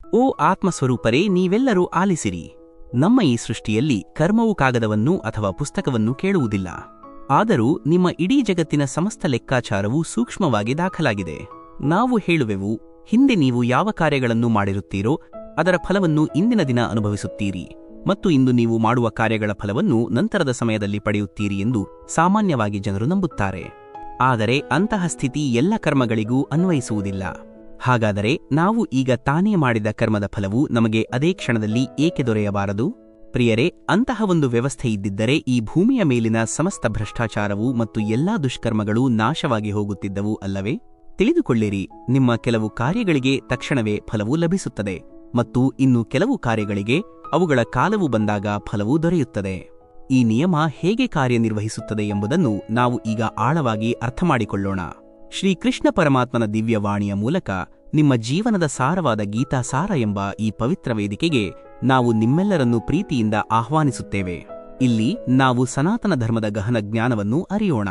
ಓ ಆತ್ಮಸ್ವರೂಪರೇ, ನೀವೆಲ್ಲರೂ ಆಲಿಸಿರಿ. ನಮ್ಮ ಈ ಸೃಷ್ಟಿಯಲ್ಲಿ ಕರ್ಮವು ಕಾಗದವನ್ನು ಅಥವಾ ಪುಸ್ತಕವನ್ನು ಕೇಳುವುದಿಲ್ಲ. ಆದರೂ ನಿಮ್ಮ ಇಡೀ ಜಗತ್ತಿನ ಸಮಸ್ತ ಲೆಕ್ಕಾಚಾರವು ಸೂಕ್ಷ್ಮವಾಗಿ ದಾಖಲಾಗಿದೆ. ನಾವು ಹೇಳುವೆವು, ಹಿಂದೆ ನೀವು ಯಾವ ಕಾರ್ಯಗಳನ್ನು ಮಾಡಿರುತ್ತೀರೋ ಅದರ ಫಲವನ್ನು ಇಂದಿನ ದಿನ ಅನುಭವಿಸುತ್ತೀರಿ, ಮತ್ತು ಇಂದು ನೀವು ಮಾಡುವ ಕಾರ್ಯಗಳ ಫಲವನ್ನು ನಂತರದ ಸಮಯದಲ್ಲಿ ಪಡೆಯುತ್ತೀರಿ ಎಂದು ಸಾಮಾನ್ಯವಾಗಿ ಜನರು ನಂಬುತ್ತಾರೆ. ಆದರೆ ಅಂತಹ ಸ್ಥಿತಿ ಎಲ್ಲ ಕರ್ಮಗಳಿಗೂ ಅನ್ವಯಿಸುವುದಿಲ್ಲ. ಹಾಗಾದರೆ ನಾವು ಈಗ ತಾನೇ ಮಾಡಿದ ಕರ್ಮದ ಫಲವು ನಮಗೆ ಅದೇ ಕ್ಷಣದಲ್ಲಿ ಏಕೆ ದೊರೆಯಬಾರದು? ಪ್ರಿಯರೇ, ಅಂತಹ ಒಂದು ವ್ಯವಸ್ಥೆ ಇದ್ದಿದ್ದರೆ ಈ ಭೂಮಿಯ ಮೇಲಿನ ಸಮಸ್ತ ಭ್ರಷ್ಟಾಚಾರವು ಮತ್ತು ಎಲ್ಲಾ ದುಷ್ಕರ್ಮಗಳು ನಾಶವಾಗಿ ಹೋಗುತ್ತಿದ್ದವು ಅಲ್ಲವೇ? ತಿಳಿದುಕೊಳ್ಳಿರಿ, ನಿಮ್ಮ ಕೆಲವು ಕಾರ್ಯಗಳಿಗೆ ತಕ್ಷಣವೇ ಫಲವು ಲಭಿಸುತ್ತದೆ ಮತ್ತು ಇನ್ನು ಕೆಲವು ಕಾರ್ಯಗಳಿಗೆ ಅವುಗಳ ಕಾಲವು ಬಂದಾಗ ಫಲವು ದೊರೆಯುತ್ತದೆ. ಈ ನಿಯಮ ಹೇಗೆ ಕಾರ್ಯನಿರ್ವಹಿಸುತ್ತದೆ ಎಂಬುದನ್ನು ನಾವು ಈಗ ಆಳವಾಗಿ ಅರ್ಥಮಾಡಿಕೊಳ್ಳೋಣ. ಶ್ರೀಕೃಷ್ಣ ಪರಮಾತ್ಮನ ದಿವ್ಯವಾಣಿಯ ಮೂಲಕ ನಿಮ್ಮ ಜೀವನದ ಸಾರವಾದ ಗೀತಾಸಾರ ಎಂಬ ಈ ಪವಿತ್ರ ವೇದಿಕೆಗೆ ನಾವು ನಿಮ್ಮೆಲ್ಲರನ್ನೂ ಪ್ರೀತಿಯಿಂದ ಆಹ್ವಾನಿಸುತ್ತೇವೆ. ಇಲ್ಲಿ ನಾವು ಸನಾತನ ಧರ್ಮದ ಗಹನ ಜ್ಞಾನವನ್ನು ಅರಿಯೋಣ.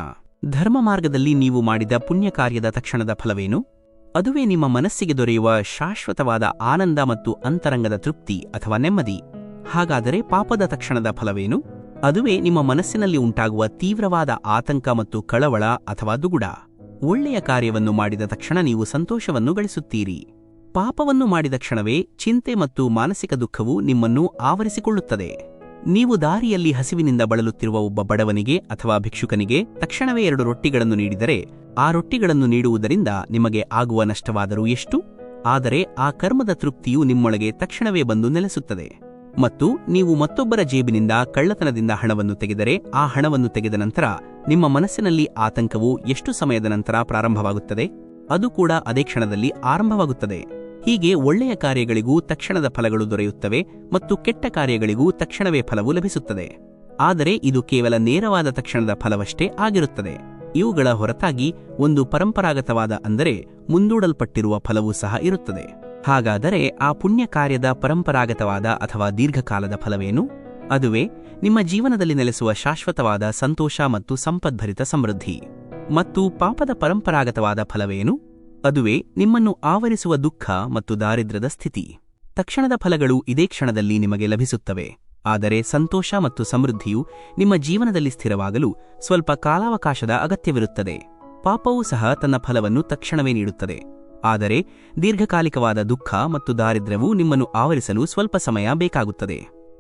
ಧರ್ಮ ಮಾರ್ಗದಲ್ಲಿ ನೀವು ಮಾಡಿದ ಪುಣ್ಯ ಕಾರ್ಯದ ತಕ್ಷಣದ ಫಲವೇನು? ಅದುವೇ ನಿಮ್ಮ ಮನಸ್ಸಿಗೆ ದೊರೆಯುವ ಶಾಶ್ವತವಾದ ಆನಂದ ಮತ್ತು ಅಂತರಂಗದ ತೃಪ್ತಿ ಅಥವಾ ನೆಮ್ಮದಿ. ಹಾಗಾದರೆ ಪಾಪದ ತಕ್ಷಣದ ಫಲವೇನು? ಅದುವೇ ನಿಮ್ಮ ಮನಸ್ಸಿನಲ್ಲಿ ಉಂಟಾಗುವ ತೀವ್ರವಾದ ಆತಂಕ ಮತ್ತು ಕಳವಳ ಅಥವಾ ದುಗುಡ. ಒಳ್ಳೆಯ ಕಾರ್ಯವನ್ನು ಮಾಡಿದ ತಕ್ಷಣ ನೀವು ಸಂತೋಷವನ್ನು ಗಳಿಸುತ್ತೀರಿ. ಪಾಪವನ್ನು ಮಾಡಿದ ಕ್ಷಣವೇ ಚಿಂತೆ ಮತ್ತು ಮಾನಸಿಕ ದುಃಖವು ನಿಮ್ಮನ್ನು ಆವರಿಸಿಕೊಳ್ಳುತ್ತದೆ. ನೀವು ದಾರಿಯಲ್ಲಿ ಹಸಿವಿನಿಂದ ಬಳಲುತ್ತಿರುವ ಒಬ್ಬ ಬಡವನಿಗೆ ಅಥವಾ ಭಿಕ್ಷುಕನಿಗೆ ತಕ್ಷಣವೇ 2 ರೊಟ್ಟಿಗಳನ್ನು ನೀಡಿದರೆ ಆ ರೊಟ್ಟಿಗಳನ್ನು ನೀಡುವುದರಿಂದ ನಿಮಗೆ ಆಗುವ ನಷ್ಟವಾದರೂ ಎಷ್ಟು? ಆದರೆ ಆ ಕರ್ಮದ ತೃಪ್ತಿಯು ನಿಮ್ಮೊಳಗೆ ತಕ್ಷಣವೇ ಬಂದು ನೆಲೆಸುತ್ತದೆ. ಮತ್ತು ನೀವು ಮತ್ತೊಬ್ಬರ ಜೇಬಿನಿಂದ ಕಳ್ಳತನದಿಂದ ಹಣವನ್ನು ತೆಗೆದರೆ ಆ ಹಣವನ್ನು ತೆಗೆದ ನಂತರ ನಿಮ್ಮ ಮನಸ್ಸಿನಲ್ಲಿ ಆತಂಕವು ಎಷ್ಟು ಸಮಯದ ನಂತರ ಪ್ರಾರಂಭವಾಗುತ್ತದೆ? ಅದು ಕೂಡ ಅದೇ ಕ್ಷಣದಲ್ಲಿ ಆರಂಭವಾಗುತ್ತದೆ. ಹೀಗೆ ಒಳ್ಳೆಯ ಕಾರ್ಯಗಳಿಗೂ ತಕ್ಷಣದ ಫಲಗಳು ದೊರೆಯುತ್ತವೆ ಮತ್ತು ಕೆಟ್ಟ ಕಾರ್ಯಗಳಿಗೂ ತಕ್ಷಣವೇ ಫಲವು ಲಭಿಸುತ್ತದೆ. ಆದರೆ ಇದು ಕೇವಲ ನೇರವಾದ ತಕ್ಷಣದ ಫಲವಷ್ಟೇ ಆಗಿರುತ್ತದೆ. ಇವುಗಳ ಹೊರತಾಗಿ ಒಂದು ಪರಂಪರಾಗತವಾದ, ಅಂದರೆ ಮುಂದೂಡಲ್ಪಟ್ಟಿರುವ ಫಲವೂ ಸಹ ಇರುತ್ತದೆ. ಹಾಗಾದರೆ ಆ ಪುಣ್ಯ ಕಾರ್ಯದ ಪರಂಪರಾಗತವಾದ ಅಥವಾ ದೀರ್ಘಕಾಲದ ಫಲವೇನು? ಅದುವೇ ನಿಮ್ಮ ಜೀವನದಲ್ಲಿ ನೆಲೆಸುವ ಶಾಶ್ವತವಾದ ಸಂತೋಷ ಮತ್ತು ಸಂಪದ್ಭರಿತ ಸಮೃದ್ಧಿ. ಮತ್ತು ಪಾಪದ ಪರಂಪರಾಗತವಾದ ಫಲವೇನು? ಅದುವೇ ನಿಮ್ಮನ್ನು ಆವರಿಸುವ ದುಃಖ ಮತ್ತು ದಾರಿದ್ರ್ಯದ ಸ್ಥಿತಿ. ತಕ್ಷಣದ ಫಲಗಳು ಇದೇ ಕ್ಷಣದಲ್ಲಿ ನಿಮಗೆ ಲಭಿಸುತ್ತವೆ. ಆದರೆ ಸಂತೋಷ ಮತ್ತು ಸಮೃದ್ಧಿಯು ನಿಮ್ಮ ಜೀವನದಲ್ಲಿ ಸ್ಥಿರವಾಗಲು ಸ್ವಲ್ಪ ಕಾಲಾವಕಾಶದ ಅಗತ್ಯವಿರುತ್ತದೆ. ಪಾಪವೂ ಸಹ ತನ್ನ ಫಲವನ್ನು ತಕ್ಷಣವೇ ನೀಡುತ್ತದೆ. ಆದರೆ ದೀರ್ಘಕಾಲಿಕವಾದ ದುಃಖ ಮತ್ತು ದಾರಿದ್ರ್ಯವು ನಿಮ್ಮನ್ನು ಆವರಿಸಲು ಸ್ವಲ್ಪ ಸಮಯ ಬೇಕಾಗುತ್ತದೆ.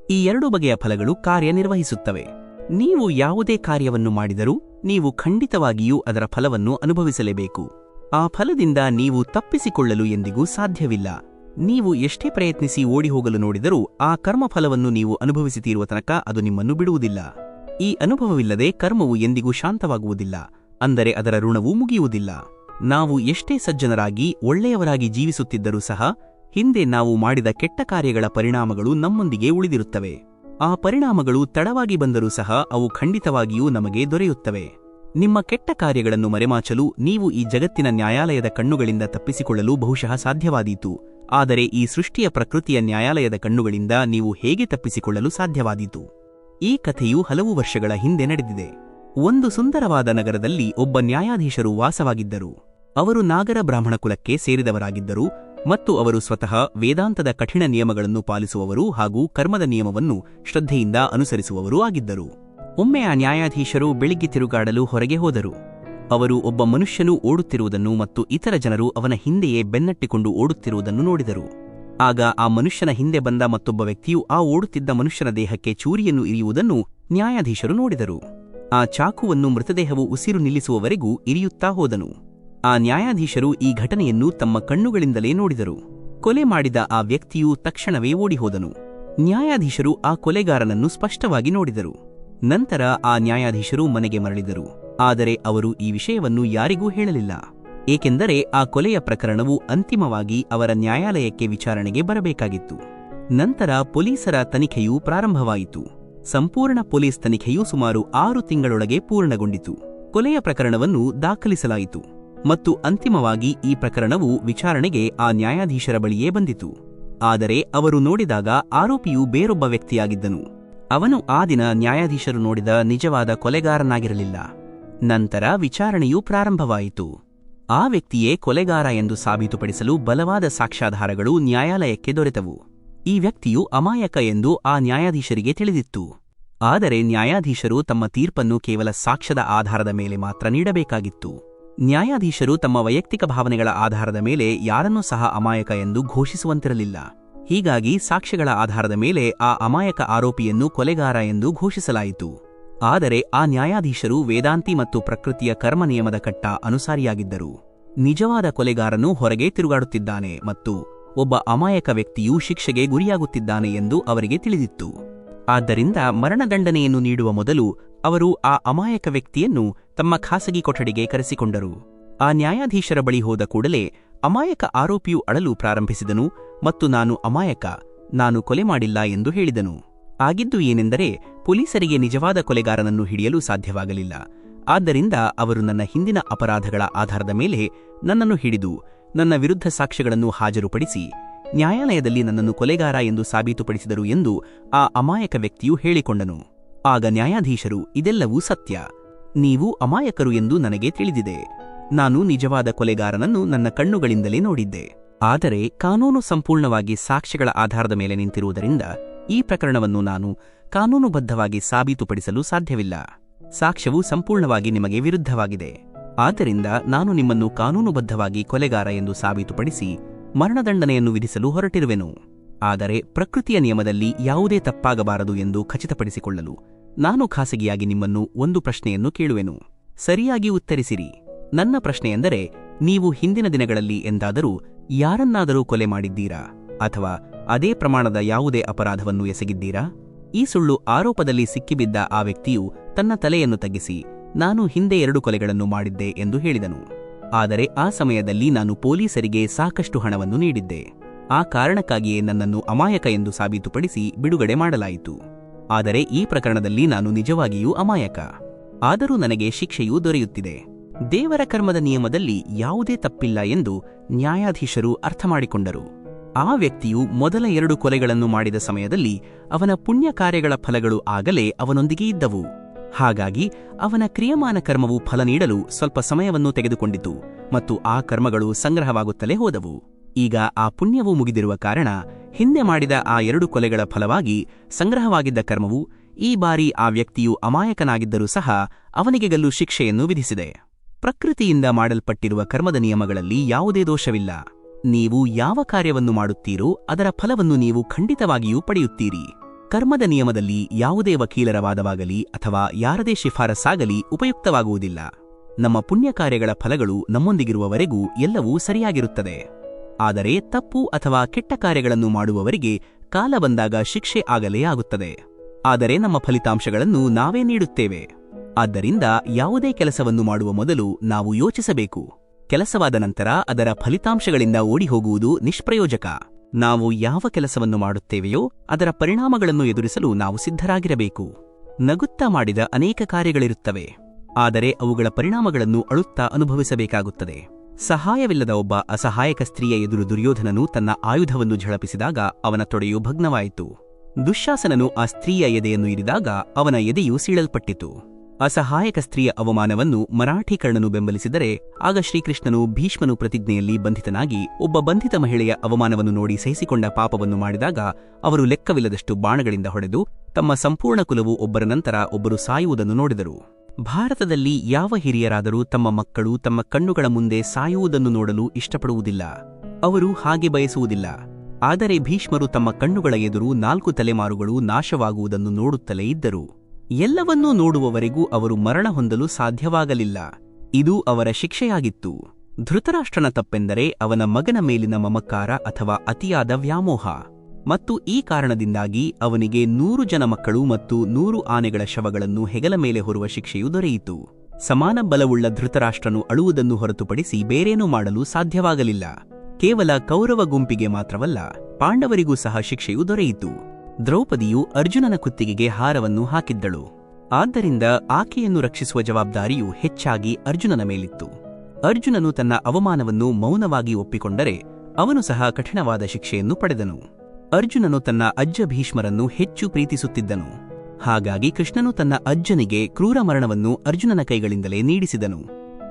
ಈ 2 ಬಗೆಯ ಫಲಗಳು ಕಾರ್ಯನಿರ್ವಹಿಸುತ್ತವೆ. ನೀವು ಯಾವುದೇ ಕಾರ್ಯವನ್ನು ಮಾಡಿದರೂ ನೀವು ಖಂಡಿತವಾಗಿಯೂ ಅದರ ಫಲವನ್ನು ಅನುಭವಿಸಲೇಬೇಕು. ಆ ಫಲದಿಂದ ನೀವು ತಪ್ಪಿಸಿಕೊಳ್ಳಲು ಎಂದಿಗೂ ಸಾಧ್ಯವಿಲ್ಲ. ನೀವು ಎಷ್ಟೇ ಪ್ರಯತ್ನಿಸಿ ಓಡಿಹೋಗಲು ನೋಡಿದರೂ ಆ ಕರ್ಮಫಲವನ್ನು ನೀವು ಅನುಭವಿಸುತ್ತಿರುವ ತನಕ ಅದು ನಿಮ್ಮನ್ನು ಬಿಡುವುದಿಲ್ಲ. ಈ ಅನುಭವವಿಲ್ಲದೆ ಕರ್ಮವು ಎಂದಿಗೂ ಶಾಂತವಾಗುವುದಿಲ್ಲ, ಅಂದರೆ ಅದರ ಋಣವೂ ಮುಗಿಯುವುದಿಲ್ಲ. ನಾವು ಎಷ್ಟೇ ಸಜ್ಜನರಾಗಿ ಒಳ್ಳೆಯವರಾಗಿ ಜೀವಿಸುತ್ತಿದ್ದರೂ ಸಹ ಹಿಂದೆ ನಾವು ಮಾಡಿದ ಕೆಟ್ಟ ಕಾರ್ಯಗಳ ಪರಿಣಾಮಗಳು ನಮ್ಮೊಂದಿಗೆ ಉಳಿದಿರುತ್ತವೆ. ಆ ಪರಿಣಾಮಗಳು ತಡವಾಗಿ ಬಂದರೂ ಸಹ ಅವು ಖಂಡಿತವಾಗಿಯೂ ನಮಗೆ ದೊರೆಯುತ್ತವೆ. ನಿಮ್ಮ ಕೆಟ್ಟ ಕಾರ್ಯಗಳನ್ನು ಮರೆಮಾಚಲು ನೀವು ಈ ಜಗತ್ತಿನ ನ್ಯಾಯಾಲಯದ ಕಣ್ಣುಗಳಿಂದ ತಪ್ಪಿಸಿಕೊಳ್ಳಲು ಬಹುಶಃ ಸಾಧ್ಯವಾದೀತು. ಆದರೆ ಈ ಸೃಷ್ಟಿಯ ಪ್ರಕೃತಿಯ ನ್ಯಾಯಾಲಯದ ಕಣ್ಣುಗಳಿಂದ ನೀವು ಹೇಗೆ ತಪ್ಪಿಸಿಕೊಳ್ಳಲು ಸಾಧ್ಯವಾದೀತು? ಈ ಕಥೆಯು ಹಲವು ವರ್ಷಗಳ ಹಿಂದೆ ನಡೆದಿದೆ. ಒಂದು ಸುಂದರವಾದ ನಗರದಲ್ಲಿ ಒಬ್ಬ ನ್ಯಾಯಾಧೀಶರು ವಾಸವಾಗಿದ್ದರು. ಅವರು ನಾಗರ ಬ್ರಾಹ್ಮಣ ಕುಲಕ್ಕೆ ಸೇರಿದವರಾಗಿದ್ದರು ಮತ್ತು ಅವರು ಸ್ವತಃ ವೇದಾಂತದ ಕಠಿಣ ನಿಯಮಗಳನ್ನು ಪಾಲಿಸುವವರು ಹಾಗೂ ಕರ್ಮದ ನಿಯಮವನ್ನು ಶ್ರದ್ಧೆಯಿಂದ ಅನುಸರಿಸುವವರೂ ಆಗಿದ್ದರು. ಒಮ್ಮೆ ಆ ನ್ಯಾಯಾಧೀಶರು ಬೆಳಿಗ್ಗೆ ತಿರುಗಾಡಲು ಹೊರಗೆ ಹೋದರು. ಅವರು ಒಬ್ಬ ಮನುಷ್ಯನು ಓಡುತ್ತಿರುವುದನ್ನು ಮತ್ತು ಇತರ ಜನರು ಅವನ ಹಿಂದೆಯೇ ಬೆನ್ನಟ್ಟಿಕೊಂಡು ಓಡುತ್ತಿರುವುದನ್ನು ನೋಡಿದರು. ಆಗ ಆ ಮನುಷ್ಯನ ಹಿಂದೆ ಬಂದ ಮತ್ತೊಬ್ಬ ವ್ಯಕ್ತಿಯು ಆ ಓಡುತ್ತಿದ್ದ ಮನುಷ್ಯನ ದೇಹಕ್ಕೆ ಚೂರಿಯನ್ನು ಇರಿಯುವುದನ್ನು ನ್ಯಾಯಾಧೀಶರು ನೋಡಿದರು. ಆ ಚಾಕುವನ್ನು ಮೃತದೇಹವು ಉಸಿರು ನಿಲ್ಲಿಸುವವರೆಗೂ ಇರಿಯುತ್ತಾ ಹೋದನು. ಆ ನ್ಯಾಯಾಧೀಶರು ಈ ಘಟನೆಯನ್ನು ತಮ್ಮ ಕಣ್ಣುಗಳಿಂದಲೇ ನೋಡಿದರು. ಕೊಲೆ ಮಾಡಿದ ಆ ವ್ಯಕ್ತಿಯು ತಕ್ಷಣವೇ ಓಡಿಹೋದನು. ನ್ಯಾಯಾಧೀಶರು ಆ ಕೊಲೆಗಾರನನ್ನು ಸ್ಪಷ್ಟವಾಗಿ ನೋಡಿದರು. ನಂತರ ಆ ನ್ಯಾಯಾಧೀಶರು ಮನೆಗೆ ಮರಳಿದರು. ಆದರೆ ಅವರು ಈ ವಿಷಯವನ್ನು ಯಾರಿಗೂ ಹೇಳಲಿಲ್ಲ, ಏಕೆಂದರೆ ಆ ಕೊಲೆಯ ಪ್ರಕರಣವು ಅಂತಿಮವಾಗಿ ಅವರ ನ್ಯಾಯಾಲಯಕ್ಕೆ ವಿಚಾರಣೆಗೆ ಬರಬೇಕಾಗಿತ್ತು. ನಂತರ ಪೊಲೀಸರ ತನಿಖೆಯೂ ಪ್ರಾರಂಭವಾಯಿತು. ಸಂಪೂರ್ಣ ಪೊಲೀಸ್ ತನಿಖೆಯು ಸುಮಾರು 6 ತಿಂಗಳೊಳಗೆ ಪೂರ್ಣಗೊಂಡಿತು. ಕೊಲೆಯ ಪ್ರಕರಣವನ್ನು ದಾಖಲಿಸಲಾಯಿತು ಮತ್ತು ಅಂತಿಮವಾಗಿ ಈ ಪ್ರಕರಣವು ವಿಚಾರಣೆಗೆ ಆ ನ್ಯಾಯಾಧೀಶರ ಬಳಿಯೇ ಬಂದಿತು. ಆದರೆ ಅವರು ನೋಡಿದಾಗ ಆರೋಪಿಯು ಬೇರೊಬ್ಬ ವ್ಯಕ್ತಿಯಾಗಿದ್ದನು. ಅವನು ಆ ದಿನ ನ್ಯಾಯಾಧೀಶರು ನೋಡಿದ ನಿಜವಾದ ಕೊಲೆಗಾರನಾಗಿರಲಿಲ್ಲ. ನಂತರ ವಿಚಾರಣೆಯೂ ಪ್ರಾರಂಭವಾಯಿತು. ಆ ವ್ಯಕ್ತಿಯೇ ಕೊಲೆಗಾರ ಎಂದು ಸಾಬೀತುಪಡಿಸಲು ಬಲವಾದ ಸಾಕ್ಷ್ಯಾಧಾರಗಳು ನ್ಯಾಯಾಲಯಕ್ಕೆ ದೊರೆತವು. ಈ ವ್ಯಕ್ತಿಯು ಅಮಾಯಕ ಎಂದು ಆ ನ್ಯಾಯಾಧೀಶರಿಗೆ ತಿಳಿದಿತ್ತು. ಆದರೆ ನ್ಯಾಯಾಧೀಶರು ತಮ್ಮ ತೀರ್ಪನ್ನು ಕೇವಲ ಸಾಕ್ಷ್ಯದ ಆಧಾರದ ಮೇಲೆ ಮಾತ್ರ ನೀಡಬೇಕಾಗಿತ್ತು. ನ್ಯಾಯಾಧೀಶರು ತಮ್ಮ ವೈಯಕ್ತಿಕ ಭಾವನೆಗಳ ಆಧಾರದ ಮೇಲೆ ಯಾರನ್ನೂ ಸಹ ಅಮಾಯಕ ಎಂದು ಘೋಷಿಸುವಂತಿರಲಿಲ್ಲ. ಹೀಗಾಗಿ ಸಾಕ್ಷ್ಯಗಳ ಆಧಾರದ ಮೇಲೆ ಆ ಅಮಾಯಕ ಆರೋಪಿಯನ್ನು ಕೊಲೆಗಾರ ಎಂದು ಘೋಷಿಸಲಾಯಿತು. ಆದರೆ ಆ ನ್ಯಾಯಾಧೀಶರು ವೇದಾಂತಿ ಮತ್ತು ಪ್ರಕೃತಿಯ ಕರ್ಮ ನಿಯಮದ ಕಟ್ಟ ಅನುಸಾರಿಯಾಗಿದ್ದರು. ನಿಜವಾದ ಕೊಲೆಗಾರನು ಹೊರಗೆ ತಿರುಗಾಡುತ್ತಿದ್ದಾನೆ ಮತ್ತು ಒಬ್ಬ ಅಮಾಯಕ ವ್ಯಕ್ತಿಯು ಶಿಕ್ಷೆಗೆ ಗುರಿಯಾಗುತ್ತಿದ್ದಾನೆ ಎಂದು ಅವರಿಗೆ ತಿಳಿದಿತ್ತು. ಆದ್ದರಿಂದ ಮರಣದಂಡನೆಯನ್ನು ನೀಡುವ ಮೊದಲು ಅವರು ಆ ಅಮಾಯಕ ವ್ಯಕ್ತಿಯನ್ನು ತಮ್ಮ ಖಾಸಗಿ ಕೊಠಡಿಗೆ ಕರೆಸಿಕೊಂಡರು. ಆ ನ್ಯಾಯಾಧೀಶರ ಬಳಿ ಹೋದ ಕೂಡಲೇ ಅಮಾಯಕ ಆರೋಪಿಯು ಅಳಲು ಪ್ರಾರಂಭಿಸಿದನು ಮತ್ತು ನಾನು ಅಮಾಯಕ, ನಾನು ಕೊಲೆ ಮಾಡಿಲ್ಲ ಎಂದು ಹೇಳಿದನು. ಆಗಿದ್ದು ಏನೆಂದರೆ, ಪೊಲೀಸರಿಗೆ ನಿಜವಾದ ಕೊಲೆಗಾರನನ್ನು ಹಿಡಿಯಲು ಸಾಧ್ಯವಾಗಲಿಲ್ಲ. ಆದ್ದರಿಂದ ಅವರು ನನ್ನ ಹಿಂದಿನ ಅಪರಾಧಗಳ ಆಧಾರದ ಮೇಲೆ ನನ್ನನ್ನು ಹಿಡಿದು ನನ್ನ ವಿರುದ್ಧ ಸಾಕ್ಷ್ಯಗಳನ್ನು ಹಾಜರುಪಡಿಸಿ ನ್ಯಾಯಾಲಯದಲ್ಲಿ ನನ್ನನ್ನು ಕೊಲೆಗಾರ ಎಂದು ಸಾಬೀತುಪಡಿಸಿದರು ಎಂದು ಆ ಅಮಾಯಕ ವ್ಯಕ್ತಿಯು ಹೇಳಿಕೊಂಡನು. ಆಗ ನ್ಯಾಯಾಧೀಶರು, ಇದೆಲ್ಲವೂ ಸತ್ಯ, ನೀವು ಅಮಾಯಕರು ಎಂದು ನನಗೆ ತಿಳಿದಿದೆ. ನಾನು ನಿಜವಾದ ಕೊಲೆಗಾರನನ್ನು ನನ್ನ ಕಣ್ಣುಗಳಿಂದಲೇ ನೋಡಿದ್ದೆ. ಆದರೆ ಕಾನೂನು ಸಂಪೂರ್ಣವಾಗಿ ಸಾಕ್ಷ್ಯಗಳ ಆಧಾರದ ಮೇಲೆ ನಿಂತಿರುವುದರಿಂದ ಈ ಪ್ರಕರಣವನ್ನು ನಾನು ಕಾನೂನುಬದ್ಧವಾಗಿ ಸಾಬೀತುಪಡಿಸಲು ಸಾಧ್ಯವಿಲ್ಲ. ಸಾಕ್ಷ್ಯವು ಸಂಪೂರ್ಣವಾಗಿ ನಿಮಗೆ ವಿರುದ್ಧವಾಗಿದೆ. ಆದ್ದರಿಂದ ನಾನು ನಿಮ್ಮನ್ನು ಕಾನೂನುಬದ್ಧವಾಗಿ ಕೊಲೆಗಾರ ಎಂದು ಸಾಬೀತುಪಡಿಸಿ ಮರಣದಂಡನೆಯನ್ನು ವಿಧಿಸಲು ಹೊರಟಿರುವೆನು. ಆದರೆ ಪ್ರಕೃತಿಯ ನಿಯಮದಲ್ಲಿ ಯಾವುದೇ ತಪ್ಪಾಗಬಾರದು ಎಂದು ಖಚಿತಪಡಿಸಿಕೊಳ್ಳಲು ನಾನು ಖಾಸಗಿಯಾಗಿ ನಿಮ್ಮನ್ನು ಒಂದು ಪ್ರಶ್ನೆಯನ್ನು ಕೇಳುವೆನು. ಸರಿಯಾಗಿ ಉತ್ತರಿಸಿರಿ. ನನ್ನ ಪ್ರಶ್ನೆಯೆಂದರೆ, ನೀವು ಹಿಂದಿನ ದಿನಗಳಲ್ಲಿ ಎಂದಾದರೂ ಯಾರನ್ನಾದರೂ ಕೊಲೆ ಮಾಡಿದ್ದೀರಾ ಅಥವಾ ಅದೇ ಪ್ರಮಾಣದ ಯಾವುದೇ ಅಪರಾಧವನ್ನು ಎಸಗಿದ್ದೀರಾ? ಈ ಸುಳ್ಳು ಆರೋಪದಲ್ಲಿ ಸಿಕ್ಕಿಬಿದ್ದ ಆ ವ್ಯಕ್ತಿಯು ತನ್ನ ತಲೆಯನ್ನು ತಗ್ಗಿಸಿ, ನಾನು ಹಿಂದೆ 2 ಕೊಲೆಗಳನ್ನು ಮಾಡಿದ್ದೆ ಎಂದು ಹೇಳಿದನು. ಆದರೆ ಆ ಸಮಯದಲ್ಲಿ ನಾನು ಪೊಲೀಸರಿಗೆ ಸಾಕಷ್ಟು ಹಣವನ್ನು ನೀಡಿದ್ದೆ. ಆ ಕಾರಣಕ್ಕಾಗಿಯೇ ನನ್ನನ್ನು ಅಮಾಯಕ ಎಂದು ಸಾಬೀತುಪಡಿಸಿ ಬಿಡುಗಡೆ ಮಾಡಲಾಯಿತು. ಆದರೆ ಈ ಪ್ರಕರಣದಲ್ಲಿ ನಾನು ನಿಜವಾಗಿಯೂ ಅಮಾಯಕ. ಆದರೂ ನನಗೆ ಶಿಕ್ಷೆಯೂ ದೊರೆಯುತ್ತಿದೆ. ದೇವರ ಕರ್ಮದ ನಿಯಮದಲ್ಲಿ ಯಾವುದೇ ತಪ್ಪಿಲ್ಲ ಎಂದು ನ್ಯಾಯಾಧೀಶರು ಅರ್ಥಮಾಡಿಕೊಂಡರು. ಆ ವ್ಯಕ್ತಿಯು ಮೊದಲ 2 ಕೊಲೆಗಳನ್ನು ಮಾಡಿದ ಸಮಯದಲ್ಲಿ ಅವನ ಪುಣ್ಯ ಕಾರ್ಯಗಳ ಫಲಗಳು ಆಗಲೇ ಅವನೊಂದಿಗೆ ಇದ್ದವು. ಹಾಗಾಗಿ ಅವನ ಕ್ರಿಯಮಾನ ಕರ್ಮವು ಫಲ ನೀಡಲು ಸ್ವಲ್ಪ ಸಮಯವನ್ನು ತೆಗೆದುಕೊಂಡಿತು ಮತ್ತು ಆ ಕರ್ಮಗಳು ಸಂಗ್ರಹವಾಗುತ್ತಲೇ ಹೋದವು. ಈಗ ಆ ಪುಣ್ಯವು ಮುಗಿದಿರುವ ಕಾರಣ ಹಿಂದೆ ಮಾಡಿದ ಆ 2 ಕೊಲೆಗಳ ಫಲವಾಗಿ ಸಂಗ್ರಹವಾಗಿದ್ದ ಕರ್ಮವು ಈ ಬಾರಿ ಆ ವ್ಯಕ್ತಿಯು ಅಮಾಯಕನಾಗಿದ್ದರೂ ಸಹ ಅವನಿಗೆ ಗಲ್ಲು ಶಿಕ್ಷೆಯನ್ನು ವಿಧಿಸಿದೆ. ಪ್ರಕೃತಿಯಿಂದ ಮಾಡಲ್ಪಟ್ಟಿರುವ ಕರ್ಮದ ನಿಯಮಗಳಲ್ಲಿ ಯಾವುದೇ ದೋಷವಿಲ್ಲ. ನೀವು ಯಾವ ಕಾರ್ಯವನ್ನು ಮಾಡುತ್ತೀರೋ ಅದರ ಫಲವನ್ನು ನೀವು ಖಂಡಿತವಾಗಿಯೂ ಪಡೆಯುತ್ತೀರಿ. ಕರ್ಮದ ನಿಯಮದಲ್ಲಿ ಯಾವುದೇ ವಕೀಲರ ವಾದವಾಗಲಿ ಅಥವಾ ಯಾರದೇ ಶಿಫಾರಸಾಗಲಿ ಉಪಯುಕ್ತವಾಗುವುದಿಲ್ಲ. ನಮ್ಮ ಪುಣ್ಯ ಕಾರ್ಯಗಳ ಫಲಗಳು ನಮ್ಮೊಂದಿಗಿರುವವರೆಗೂ ಎಲ್ಲವೂ ಸರಿಯಾಗಿರುತ್ತದೆ. ಆದರೆ ತಪ್ಪು ಅಥವಾ ಕೆಟ್ಟ ಕಾರ್ಯಗಳನ್ನು ಮಾಡುವವರಿಗೆ ಕಾಲ ಬಂದಾಗ ಶಿಕ್ಷೆ ಆಗಲೇ ಆಗುತ್ತದೆ. ಆದರೆ ನಮ್ಮ ಫಲಿತಾಂಶಗಳನ್ನು ನಾವೇ ನೀಡುತ್ತೇವೆ. ಆದ್ದರಿಂದ ಯಾವುದೇ ಕೆಲಸವನ್ನು ಮಾಡುವ ಮೊದಲು ನಾವು ಯೋಚಿಸಬೇಕು. ಕೆಲಸವಾದ ನಂತರ ಅದರ ಫಲಿತಾಂಶಗಳಿಂದ ಓಡಿಹೋಗುವುದು ನಿಷ್ಪ್ರಯೋಜಕ. ನಾವು ಯಾವ ಕೆಲಸವನ್ನು ಮಾಡುತ್ತೇವೆಯೋ ಅದರ ಪರಿಣಾಮಗಳನ್ನು ಎದುರಿಸಲು ನಾವು ಸಿದ್ಧರಾಗಿರಬೇಕು. ನಗುತ್ತಾ ಮಾಡಿದ ಅನೇಕ ಕಾರ್ಯಗಳಿರುತ್ತವೆ, ಆದರೆ ಅವುಗಳ ಪರಿಣಾಮಗಳನ್ನು ಅಳುತ್ತಾ ಅನುಭವಿಸಬೇಕಾಗುತ್ತದೆ. ಸಹಾಯವಿಲ್ಲದ ಒಬ್ಬ ಅಸಹಾಯಕ ಸ್ತ್ರೀಯ ಎದುರು ದುರ್ಯೋಧನನು ತನ್ನ ಆಯುಧವನ್ನು ಝಳಪಿಸಿದಾಗ ಅವನ ತೊಡೆಯು ಭಗ್ನವಾಯಿತು. ದುಶ್ಯಾಸನನು ಆ ಸ್ತ್ರೀಯ ಎದೆಯನ್ನು ಇರಿದಾಗ ಅವನ ಎದೆಯು ಸೀಳಲ್ಪಟ್ಟಿತು. ಅಸಹಾಯಕ ಸ್ತ್ರೀಯ ಅವಮಾನವನ್ನು ಮರಾಠೀಕರ್ಣನು ಬೆಂಬಲಿಸಿದರೆ ಆಗ ಶ್ರೀಕೃಷ್ಣನು ಭೀಷ್ಮನು ಪ್ರತಿಜ್ಞೆಯಲ್ಲಿ ಬಂಧಿತನಾಗಿ ಒಬ್ಬ ಬಂಧಿತ ಮಹಿಳೆಯ ಅವಮಾನವನ್ನು ನೋಡಿ ಸಹಿಸಿಕೊಂಡ ಪಾಪವನ್ನು ಮಾಡಿದಾಗ ಅವರು ಲೆಕ್ಕವಿಲ್ಲದಷ್ಟು ಬಾಣಗಳಿಂದ ಹೊಡೆದು ತಮ್ಮ ಸಂಪೂರ್ಣ ಕುಲವು ಒಬ್ಬರ ನಂತರ ಒಬ್ಬರು ಸಾಯುವುದನ್ನು ನೋಡಿದರು. ಭಾರತದಲ್ಲಿ ಯಾವ ಹಿರಿಯರಾದರೂ ತಮ್ಮ ಮಕ್ಕಳು ತಮ್ಮ ಕಣ್ಣುಗಳ ಮುಂದೆ ಸಾಯುವುದನ್ನು ನೋಡಲು ಇಷ್ಟಪಡುವುದಿಲ್ಲ. ಅವರು ಹಾಗೆ ಬಯಸುವುದಿಲ್ಲ. ಆದರೆ ಭೀಷ್ಮರು ತಮ್ಮ ಕಣ್ಣುಗಳ ಎದುರು 4 ತಲೆಮಾರುಗಳು ನಾಶವಾಗುವುದನ್ನು ನೋಡುತ್ತಲೇ ಇದ್ದರು. ಎಲ್ಲವನ್ನೂ ನೋಡುವವರೆಗೂ ಅವರು ಮರಣ ಹೊಂದಲು ಸಾಧ್ಯವಾಗಲಿಲ್ಲ. ಇದು ಅವರ ಶಿಕ್ಷೆಯಾಗಿತ್ತು. ಧೃತರಾಷ್ಟ್ರನ ತಪ್ಪೆಂದರೆ ಅವನ ಮಗನ ಮೇಲಿನ ಮಮಕಾರ ಅಥವಾ ಅತಿಯಾದ ವ್ಯಾಮೋಹ. ಮತ್ತು ಈ ಕಾರಣದಿಂದಾಗಿ ಅವನಿಗೆ 100 ಜನ ಮಕ್ಕಳು ಮತ್ತು 100 ಆನೆಗಳ ಶವಗಳನ್ನು ಹೆಗಲ ಮೇಲೆ ಹೊರುವ ಶಿಕ್ಷೆಯು ದೊರೆಯಿತು. ಸಮಾನ ಬಲವುಳ್ಳ ಧೃತರಾಷ್ಟ್ರನು ಅಳುವುದನ್ನು ಹೊರತುಪಡಿಸಿ ಬೇರೇನೂ ಮಾಡಲು ಸಾಧ್ಯವಾಗಲಿಲ್ಲ. ಕೇವಲ ಕೌರವ ಗುಂಪಿಗೆ ಮಾತ್ರವಲ್ಲ, ಪಾಂಡವರಿಗೂ ಸಹ ಶಿಕ್ಷೆಯು ದೊರೆಯಿತು. ದ್ರೌಪದಿಯು ಅರ್ಜುನನ ಕುತ್ತಿಗೆಗೆ ಹಾರವನ್ನು ಹಾಕಿದ್ದಳು. ಆದ್ದರಿಂದ ಆಕೆಯನ್ನು ರಕ್ಷಿಸುವ ಜವಾಬ್ದಾರಿಯು ಹೆಚ್ಚಾಗಿ ಅರ್ಜುನನ ಮೇಲಿತ್ತು. ಅರ್ಜುನನು ತನ್ನ ಅವಮಾನವನ್ನು ಮೌನವಾಗಿ ಒಪ್ಪಿಕೊಂಡರೆ ಅವನು ಸಹ ಕಠಿಣವಾದ ಶಿಕ್ಷೆಯನ್ನು ಪಡೆದನು. ಅರ್ಜುನನು ತನ್ನ ಅಜ್ಜ ಭೀಷ್ಮರನ್ನು ಹೆಚ್ಚು ಪ್ರೀತಿಸುತ್ತಿದ್ದನು. ಹಾಗಾಗಿ ಕೃಷ್ಣನು ತನ್ನ ಅಜ್ಜನಿಗೆ ಕ್ರೂರ ಮರಣವನ್ನು ಅರ್ಜುನನ ಕೈಗಳಿಂದಲೇ ನೀಡಿಸಿದನು.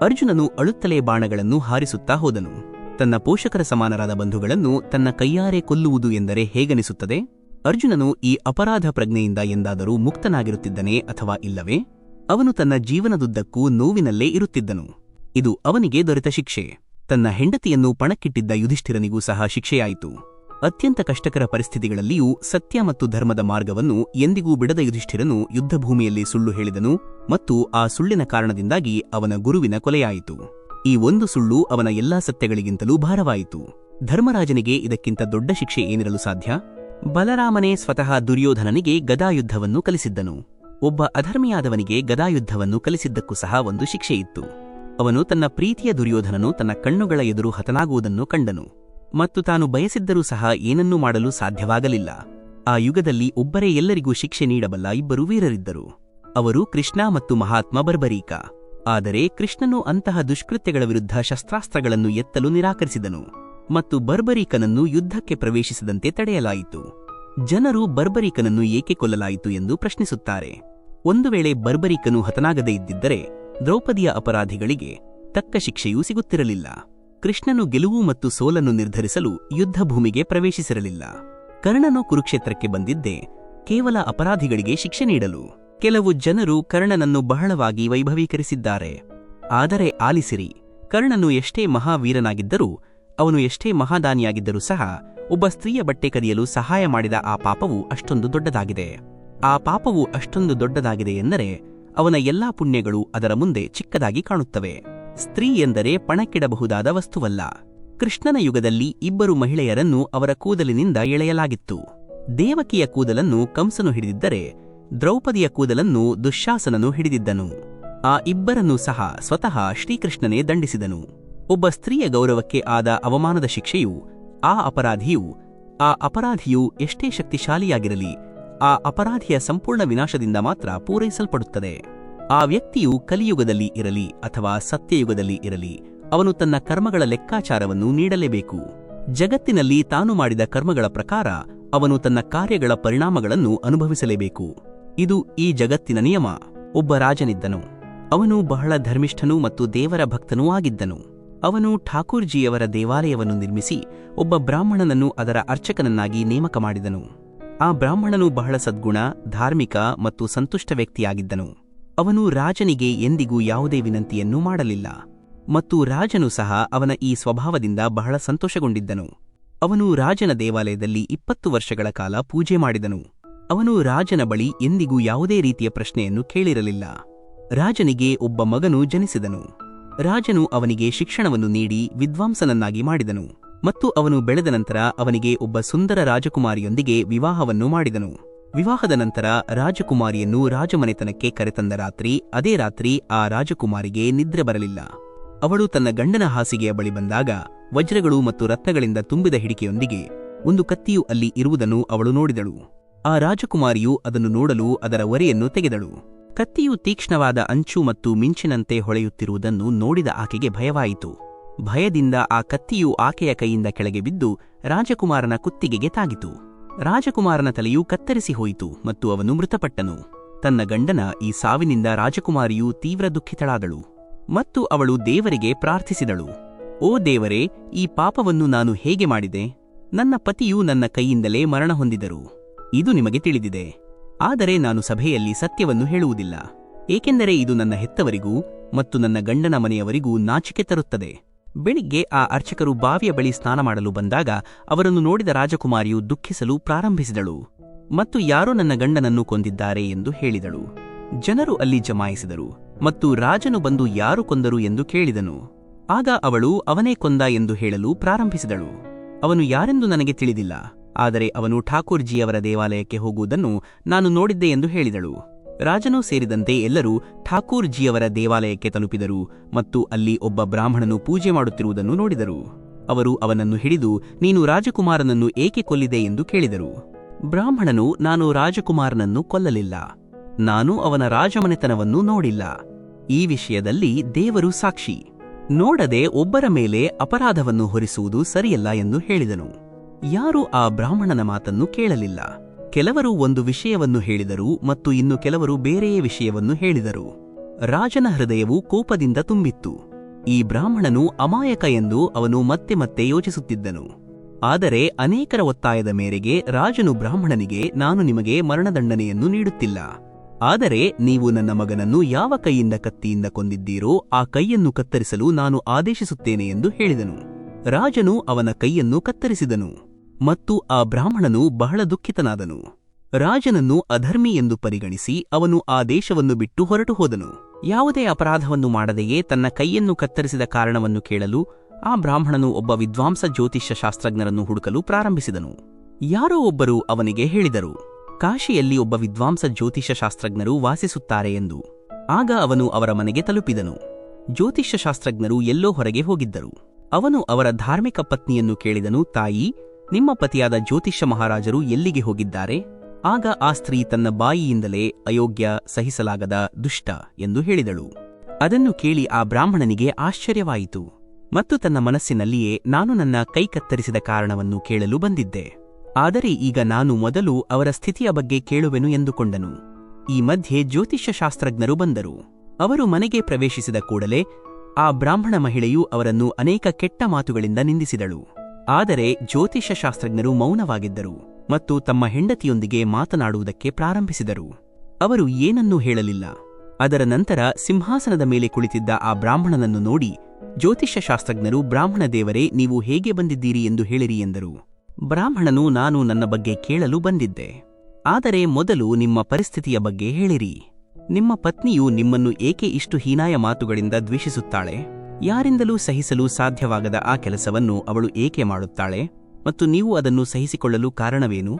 ಅರ್ಜುನನು ಅಳುತ್ತಲೇ ಬಾಣಗಳನ್ನು ಹಾರಿಸುತ್ತಾ ಹೋದನು. ತನ್ನ ಪೋಷಕರ ಸಮಾನರಾದ ಬಂಧುಗಳನ್ನು ತನ್ನ ಕೈಯಾರೆ ಕೊಲ್ಲುವುದು ಎಂದರೆ ಹೇಗನಿಸುತ್ತದೆ? ಅರ್ಜುನನು ಈ ಅಪರಾಧ ಪ್ರಜ್ಞೆಯಿಂದ ಎಂದಾದರೂ ಮುಕ್ತನಾಗಿರುತ್ತಿದ್ದನೇ ಅಥವಾ ಇಲ್ಲವೇ? ಅವನು ತನ್ನ ಜೀವನದುದ್ದಕ್ಕೂ ನೋವಿನಲ್ಲೇ ಇರುತ್ತಿದ್ದನು. ಇದು ಅವನಿಗೆ ದೊರೆತ ಶಿಕ್ಷೆ. ತನ್ನ ಹೆಂಡತಿಯನ್ನು ಪಣಕ್ಕಿಟ್ಟಿದ್ದ ಯುಧಿಷ್ಠಿರನಿಗೂ ಸಹ ಶಿಕ್ಷೆಯಾಯಿತು. ಅತ್ಯಂತ ಕಷ್ಟಕರ ಪರಿಸ್ಥಿತಿಗಳಲ್ಲಿಯೂ ಸತ್ಯ ಮತ್ತು ಧರ್ಮದ ಮಾರ್ಗವನ್ನು ಎಂದಿಗೂ ಬಿಡದ ಯುಧಿಷ್ಠಿರನು ಯುದ್ಧಭೂಮಿಯಲ್ಲಿ ಸುಳ್ಳು ಹೇಳಿದನು ಮತ್ತು ಆ ಸುಳ್ಳಿನ ಕಾರಣದಿಂದಾಗಿ ಅವನ ಗುರುವಿನ ಕೊಲೆಯಾಯಿತು. ಈ ಒಂದು ಸುಳ್ಳು ಅವನ ಎಲ್ಲಾ ಸತ್ಯಗಳಿಗಿಂತಲೂ ಭಾರವಾಯಿತು. ಧರ್ಮರಾಜನಿಗೆ ಇದಕ್ಕಿಂತ ದೊಡ್ಡ ಶಿಕ್ಷೆ ಏನಿರಲು ಸಾಧ್ಯ? ಬಲರಾಮನೇ ಸ್ವತಃ ದುರ್ಯೋಧನನಿಗೆ ಗದಾಯುದ್ಧವನ್ನು ಕಲಿಸಿದ್ದನು. ಒಬ್ಬ ಅಧರ್ಮಿಯಾದವನಿಗೆ ಗದಾಯುದ್ಧವನ್ನು ಕಲಿಸಿದ್ದಕ್ಕೂ ಸಹ ಒಂದು ಶಿಕ್ಷೆಯಿತ್ತು. ಅವನು ತನ್ನ ಪ್ರೀತಿಯ ದುರ್ಯೋಧನನು ತನ್ನ ಕಣ್ಣುಗಳ ಎದುರು ಹತನಾಗುವುದನ್ನು ಕಂಡನು ಮತ್ತು ತಾನು ಬಯಸಿದ್ದರೂ ಸಹ ಏನನ್ನೂ ಮಾಡಲು ಸಾಧ್ಯವಾಗಲಿಲ್ಲ. ಆ ಯುಗದಲ್ಲಿ ಒಬ್ಬರೇ ಎಲ್ಲರಿಗೂ ಶಿಕ್ಷೆ ನೀಡಬಲ್ಲ ಇಬ್ಬರು ವೀರರಿದ್ದರು. ಅವರು ಕೃಷ್ಣ ಮತ್ತು ಮಹಾತ್ಮ ಬರ್ಬರೀಕ. ಆದರೆ ಕೃಷ್ಣನು ಅಂತಹ ದುಷ್ಕೃತ್ಯಗಳ ವಿರುದ್ಧ ಶಸ್ತ್ರಾಸ್ತ್ರಗಳನ್ನು ಎತ್ತಲು ನಿರಾಕರಿಸಿದನು ಮತ್ತು ಬರ್ಬರೀಕನನ್ನು ಯುದ್ಧಕ್ಕೆ ಪ್ರವೇಶಿಸದಂತೆ ತಡೆಯಲಾಯಿತು. ಜನರು ಬರ್ಬರೀಕನನ್ನು ಏಕೆ ಕೊಲ್ಲಲಾಯಿತು ಎಂದು ಪ್ರಶ್ನಿಸುತ್ತಾರೆ. ಒಂದು ವೇಳೆ ಬರ್ಬರೀಕನು ಹತನಾಗದೇ ಇದ್ದಿದ್ದರೆ ದ್ರೌಪದಿಯ ಅಪರಾಧಿಗಳಿಗೆ ತಕ್ಕ ಶಿಕ್ಷೆಯೂ ಸಿಗುತ್ತಿರಲಿಲ್ಲ. ಕೃಷ್ಣನು ಗೆಲುವು ಮತ್ತು ಸೋಲನ್ನು ನಿರ್ಧರಿಸಲು ಯುದ್ಧಭೂಮಿಗೆ ಪ್ರವೇಶಿಸಿರಲಿಲ್ಲ. ಕರ್ಣನು ಕುರುಕ್ಷೇತ್ರಕ್ಕೆ ಬಂದಿದ್ದೇ ಕೇವಲ ಅಪರಾಧಿಗಳಿಗೆ ಶಿಕ್ಷೆ ನೀಡಲು. ಕೆಲವು ಜನರು ಕರ್ಣನನ್ನು ಬಹಳವಾಗಿ ವೈಭವೀಕರಿಸಿದ್ದಾರೆ. ಆದರೆ ಆಲಿಸಿರಿ, ಕರ್ಣನು ಎಷ್ಟೇ ಮಹಾವೀರನಾಗಿದ್ದರೂ, ಅವನು ಎಷ್ಟೇ ಮಹಾದಾನಿಯಾಗಿದ್ದರೂ ಸಹ ಒಬ್ಬ ಸ್ತ್ರೀಯ ಬಟ್ಟೆ ಕದಿಯಲು ಸಹಾಯ ಮಾಡಿದ ಆ ಪಾಪವು ಅಷ್ಟೊಂದು ದೊಡ್ಡದಾಗಿದೆ. ಆ ಪಾಪವು ಅಷ್ಟೊಂದು ದೊಡ್ಡದಾಗಿದೆ ಎಂದರೆ ಅವನ ಎಲ್ಲಾ ಪುಣ್ಯಗಳು ಅದರ ಮುಂದೆ ಚಿಕ್ಕದಾಗಿ ಕಾಣುತ್ತವೆ. ಸ್ತ್ರೀ ಎಂದರೆ ಪಣಕ್ಕಿಡಬಹುದಾದ ವಸ್ತುವಲ್ಲ. ಕೃಷ್ಣನ ಯುಗದಲ್ಲಿ ಇಬ್ಬರು ಮಹಿಳೆಯರನ್ನು ಅವರ ಕೂದಲಿನಿಂದ ಎಳೆಯಲಾಗಿತ್ತು. ದೇವಕಿಯ ಕೂದಲನ್ನು ಕಂಸನು ಹಿಡಿದಿದ್ದರೆ ದ್ರೌಪದಿಯ ಕೂದಲನ್ನು ದುಶ್ಯಾಸನನು ಹಿಡಿದಿದ್ದನು. ಆ ಇಬ್ಬರನ್ನೂ ಸಹ ಸ್ವತಃ ಶ್ರೀಕೃಷ್ಣನೇ ದಂಡಿಸಿದನು. ಒಬ್ಬ ಸ್ತ್ರೀಯ ಗೌರವಕ್ಕೆ ಆದ ಅವಮಾನದ ಶಿಕ್ಷೆಯು ಆ ಅಪರಾಧಿಯು ಎಷ್ಟೇ ಶಕ್ತಿಶಾಲಿಯಾಗಿರಲಿ, ಆ ಅಪರಾಧಿಯ ಸಂಪೂರ್ಣ ವಿನಾಶದಿಂದ ಮಾತ್ರ ಪೂರೈಸಲ್ಪಡುತ್ತದೆ. ಆ ವ್ಯಕ್ತಿಯು ಕಲಿಯುಗದಲ್ಲಿ ಇರಲಿ ಅಥವಾ ಸತ್ಯಯುಗದಲ್ಲಿ ಇರಲಿ, ಅವನು ತನ್ನ ಕರ್ಮಗಳ ಲೆಕ್ಕಾಚಾರವನ್ನು ನೀಡಲೇಬೇಕು. ಜಗತ್ತಿನಲ್ಲಿ ತಾನು ಮಾಡಿದ ಕರ್ಮಗಳ ಪ್ರಕಾರ ಅವನು ತನ್ನ ಕಾರ್ಯಗಳ ಪರಿಣಾಮಗಳನ್ನು ಅನುಭವಿಸಲೇಬೇಕು. ಇದು ಈ ಜಗತ್ತಿನ ನಿಯಮ. ಒಬ್ಬ ರಾಜನಿದ್ದನು. ಅವನು ಬಹಳ ಧರ್ಮಿಷ್ಠನೂ ಮತ್ತು ದೇವರ ಭಕ್ತನೂ ಆಗಿದ್ದನು. ಅವನು ಠಾಕೂರ್ಜಿಯವರ ದೇವಾಲಯವನ್ನು ನಿರ್ಮಿಸಿ ಒಬ್ಬ ಬ್ರಾಹ್ಮಣನನ್ನು ಅದರ ಅರ್ಚಕನನ್ನಾಗಿ ನೇಮಕ ಮಾಡಿದನು. ಆ ಬ್ರಾಹ್ಮಣನು ಬಹಳ ಸದ್ಗುಣ, ಧಾರ್ಮಿಕ ಮತ್ತು ಸಂತುಷ್ಟ ವ್ಯಕ್ತಿಯಾಗಿದ್ದನು. ಅವನು ರಾಜನಿಗೆ ಎಂದಿಗೂ ಯಾವುದೇ ವಿನಂತಿಯನ್ನೂ ಮಾಡಲಿಲ್ಲ ಮತ್ತು ರಾಜನು ಸಹ ಅವನ ಈ ಸ್ವಭಾವದಿಂದ ಬಹಳ ಸಂತೋಷಗೊಂಡಿದ್ದನು. ಅವನು ರಾಜನ ದೇವಾಲಯದಲ್ಲಿ 20 ವರ್ಷಗಳ ಕಾಲ ಪೂಜೆ ಮಾಡಿದನು. ಅವನು ರಾಜನ ಬಳಿ ಎಂದಿಗೂ ಯಾವುದೇ ರೀತಿಯ ಪ್ರಶ್ನೆಯನ್ನು ಕೇಳಿರಲಿಲ್ಲ. ರಾಜನಿಗೆ ಒಬ್ಬ ಮಗನು ಜನಿಸಿದನು. ರಾಜನು ಅವನಿಗೆ ಶಿಕ್ಷಣವನ್ನು ನೀಡಿ ವಿದ್ವಾಂಸನನ್ನಾಗಿ ಮಾಡಿದನು ಮತ್ತು ಅವನು ಬೆಳೆದ ನಂತರ ಅವನಿಗೆ ಒಬ್ಬ ಸುಂದರ ರಾಜಕುಮಾರಿಯೊಂದಿಗೆ ವಿವಾಹವನ್ನು ಮಾಡಿದನು. ವಿವಾಹದ ನಂತರ ರಾಜಕುಮಾರಿಯನ್ನು ರಾಜಮನೆತನಕ್ಕೆ ಕರೆತಂದ ಅದೇ ರಾತ್ರಿ ಆ ರಾಜಕುಮಾರಿಗೆ ನಿದ್ರೆ ಬರಲಿಲ್ಲ. ಅವಳು ತನ್ನ ಗಂಡನ ಹಾಸಿಗೆಯ ಬಳಿ ಬಂದಾಗ ವಜ್ರಗಳು ಮತ್ತು ರತ್ನಗಳಿಂದ ತುಂಬಿದ ಹಿಡಿಕೆಯೊಂದಿಗೆ ಒಂದು ಕತ್ತಿಯು ಅಲ್ಲಿ ಇರುವುದನ್ನು ಅವಳು ನೋಡಿದಳು. ಆ ರಾಜಕುಮಾರಿಯು ಅದನ್ನು ನೋಡಲು ಅದರ ಒರೆಯನ್ನು ತೆಗೆದಳು. ಕತ್ತಿಯು ತೀಕ್ಷ್ಣವಾದ ಅಂಚು ಮತ್ತು ಮಿಂಚಿನಂತೆ ಹೊಳೆಯುತ್ತಿರುವುದನ್ನು ನೋಡಿದ ಆಕೆಗೆ ಭಯವಾಯಿತು. ಭಯದಿಂದ ಆ ಕತ್ತಿಯು ಆಕೆಯ ಕೈಯಿಂದ ಕೆಳಗೆ ಬಿದ್ದು ರಾಜಕುಮಾರನ ಕುತ್ತಿಗೆಗೆ ತಾಗಿತು. ರಾಜಕುಮಾರನ ತಲೆಯು ಕತ್ತರಿಸಿ ಹೋಯಿತು ಮತ್ತು ಅವನು ಮೃತಪಟ್ಟನು. ತನ್ನ ಗಂಡನ ಈ ಸಾವಿನಿಂದ ರಾಜಕುಮಾರಿಯು ತೀವ್ರ ದುಃಖಿತಳಾದಳು ಮತ್ತು ಅವಳು ದೇವರಿಗೆ ಪ್ರಾರ್ಥಿಸಿದಳು. ಓ ದೇವರೇ, ಈ ಪಾಪವನ್ನು ನಾನು ಹೇಗೆ ಮಾಡಿದೆ? ನನ್ನ ಪತಿಯು ನನ್ನ ಕೈಯಿಂದಲೇ ಮರಣ ಹೊಂದಿದರು. ಇದು ನಿಮಗೆ ತಿಳಿದಿದೆ. ಆದರೆ ನಾನು ಸಭೆಯಲ್ಲಿ ಸತ್ಯವನ್ನು ಹೇಳುವುದಿಲ್ಲ, ಏಕೆಂದರೆ ಇದು ನನ್ನ ಹೆತ್ತವರಿಗೂ ಮತ್ತು ನನ್ನ ಗಂಡನ ಮನೆಯವರಿಗೂ ನಾಚಿಕೆ ತರುತ್ತದೆ. ಬೆಳಿಗ್ಗೆ ಆ ಅರ್ಚಕರು ಬಾವಿಯ ಬಳಿ ಸ್ನಾನ ಮಾಡಲು ಬಂದಾಗ ಅವರನ್ನು ನೋಡಿದ ರಾಜಕುಮಾರಿಯು ದುಃಖಿಸಲು ಪ್ರಾರಂಭಿಸಿದಳು ಮತ್ತು ಯಾರೋ ನನ್ನ ಗಂಡನನ್ನು ಕೊಂದಿದ್ದಾರೆ ಎಂದು ಹೇಳಿದಳು. ಜನರು ಅಲ್ಲಿ ಜಮಾಯಿಸಿದರು ಮತ್ತು ರಾಜನು ಬಂದು ಯಾರು ಕೊಂದರು ಎಂದು ಕೇಳಿದನು. ಆಗ ಅವಳು ಅವನೇ ಕೊಂದ ಎಂದು ಹೇಳಲು ಪ್ರಾರಂಭಿಸಿದಳು. ಅವನು ಯಾರೆಂದು ನನಗೆ ತಿಳಿದಿಲ್ಲ, ಆದರೆ ಅವನು ಠಾಕೂರ್ಜಿಯವರ ದೇವಾಲಯಕ್ಕೆ ಹೋಗುವುದನ್ನು ನಾನು ನೋಡಿದ್ದೆ ಎಂದು ಹೇಳಿದಳು. ರಾಜನೂ ಸೇರಿದಂತೆ ಎಲ್ಲರೂ ಠಾಕೂರ್ಜಿಯವರ ದೇವಾಲಯಕ್ಕೆ ತಲುಪಿದರು ಮತ್ತು ಅಲ್ಲಿ ಒಬ್ಬ ಬ್ರಾಹ್ಮಣನು ಪೂಜೆ ಮಾಡುತ್ತಿರುವುದನ್ನು ನೋಡಿದರು. ಅವರು ಅವನನ್ನು ಹಿಡಿದು, ನೀನು ರಾಜಕುಮಾರನನ್ನು ಏಕೆ ಕೊಲ್ಲಿದೆ ಎಂದು ಕೇಳಿದರು. ಬ್ರಾಹ್ಮಣನು, ನಾನು ರಾಜಕುಮಾರನನ್ನು ಕೊಲ್ಲಲಿಲ್ಲ, ನಾನು ಅವನ ರಾಜಮನೆತನವನ್ನು ನೋಡಿಲ್ಲ. ಈ ವಿಷಯದಲ್ಲಿ ದೇವರು ಸಾಕ್ಷಿ. ನೋಡದೆ ಒಬ್ಬರ ಮೇಲೆ ಅಪರಾಧವನ್ನು ಹೊರಿಸುವುದು ಸರಿಯಲ್ಲ ಎಂದು ಹೇಳಿದನು. ಯಾರೂ ಆ ಬ್ರಾಹ್ಮಣನ ಮಾತನ್ನು ಕೇಳಲಿಲ್ಲ. ಕೆಲವರು ಒಂದು ವಿಷಯವನ್ನು ಹೇಳಿದರು ಮತ್ತು ಇನ್ನು ಕೆಲವರು ಬೇರೆಯೇ ವಿಷಯವನ್ನು ಹೇಳಿದರು. ರಾಜನ ಹೃದಯವು ಕೋಪದಿಂದ ತುಂಬಿತ್ತು. ಈ ಬ್ರಾಹ್ಮಣನು ಅಮಾಯಕ ಎಂದು ಅವನು ಮತ್ತೆ ಮತ್ತೆ ಯೋಚಿಸುತ್ತಿದ್ದನು. ಆದರೆ ಅನೇಕರ ಒತ್ತಾಯದ ಮೇರೆಗೆ ರಾಜನು ಬ್ರಾಹ್ಮಣನಿಗೆ, ನಾನು ನಿಮಗೆ ಮರಣದಂಡನೆಯನ್ನು ನೀಡುತ್ತಿಲ್ಲ, ಆದರೆ ನೀವು ನನ್ನ ಮಗನನ್ನು ಯಾವ ಕೈಯಿಂದ ಕತ್ತಿಯಿಂದ ಕೊಂದಿದ್ದೀರೋ ಆ ಕೈಯನ್ನು ಕತ್ತರಿಸಲು ನಾನು ಆದೇಶಿಸುತ್ತೇನೆ ಎಂದು ಹೇಳಿದನು. ರಾಜನು ಅವನ ಕೈಯನ್ನು ಕತ್ತರಿಸಿದನು ಮತ್ತು ಆ ಬ್ರಾಹ್ಮಣನು ಬಹಳ ದುಃಖಿತನಾದನು. ರಾಜನನ್ನು ಅಧರ್ಮಿ ಎಂದು ಪರಿಗಣಿಸಿ ಅವನು ಆ ದೇಶವನ್ನು ಬಿಟ್ಟು ಹೊರಟು ಹೋದನು. ಯಾವುದೇ ಅಪರಾಧವನ್ನು ಮಾಡದೆಯೇ ತನ್ನ ಕೈಯನ್ನು ಕತ್ತರಿಸಿದ ಕಾರಣವನ್ನು ಕೇಳಲು ಆ ಬ್ರಾಹ್ಮಣನು ಒಬ್ಬ ವಿದ್ವಾಂಸ ಜ್ಯೋತಿಷ್ಯ ಶಾಸ್ತ್ರಜ್ಞರನ್ನು ಹುಡುಕಲು ಪ್ರಾರಂಭಿಸಿದನು. ಯಾರೋ ಒಬ್ಬರು ಅವನಿಗೆ ಹೇಳಿದರು, ಕಾಶಿಯಲ್ಲಿ ಒಬ್ಬ ವಿದ್ವಾಂಸ ಜ್ಯೋತಿಷ್ಯ ಶಾಸ್ತ್ರಜ್ಞರು ವಾಸಿಸುತ್ತಾರೆ ಎಂದು. ಆಗ ಅವನು ಅವರ ಮನೆಗೆ ತಲುಪಿದನು. ಜ್ಯೋತಿಷ್ಯ ಶಾಸ್ತ್ರಜ್ಞರು ಎಲ್ಲೋ ಹೊರಗೆ ಹೋಗಿದ್ದರು. ಅವನು ಅವರ ಧಾರ್ಮಿಕ ಪತ್ನಿಯನ್ನು ಕೇಳಿದನು, ತಾಯಿ, ನಿಮ್ಮ ಪತಿಯಾದ ಜ್ಯೋತಿಷ್ಯ ಮಹಾರಾಜರು ಎಲ್ಲಿಗೆ ಹೋಗಿದ್ದಾರೆ? ಆಗ ಆ ಸ್ತ್ರೀ ತನ್ನ ಬಾಯಿಯಿಂದಲೇ ಅಯೋಗ್ಯ, ಸಹಿಸಲಾಗದ, ದುಷ್ಟ ಎಂದು ಹೇಳಿದಳು. ಅದನ್ನು ಕೇಳಿ ಆ ಬ್ರಾಹ್ಮಣನಿಗೆ ಆಶ್ಚರ್ಯವಾಯಿತು ಮತ್ತು ತನ್ನ ಮನಸ್ಸಿನಲ್ಲಿಯೇ, ನಾನು ನನ್ನ ಕೈ ಕತ್ತರಿಸಿದ ಕಾರಣವನ್ನು ಕೇಳಲು ಬಂದಿದ್ದೆ, ಆದರೆ ಈಗ ನಾನು ಮೊದಲು ಅವರ ಸ್ಥಿತಿಯ ಬಗ್ಗೆ ಕೇಳುವೆನು ಎಂದುಕೊಂಡನು. ಈ ಮಧ್ಯೆ ಜ್ಯೋತಿಷ್ಯ ಶಾಸ್ತ್ರಜ್ಞರು ಬಂದರು. ಅವರು ಮನೆಗೆ ಪ್ರವೇಶಿಸಿದ ಕೂಡಲೇ ಆ ಬ್ರಾಹ್ಮಣ ಮಹಿಳೆಯು ಅವರನ್ನು ಅನೇಕ ಕೆಟ್ಟ ಮಾತುಗಳಿಂದ ನಿಂದಿಸಿದಳು. ಆದರೆ ಜ್ಯೋತಿಷ್ಯ ಶಾಸ್ತ್ರಜ್ಞರು ಮೌನವಾಗಿದ್ದರು ಮತ್ತು ತಮ್ಮ ಹೆಂಡತಿಯೊಂದಿಗೆ ಮಾತನಾಡುವುದಕ್ಕೆ ಪ್ರಾರಂಭಿಸಿದರು. ಅವರು ಏನನ್ನೂ ಹೇಳಲಿಲ್ಲ. ಅದರ ನಂತರ ಸಿಂಹಾಸನದ ಮೇಲೆ ಕುಳಿತಿದ್ದ ಆ ಬ್ರಾಹ್ಮಣನನ್ನು ನೋಡಿ ಜ್ಯೋತಿಷ್ಯ ಶಾಸ್ತ್ರಜ್ಞರು, ಬ್ರಾಹ್ಮಣ ದೇವರೇ, ನೀವು ಹೇಗೆ ಬಂದಿದ್ದೀರಿ ಎಂದು ಹೇಳಿರಿ ಎಂದರು. ಬ್ರಾಹ್ಮಣನು, ನಾನು ನನ್ನ ಬಗ್ಗೆ ಕೇಳಲು ಬಂದಿದ್ದೆ, ಆದರೆ ಮೊದಲು ನಿಮ್ಮ ಪರಿಸ್ಥಿತಿಯ ಬಗ್ಗೆ ಹೇಳಿರಿ. ನಿಮ್ಮ ಪತ್ನಿಯು ನಿಮ್ಮನ್ನು ಏಕೆ ಇಷ್ಟು ಹೀನಾಯ ಮಾತುಗಳಿಂದ ದ್ವೇಷಿಸುತ್ತಾಳೆ? ಯಾರಿಂದಲೂ ಸಹಿಸಲು ಸಾಧ್ಯವಾಗದ ಆ ಕೆಲಸವನ್ನು ಅವಳು ಏಕೆ ಮಾಡುತ್ತಾಳೆ ಮತ್ತು ನೀವು ಅದನ್ನು ಸಹಿಸಿಕೊಳ್ಳಲು ಕಾರಣವೇನು?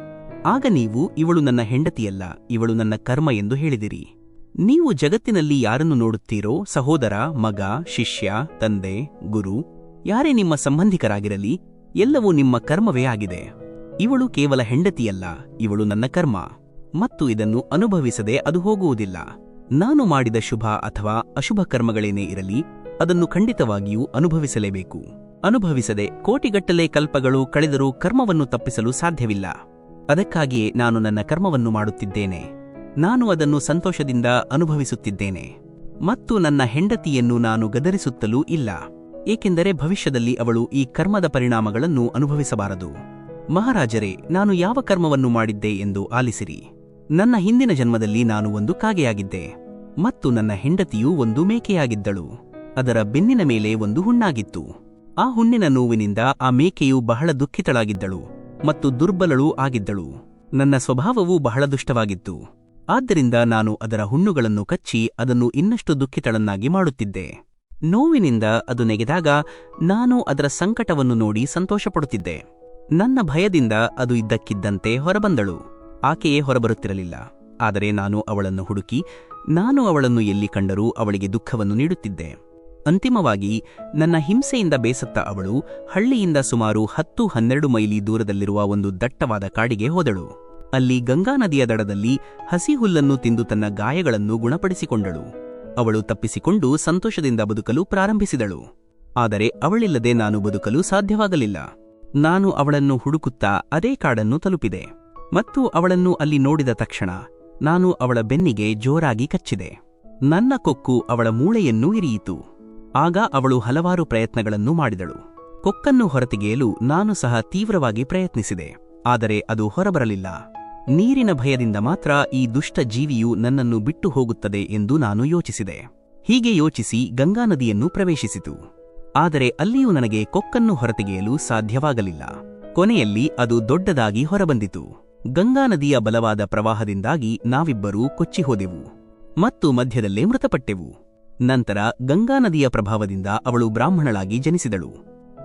ಆಗ ನೀವು, ಇವಳು ನನ್ನ ಹೆಂಡತಿಯಲ್ಲ, ಇವಳು ನನ್ನ ಕರ್ಮ ಎಂದು ಹೇಳಿದಿರಿ. ನೀವು ಜಗತ್ತಿನಲ್ಲಿ ಯಾರನ್ನು ನೋಡುತ್ತೀರೋ, ಸಹೋದರ, ಮಗ, ಶಿಷ್ಯ, ತಂದೆ, ಗುರು, ಯಾರೇ ನಿಮ್ಮ ಸಂಬಂಧಿಕರಾಗಿರಲಿ, ಎಲ್ಲವೂ ನಿಮ್ಮ ಕರ್ಮವೇ ಆಗಿದೆ. ಇವಳು ಕೇವಲ ಹೆಂಡತಿಯಲ್ಲ, ಇವಳು ನನ್ನ ಕರ್ಮ, ಮತ್ತು ಇದನ್ನು ಅನುಭವಿಸದೆ ಅದು ಹೋಗುವುದಿಲ್ಲ. ನಾನು ಮಾಡಿದ ಶುಭ ಅಥವಾ ಅಶುಭ ಕರ್ಮಗಳೇನೇ ಇರಲಿ, ಅದನ್ನು ಖಂಡಿತವಾಗಿಯೂ ಅನುಭವಿಸಲೇಬೇಕು. ಅನುಭವಿಸದೆ ಕೋಟಿಗಟ್ಟಲೆ ಕಲ್ಪಗಳು ಕಳೆದರೂ ಕರ್ಮವನ್ನು ತಪ್ಪಿಸಲು ಸಾಧ್ಯವಿಲ್ಲ. ಅದಕ್ಕಾಗಿಯೇ ನಾನು ನನ್ನ ಕರ್ಮವನ್ನು ಮಾಡುತ್ತಿದ್ದೇನೆ. ನಾನು ಅದನ್ನು ಸಂತೋಷದಿಂದ ಅನುಭವಿಸುತ್ತಿದ್ದೇನೆ ಮತ್ತು ನನ್ನ ಹೆಂಡತಿಯನ್ನು ನಾನು ಗದರಿಸುತ್ತಲೂ ಇಲ್ಲ, ಏಕೆಂದರೆ ಭವಿಷ್ಯದಲ್ಲಿ ಅವಳು ಈ ಕರ್ಮದ ಪರಿಣಾಮಗಳನ್ನು ಅನುಭವಿಸಬಾರದು. ಮಹಾರಾಜರೇ, ನಾನು ಯಾವ ಕರ್ಮವನ್ನು ಮಾಡಿದ್ದೆ ಎಂದು ಆಲಿಸಿರಿ. ನನ್ನ ಹಿಂದಿನ ಜನ್ಮದಲ್ಲಿ ನಾನು ಒಂದು ಕಾಗೆಯಾಗಿದ್ದೆ ಮತ್ತು ನನ್ನ ಹೆಂಡತಿಯು ಒಂದು ಮೇಕೆಯಾಗಿದ್ದಳು. ಅದರ ಬೆನ್ನಿನ ಮೇಲೆ ಒಂದು ಹುಣ್ಣಾಗಿತ್ತು. ಆ ಹುಣ್ಣಿನ ನೋವಿನಿಂದ ಆ ಮೇಕೆಯು ಬಹಳ ದುಃಖಿತಳಾಗಿದ್ದಳು ಮತ್ತು ದುರ್ಬಲಳೂ ಆಗಿದ್ದಳು. ನನ್ನ ಸ್ವಭಾವವೂ ಬಹಳ ದುಷ್ಟವಾಗಿತ್ತು. ಆದ್ದರಿಂದ ನಾನು ಅದರ ಹುಣ್ಣುಗಳನ್ನು ಕಚ್ಚಿ ಅದನ್ನು ಇನ್ನಷ್ಟು ದುಃಖಿತಳನ್ನಾಗಿ ಮಾಡುತ್ತಿದ್ದೆ. ನೋವಿನಿಂದ ಅದು ನೆಗೆದಾಗ ನಾನು ಅದರ ಸಂಕಟವನ್ನು ನೋಡಿ ಸಂತೋಷಪಡುತ್ತಿದ್ದೆ. ನನ್ನ ಭಯದಿಂದ ಅದು ಇದ್ದಕ್ಕಿದ್ದಂತೆ ಹೊರಬಂದಳು. ಆಕೆಯೇ ಹೊರಬರುತ್ತಿರಲಿಲ್ಲ, ಆದರೆ ನಾನು ಅವಳನ್ನು ಹುಡುಕಿ ನಾನು ಅವಳನ್ನು ಎಲ್ಲಿ ಕಂಡರೂ ಅವಳಿಗೆ ದುಃಖವನ್ನು ನೀಡುತ್ತಿದ್ದೆ. ಅಂತಿಮವಾಗಿ ನನ್ನ ಹಿಂಸೆಯಿಂದ ಬೇಸತ್ತ ಅವಳು ಹಳ್ಳಿಯಿಂದ ಸುಮಾರು 10-12 ಮೈಲಿ ದೂರದಲ್ಲಿರುವ ಒಂದು ದಟ್ಟವಾದ ಕಾಡಿಗೆ ಹೋದಳು. ಅಲ್ಲಿ ಗಂಗಾ ನದಿಯ ದಡದಲ್ಲಿ ಹಸಿ ಹುಲ್ಲನ್ನು ತಿಂದು ತನ್ನ ಗಾಯಗಳನ್ನು ಗುಣಪಡಿಸಿಕೊಂಡಳು. ಅವಳು ತಪ್ಪಿಸಿಕೊಂಡು ಸಂತೋಷದಿಂದ ಬದುಕಲು ಪ್ರಾರಂಭಿಸಿದಳು. ಆದರೆ ಅವಳಿಲ್ಲದೆ ನಾನು ಬದುಕಲು ಸಾಧ್ಯವಾಗಲಿಲ್ಲ. ನಾನು ಅವಳನ್ನು ಹುಡುಕುತ್ತಾ ಅದೇ ಕಾಡನ್ನು ತಲುಪಿದೆ ಮತ್ತು ಅವಳನ್ನು ಅಲ್ಲಿ ನೋಡಿದ ತಕ್ಷಣ ನಾನು ಅವಳ ಬೆನ್ನಿಗೆ ಜೋರಾಗಿ ಕಚ್ಚಿದೆ. ನನ್ನ ಕೊಕ್ಕು ಅವಳ ಮೂಳೆಯನ್ನೂ ಇರಿಯಿತು. ಆಗ ಅವಳು ಹಲವಾರು ಪ್ರಯತ್ನಗಳನ್ನು ಮಾಡಿದಳು. ಕೊಕ್ಕನ್ನು ಹೊರತೆಗೆಯಲು ನಾನು ಸಹ ತೀವ್ರವಾಗಿ ಪ್ರಯತ್ನಿಸಿದೆ, ಆದರೆ ಅದು ಹೊರಬರಲಿಲ್ಲ. ನೀರಿನ ಭಯದಿಂದ ಮಾತ್ರ ಈ ದುಷ್ಟ ಜೀವಿಯು ನನ್ನನ್ನು ಬಿಟ್ಟು ಹೋಗುತ್ತದೆ ಎಂದು ನಾನು ಯೋಚಿಸಿದೆ. ಹೀಗೆ ಯೋಚಿಸಿ ಗಂಗಾ ನದಿಯನ್ನು ಪ್ರವೇಶಿಸಿತು. ಆದರೆ ಅಲ್ಲಿಯೂ ನನಗೆ ಕೊಕ್ಕನ್ನು ಹೊರತೆಗೆಯಲು ಸಾಧ್ಯವಾಗಲಿಲ್ಲ. ಕೊನೆಯಲ್ಲಿ ಅದು ದೊಡ್ಡದಾಗಿ ಹೊರಬಂದಿತು. ಗಂಗಾ ನದಿಯ ಬಲವಾದ ಪ್ರವಾಹದಿಂದಾಗಿ ನಾವಿಬ್ಬರೂ ಕೊಚ್ಚಿಹೋದೆವು ಮತ್ತು ಮಧ್ಯದಲ್ಲೇ ಮೃತಪಟ್ಟೆವು. ನಂತರ ಗಂಗಾ ನದಿಯ ಪ್ರಭಾವದಿಂದ ಅವಳು ಬ್ರಾಹ್ಮಣಳಾಗಿ ಜನಿಸಿದಳು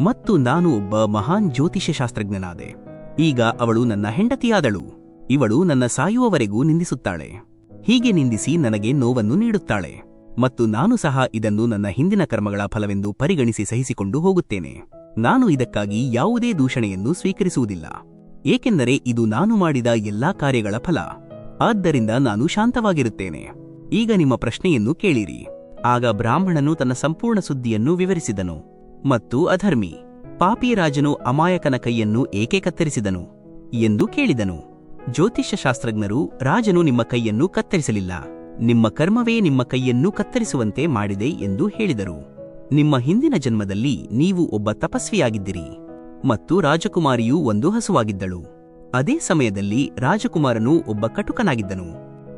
ಮತ್ತು ನಾನು ಒಬ್ಬ ಮಹಾನ್ ಜ್ಯೋತಿಷ್ಯ ಶಾಸ್ತ್ರಜ್ಞನಾದೆ. ಈಗ ಅವಳು ನನ್ನ ಹೆಂಡತಿಯಾದಳು. ಇವಳು ನನ್ನ ಸಾಯುವವರೆಗೂ ನಿಂದಿಸುತ್ತಾಳೆ. ಹೀಗೆ ನಿಂದಿಸಿ ನನಗೆ ನೋವನ್ನು ನೀಡುತ್ತಾಳೆ ಮತ್ತು ನಾನು ಸಹ ಇದನ್ನು ನನ್ನ ಹಿಂದಿನ ಕರ್ಮಗಳ ಫಲವೆಂದು ಪರಿಗಣಿಸಿ ಸಹಿಸಿಕೊಂಡು ಹೋಗುತ್ತೇನೆ. ನಾನು ಇದಕ್ಕಾಗಿ ಯಾವುದೇ ದೂಷಣೆಯನ್ನು ಸ್ವೀಕರಿಸುವುದಿಲ್ಲ, ಏಕೆಂದರೆ ಇದು ನಾನು ಮಾಡಿದ ಎಲ್ಲಾ ಕಾರ್ಯಗಳ ಫಲ. ಆದ್ದರಿಂದ ನಾನು ಶಾಂತವಾಗಿರುತ್ತೇನೆ. ಈಗ ನಿಮ್ಮ ಪ್ರಶ್ನೆಯನ್ನು ಕೇಳಿರಿ. ಆಗ ಬ್ರಾಹ್ಮಣನು ತನ್ನ ಸಂಪೂರ್ಣ ಸುದ್ದಿಯನ್ನು ವಿವರಿಸಿದನು ಮತ್ತು ಅಧರ್ಮಿ, ಪಾಪಿ ರಾಜನು ಅಮಾಯಕನ ಕೈಯನ್ನು ಏಕೆ ಕತ್ತರಿಸಿದನು ಎಂದು ಕೇಳಿದನು. ಜ್ಯೋತಿಷ್ಯ ಶಾಸ್ತ್ರಜ್ಞರು, ರಾಜನು ನಿಮ್ಮ ಕೈಯನ್ನು ಕತ್ತರಿಸಲಿಲ್ಲ, ನಿಮ್ಮ ಕರ್ಮವೇ ನಿಮ್ಮ ಕೈಯನ್ನು ಕತ್ತರಿಸುವಂತೆ ಮಾಡಿದೆ ಎಂದು ಹೇಳಿದರು. ನಿಮ್ಮ ಹಿಂದಿನ ಜನ್ಮದಲ್ಲಿ ನೀವು ಒಬ್ಬ ತಪಸ್ವಿಯಾಗಿದ್ದಿರಿ ಮತ್ತು ರಾಜಕುಮಾರಿಯೂ ಒಂದು ಹಸುವಾಗಿದ್ದಳು. ಅದೇ ಸಮಯದಲ್ಲಿ ರಾಜಕುಮಾರನು ಒಬ್ಬ ಕಟುಕನಾಗಿದ್ದನು.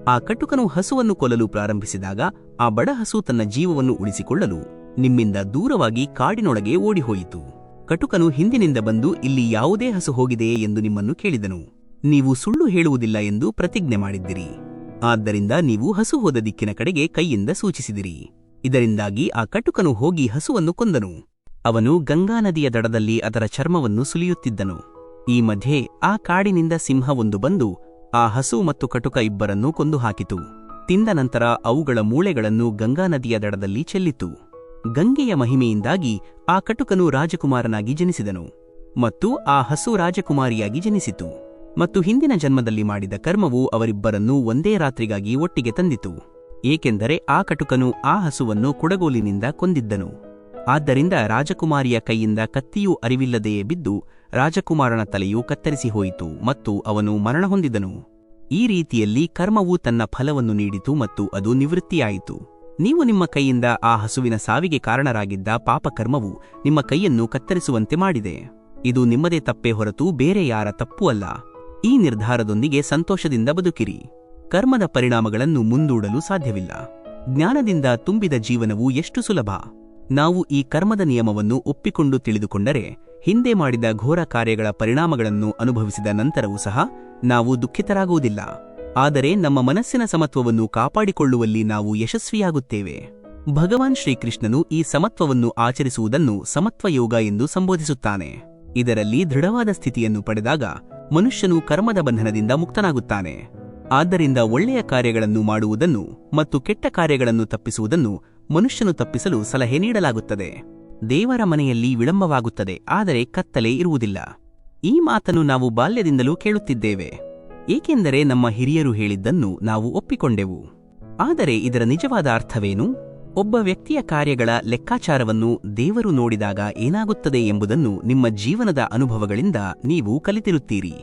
ಆ ಕಟುಕನು ಹಸುವನ್ನು ಕೊಲ್ಲಲು ಪ್ರಾರಂಭಿಸಿದಾಗ ಆ ಬಡ ಹಸು ತನ್ನ ಜೀವವನ್ನು ಉಳಿಸಿಕೊಳ್ಳಲು ನಿಮ್ಮಿಂದ ದೂರವಾಗಿ ಕಾಡಿನೊಳಗೆ ಓಡಿಹೋಯಿತು. ಕಟುಕನು ಹಿಂದಿನಿಂದ ಬಂದು ಇಲ್ಲಿ ಯಾವುದೇ ಹಸು ಹೋಗಿದೆಯೇ ಎಂದು ನಿಮ್ಮನ್ನು ಕೇಳಿದನು. ನೀವು ಸುಳ್ಳು ಹೇಳುವುದಿಲ್ಲ ಎಂದು ಪ್ರತಿಜ್ಞೆ ಮಾಡಿದ್ದಿರಿ. ಆದ್ದರಿಂದ ನೀವು ಹಸು ಹೋದ ದಿಕ್ಕಿನ ಕಡೆಗೆ ಕೈಯಿಂದ ಸೂಚಿಸಿದಿರಿ. ಇದರಿಂದಾಗಿ ಆ ಕಟುಕನು ಹೋಗಿ ಹಸುವನ್ನು ಕೊಂದನು. ಅವನು ಗಂಗಾ ನದಿಯ ದಡದಲ್ಲಿ ಅದರ ಚರ್ಮವನ್ನು ಸುಲಿಯುತ್ತಿದ್ದನು. ಈ ಮಧ್ಯೆ ಆ ಕಾಡಿನಿಂದ ಸಿಂಹವೊಂದು ಬಂದು ಆ ಹಸು ಮತ್ತು ಕಟುಕ ಇಬ್ಬರನ್ನೂ ಕೊಂದು ಹಾಕಿತು. ತಿಂದ ನಂತರ ಅವುಗಳ ಮೂಳೆಗಳನ್ನು ಗಂಗಾ ನದಿಯ ದಡದಲ್ಲಿ ಚೆಲ್ಲಿತು. ಗಂಗೆಯ ಮಹಿಮೆಯಿಂದಾಗಿ ಆ ಕಟುಕನು ರಾಜಕುಮಾರನಾಗಿ ಜನಿಸಿದನು ಮತ್ತು ಆ ಹಸು ರಾಜಕುಮಾರಿಯಾಗಿ ಜನಿಸಿತು. ಮತ್ತು ಹಿಂದಿನ ಜನ್ಮದಲ್ಲಿ ಮಾಡಿದ ಕರ್ಮವು ಅವರಿಬ್ಬರನ್ನೂ ಒಂದೇ ರಾತ್ರಿಗಾಗಿ ಒಟ್ಟಿಗೆ ತಂದಿತು, ಏಕೆಂದರೆ ಆ ಕಟುಕನು ಆ ಹಸುವನ್ನು ಕುಡಗೋಲಿನಿಂದ ಕೊಂದಿದ್ದನು. ಆದ್ದರಿಂದ ರಾಜಕುಮಾರಿಯ ಕೈಯಿಂದ ಕತ್ತಿಯೂ ಅರಿವಿಲ್ಲದೆಯೇ ಬಿದ್ದು ರಾಜಕುಮಾರನ ತಲೆಯು ಕತ್ತರಿಸಿ ಹೋಯಿತು ಮತ್ತು ಅವನು ಮರಣ ಹೊಂದಿದನು. ಈ ರೀತಿಯಲ್ಲಿ ಕರ್ಮವು ತನ್ನ ಫಲವನ್ನು ನೀಡಿತು ಮತ್ತು ಅದು ನಿವೃತ್ತಿಯಾಯಿತು. ನೀವು ನಿಮ್ಮ ಕೈಯಿಂದ ಆ ಹಸುವಿನ ಸಾವಿಗೆ ಕಾರಣರಾಗಿದ್ದ ಪಾಪಕರ್ಮವು ನಿಮ್ಮ ಕೈಯನ್ನು ಕತ್ತರಿಸುವಂತೆ ಮಾಡಿದೆ. ಇದು ನಿಮ್ಮದೇ ತಪ್ಪೇ ಹೊರತು ಬೇರೆ ಯಾರ ತಪ್ಪೂ ಅಲ್ಲ. ಈ ನಿರ್ಧಾರದೊಂದಿಗೆ ಸಂತೋಷದಿಂದ ಬದುಕಿರಿ. ಕರ್ಮದ ಪರಿಣಾಮಗಳನ್ನು ಮುಂದೂಡಲು ಸಾಧ್ಯವಿಲ್ಲ. ಜ್ಞಾನದಿಂದ ತುಂಬಿದ ಜೀವನವು ಎಷ್ಟು ಸುಲಭ. ನಾವು ಈ ಕರ್ಮದ ನಿಯಮವನ್ನು ಒಪ್ಪಿಕೊಂಡು ತಿಳಿದುಕೊಂಡರೆ ಹಿಂದೆ ಮಾಡಿದ ಘೋರ ಕಾರ್ಯಗಳ ಪರಿಣಾಮಗಳನ್ನು ಅನುಭವಿಸಿದ ನಂತರವೂ ಸಹ ನಾವು ದುಃಖಿತರಾಗುವುದಿಲ್ಲ. ಆದರೆ ನಮ್ಮ ಮನಸ್ಸಿನ ಸಮತ್ವವನ್ನು ಕಾಪಾಡಿಕೊಳ್ಳುವಲ್ಲಿ ನಾವು ಯಶಸ್ವಿಯಾಗುತ್ತೇವೆ. ಭಗವಾನ್ ಶ್ರೀಕೃಷ್ಣನು ಈ ಸಮತ್ವವನ್ನು ಆಚರಿಸುವುದನ್ನು ಸಮತ್ವಯೋಗ ಎಂದು ಸಂಬೋಧಿಸುತ್ತಾನೆ. ಇದರಲ್ಲಿ ದೃಢವಾದ ಸ್ಥಿತಿಯನ್ನು ಪಡೆದಾಗ ಮನುಷ್ಯನು ಕರ್ಮದ ಬಂಧನದಿಂದ ಮುಕ್ತನಾಗುತ್ತಾನೆ. ಆದ್ದರಿಂದ ಒಳ್ಳೆಯ ಕಾರ್ಯಗಳನ್ನು ಮಾಡುವುದನ್ನು ಮತ್ತು ಕೆಟ್ಟ ಕಾರ್ಯಗಳನ್ನು ತಪ್ಪಿಸುವುದನ್ನು ಮನುಷ್ಯನು ತಪ್ಪಿಸಲು ಸಲಹೆ ನೀಡಲಾಗುತ್ತದೆ. ದೇವರ ಮನೆಯಲ್ಲಿ ವಿಳಂಬವಾಗುತ್ತದೆ, ಆದರೆ ಕತ್ತಲೆ ಇರುವುದಿಲ್ಲ. ಈ ಮಾತನ್ನು ನಾವು ಬಾಲ್ಯದಿಂದಲೂ ಕೇಳುತ್ತಿದ್ದೇವೆ, ಏಕೆಂದರೆ ನಮ್ಮ ಹಿರಿಯರು ಹೇಳಿದ್ದನ್ನು ನಾವು ಒಪ್ಪಿಕೊಂಡೆವು. ಆದರೆ ಇದರ ನಿಜವಾದ ಅರ್ಥವೇನು? ಒಬ್ಬ ವ್ಯಕ್ತಿಯ ಕಾರ್ಯಗಳ ಲೆಕ್ಕಾಚಾರವನ್ನು ದೇವರು ನೋಡಿದಾಗ ಏನಾಗುತ್ತದೆ ಎಂಬುದನ್ನು ನಿಮ್ಮ ಜೀವನದ ಅನುಭವಗಳಿಂದ ನೀವು ಕಲಿತಿರುತ್ತೀರಿ.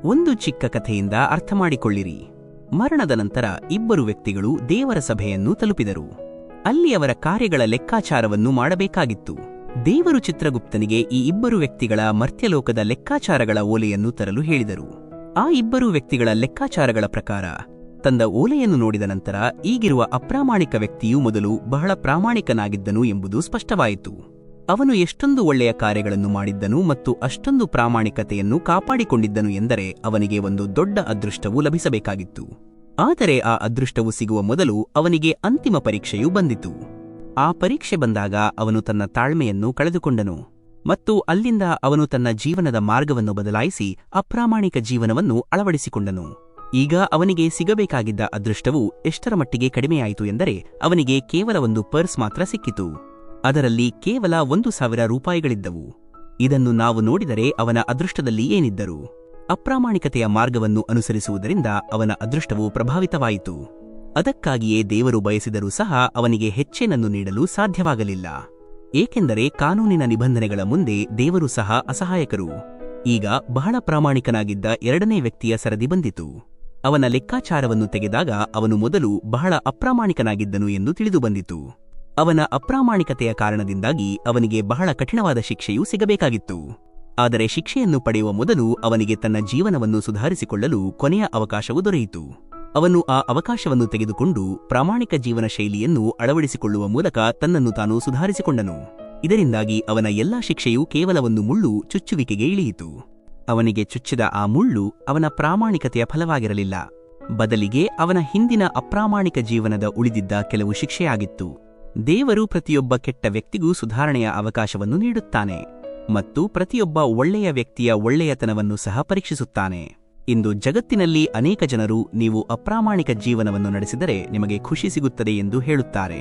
ಒಂದು ಚಿಕ್ಕ ಕಥೆಯಿಂದ ಅರ್ಥಮಾಡಿಕೊಳ್ಳಿರಿ. ಮರಣದ ನಂತರ ಇಬ್ಬರು ವ್ಯಕ್ತಿಗಳು ದೇವರ ಸಭೆಯನ್ನು ತಲುಪಿದರು. ಅಲ್ಲಿ ಅವರ ಕಾರ್ಯಗಳ ಲೆಕ್ಕಾಚಾರವನ್ನು ಮಾಡಬೇಕಾಗಿತ್ತು. ದೇವರು ಚಿತ್ರಗುಪ್ತನಿಗೆ ಈ ಇಬ್ಬರು ವ್ಯಕ್ತಿಗಳ ಮರ್ತ್ಯಲೋಕದ ಲೆಕ್ಕಾಚಾರಗಳ ಓಲೆಯನ್ನು ತರಲು ಹೇಳಿದರು. ಆ ಇಬ್ಬರು ವ್ಯಕ್ತಿಗಳ ಲೆಕ್ಕಾಚಾರಗಳ ಪ್ರಕಾರ ತಂದ ಓಲೆಯನ್ನು ನೋಡಿದ ನಂತರ ಈಗಿರುವ ಅಪ್ರಾಮಾಣಿಕ ವ್ಯಕ್ತಿಯು ಮೊದಲು ಬಹಳ ಪ್ರಾಮಾಣಿಕನಾಗಿದ್ದನು ಎಂಬುದು ಸ್ಪಷ್ಟವಾಯಿತು. ಅವನು ಎಷ್ಟೊಂದು ಒಳ್ಳೆಯ ಕಾರ್ಯಗಳನ್ನು ಮಾಡಿದ್ದನು ಮತ್ತು ಅಷ್ಟೊಂದು ಪ್ರಾಮಾಣಿಕತೆಯನ್ನು ಕಾಪಾಡಿಕೊಂಡಿದ್ದನು ಎಂದರೆ ಅವನಿಗೆ ಒಂದು ದೊಡ್ಡ ಅದೃಷ್ಟವು ಲಭಿಸಬೇಕಾಗಿತ್ತು. ಆದರೆ ಆ ಅದೃಷ್ಟವು ಸಿಗುವ ಮೊದಲು ಅವನಿಗೆ ಅಂತಿಮ ಪರೀಕ್ಷೆಯು ಬಂದಿತು. ಆ ಪರೀಕ್ಷೆ ಬಂದಾಗ ಅವನು ತನ್ನ ತಾಳ್ಮೆಯನ್ನು ಕಳೆದುಕೊಂಡನು ಮತ್ತು ಅಲ್ಲಿಂದ ಅವನು ತನ್ನ ಜೀವನದ ಮಾರ್ಗವನ್ನು ಬದಲಾಯಿಸಿ ಅಪ್ರಾಮಾಣಿಕ ಜೀವನವನ್ನು ಅಳವಡಿಸಿಕೊಂಡನು. ಈಗ ಅವನಿಗೆ ಸಿಗಬೇಕಾಗಿದ್ದ ಅದೃಷ್ಟವು ಎಷ್ಟರ ಮಟ್ಟಿಗೆ ಕಡಿಮೆಯಾಯಿತು ಎಂದರೆ ಅವನಿಗೆ ಕೇವಲ ಒಂದು ಪರ್ಸ್ ಮಾತ್ರ ಸಿಕ್ಕಿತು. ಅದರಲ್ಲಿ ಕೇವಲ 1,000 ರೂಪಾಯಿಗಳಿದ್ದವು. ಇದನ್ನು ನಾವು ನೋಡಿದರೆ ಅವನ ಅದೃಷ್ಟದಲ್ಲಿ ಏನಿದ್ದರು? ಅಪ್ರಾಮಾಣಿಕತೆಯ ಮಾರ್ಗವನ್ನು ಅನುಸರಿಸುವುದರಿಂದ ಅವನ ಅದೃಷ್ಟವು ಪ್ರಭಾವಿತವಾಯಿತು. ಅದಕ್ಕಾಗಿಯೇ ದೇವರು ಬಯಸಿದರೂ ಸಹ ಅವನಿಗೆ ಹೆಚ್ಚೇನನ್ನು ನೀಡಲು ಸಾಧ್ಯವಾಗಲಿಲ್ಲ, ಏಕೆಂದರೆ ಕಾನೂನಿನ ನಿಬಂಧನೆಗಳ ಮುಂದೆ ದೇವರು ಸಹ ಅಸಹಾಯಕರು. ಈಗ ಬಹಳ ಪ್ರಾಮಾಣಿಕನಾಗಿದ್ದ ಎರಡನೇ ವ್ಯಕ್ತಿಯ ಸರದಿ ಬಂದಿತು. ಅವನ ಲೆಕ್ಕಾಚಾರವನ್ನು ತೆಗೆದಾಗ ಅವನು ಮೊದಲು ಬಹಳ ಅಪ್ರಾಮಾಣಿಕನಾಗಿದ್ದನು ಎಂದು ತಿಳಿದುಬಂದಿತು. ಅವನ ಅಪ್ರಾಮಾಣಿಕತೆಯ ಕಾರಣದಿಂದಾಗಿ ಅವನಿಗೆ ಬಹಳ ಕಠಿಣವಾದ ಶಿಕ್ಷೆಯೂ ಸಿಗಬೇಕಾಗಿತ್ತು. ಆದರೆ ಶಿಕ್ಷೆಯನ್ನು ಪಡೆಯುವ ಮೊದಲು ಅವನಿಗೆ ತನ್ನ ಜೀವನವನ್ನು ಸುಧಾರಿಸಿಕೊಳ್ಳಲು ಕೊನೆಯ ಅವಕಾಶವು ದೊರೆಯಿತು. ಅವನು ಆ ಅವಕಾಶವನ್ನು ತೆಗೆದುಕೊಂಡು ಪ್ರಾಮಾಣಿಕ ಜೀವನ ಶೈಲಿಯನ್ನು ಅಳವಡಿಸಿಕೊಳ್ಳುವ ಮೂಲಕ ತನ್ನನ್ನು ತಾನು ಸುಧಾರಿಸಿಕೊಂಡನು. ಇದರಿಂದಾಗಿ ಅವನ ಎಲ್ಲಾ ಶಿಕ್ಷೆಯೂ ಕೇವಲ ಒಂದು ಮುಳ್ಳು ಚುಚ್ಚುವಿಕೆಗೆ ಇಳಿಯಿತು. ಅವನಿಗೆ ಚುಚ್ಚಿದ ಆ ಮುಳ್ಳು ಅವನ ಪ್ರಾಮಾಣಿಕತೆಯ ಫಲವಾಗಿರಲಿಲ್ಲ, ಬದಲಿಗೆ ಅವನ ಹಿಂದಿನ ಅಪ್ರಾಮಾಣಿಕ ಜೀವನದ ಉಳಿದಿದ್ದ ಕೆಲವು ಶಿಕ್ಷೆಯಾಗಿತ್ತು. ದೇವರು ಪ್ರತಿಯೊಬ್ಬ ಕೆಟ್ಟ ವ್ಯಕ್ತಿಗೂ ಸುಧಾರಣೆಯ ಅವಕಾಶವನ್ನು ನೀಡುತ್ತಾನೆ ಮತ್ತು ಪ್ರತಿಯೊಬ್ಬ ಒಳ್ಳೆಯ ವ್ಯಕ್ತಿಯ ಒಳ್ಳೆಯತನವನ್ನು ಸಹ ಪರೀಕ್ಷಿಸುತ್ತಾನೆ. ಇಂದು ಜಗತ್ತಿನಲ್ಲಿ ಅನೇಕ ಜನರು ನೀವು ಅಪ್ರಾಮಾಣಿಕ ಜೀವನವನ್ನು ನಡೆಸಿದರೆ ನಿಮಗೆ ಖುಷಿ ಸಿಗುತ್ತದೆ ಎಂದು ಹೇಳುತ್ತಾರೆ.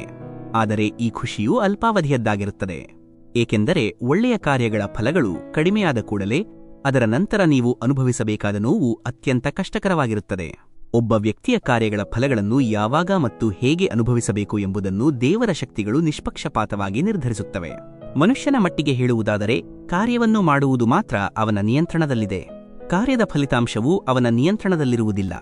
ಆದರೆ ಈ ಖುಷಿಯು ಅಲ್ಪಾವಧಿಯದ್ದಾಗಿರುತ್ತದೆ, ಏಕೆಂದರೆ ಒಳ್ಳೆಯ ಕಾರ್ಯಗಳ ಫಲಗಳು ಕಡಿಮೆಯಾದ ಕೂಡಲೇ ಅದರ ನಂತರ ನೀವು ಅನುಭವಿಸಬೇಕಾದ ನೋವು ಅತ್ಯಂತ ಕಷ್ಟಕರವಾಗಿರುತ್ತದೆ. ಒಬ್ಬ ವ್ಯಕ್ತಿಯ ಕಾರ್ಯಗಳ ಫಲಗಳನ್ನು ಯಾವಾಗ ಮತ್ತು ಹೇಗೆ ಅನುಭವಿಸಬೇಕು ಎಂಬುದನ್ನು ದೇವರ ಶಕ್ತಿಗಳು ನಿಷ್ಪಕ್ಷಪಾತವಾಗಿ ನಿರ್ಧರಿಸುತ್ತವೆ. ಮನುಷ್ಯನ ಮಟ್ಟಿಗೆ ಹೇಳುವುದಾದರೆ ಕಾರ್ಯವನ್ನು ಮಾಡುವುದು ಮಾತ್ರ ಅವನ ನಿಯಂತ್ರಣದಲ್ಲಿದೆ. ಕಾರ್ಯದ ಫಲಿತಾಂಶವು ಅವನ ನಿಯಂತ್ರಣದಲ್ಲಿರುವುದಿಲ್ಲ.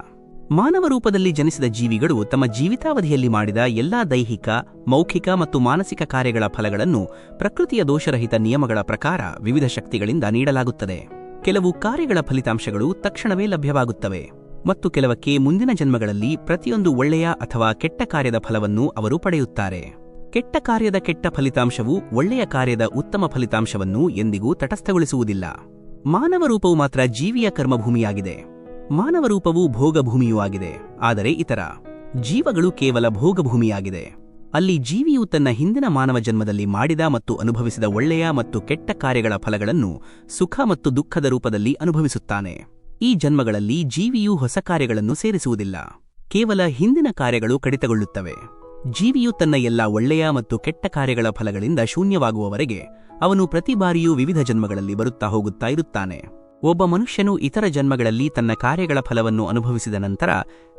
ಮಾನವ ರೂಪದಲ್ಲಿ ಜನಿಸಿದ ಜೀವಿಗಳು ತಮ್ಮ ಜೀವಿತಾವಧಿಯಲ್ಲಿ ಮಾಡಿದ ಎಲ್ಲಾ ದೈಹಿಕ, ಮೌಖಿಕ ಮತ್ತು ಮಾನಸಿಕ ಕಾರ್ಯಗಳ ಫಲಗಳನ್ನು ಪ್ರಕೃತಿಯ ದೋಷರಹಿತ ನಿಯಮಗಳ ಪ್ರಕಾರ ವಿವಿಧ ಶಕ್ತಿಗಳಿಂದ ನೀಡಲಾಗುತ್ತದೆ. ಕೆಲವು ಕಾರ್ಯಗಳ ಫಲಿತಾಂಶಗಳು ತಕ್ಷಣವೇ ಲಭ್ಯವಾಗುತ್ತವೆ ಮತ್ತು ಕೆಲವಕ್ಕೆ ಮುಂದಿನ ಜನ್ಮಗಳಲ್ಲಿ ಪ್ರತಿಯೊಂದು ಒಳ್ಳೆಯ ಅಥವಾ ಕೆಟ್ಟ ಕಾರ್ಯದ ಫಲವನ್ನು ಅವರು ಪಡೆಯುತ್ತಾರೆ. ಕೆಟ್ಟ ಕಾರ್ಯದ ಕೆಟ್ಟ ಫಲಿತಾಂಶವು ಒಳ್ಳೆಯ ಕಾರ್ಯದ ಉತ್ತಮ ಫಲಿತಾಂಶವನ್ನು ಎಂದಿಗೂ ತಟಸ್ಥಗೊಳಿಸುವುದಿಲ್ಲ. ಮಾನವ ರೂಪವು ಮಾತ್ರ ಜೀವಿಯ ಕರ್ಮಭೂಮಿಯಾಗಿದೆ. ಮಾನವ ರೂಪವು ಭೋಗಭೂಮಿಯೂ ಆಗಿದೆ. ಆದರೆ ಇತರ ಜೀವಗಳು ಕೇವಲ ಭೋಗಭೂಮಿಯಾಗಿದೆ. ಅಲ್ಲಿ ಜೀವಿಯು ತನ್ನ ಹಿಂದಿನ ಮಾನವ ಜನ್ಮದಲ್ಲಿ ಮಾಡಿದ ಮತ್ತು ಅನುಭವಿಸಿದ ಒಳ್ಳೆಯ ಮತ್ತು ಕೆಟ್ಟ ಕಾರ್ಯಗಳ ಫಲಗಳನ್ನು ಸುಖ ಮತ್ತು ದುಃಖದ ರೂಪದಲ್ಲಿ ಅನುಭವಿಸುತ್ತಾನೆ. ಈ ಜನ್ಮಗಳಲ್ಲಿ ಜೀವಿಯು ಹೊಸ ಕಾರ್ಯಗಳನ್ನು ಸೇರಿಸುವುದಿಲ್ಲ. ಕೇವಲ ಹಿಂದಿನ ಕಾರ್ಯಗಳು ಕಡಿತಗೊಳ್ಳುತ್ತವೆ. ಜೀವಿಯು ತನ್ನ ಎಲ್ಲ ಒಳ್ಳೆಯ ಮತ್ತು ಕೆಟ್ಟ ಕಾರ್ಯಗಳ ಫಲಗಳಿಂದ ಶೂನ್ಯವಾಗುವವರೆಗೆ ಅವನು ಪ್ರತಿ ಬಾರಿಯೂ ವಿವಿಧ ಜನ್ಮಗಳಲ್ಲಿ ಬರುತ್ತಾ ಹೋಗುತ್ತಾ ಇರುತ್ತಾನೆ. ಒಬ್ಬ ಮನುಷ್ಯನು ಇತರ ಜನ್ಮಗಳಲ್ಲಿ ತನ್ನ ಕಾರ್ಯಗಳ ಫಲವನ್ನು ಅನುಭವಿಸಿದ ನಂತರ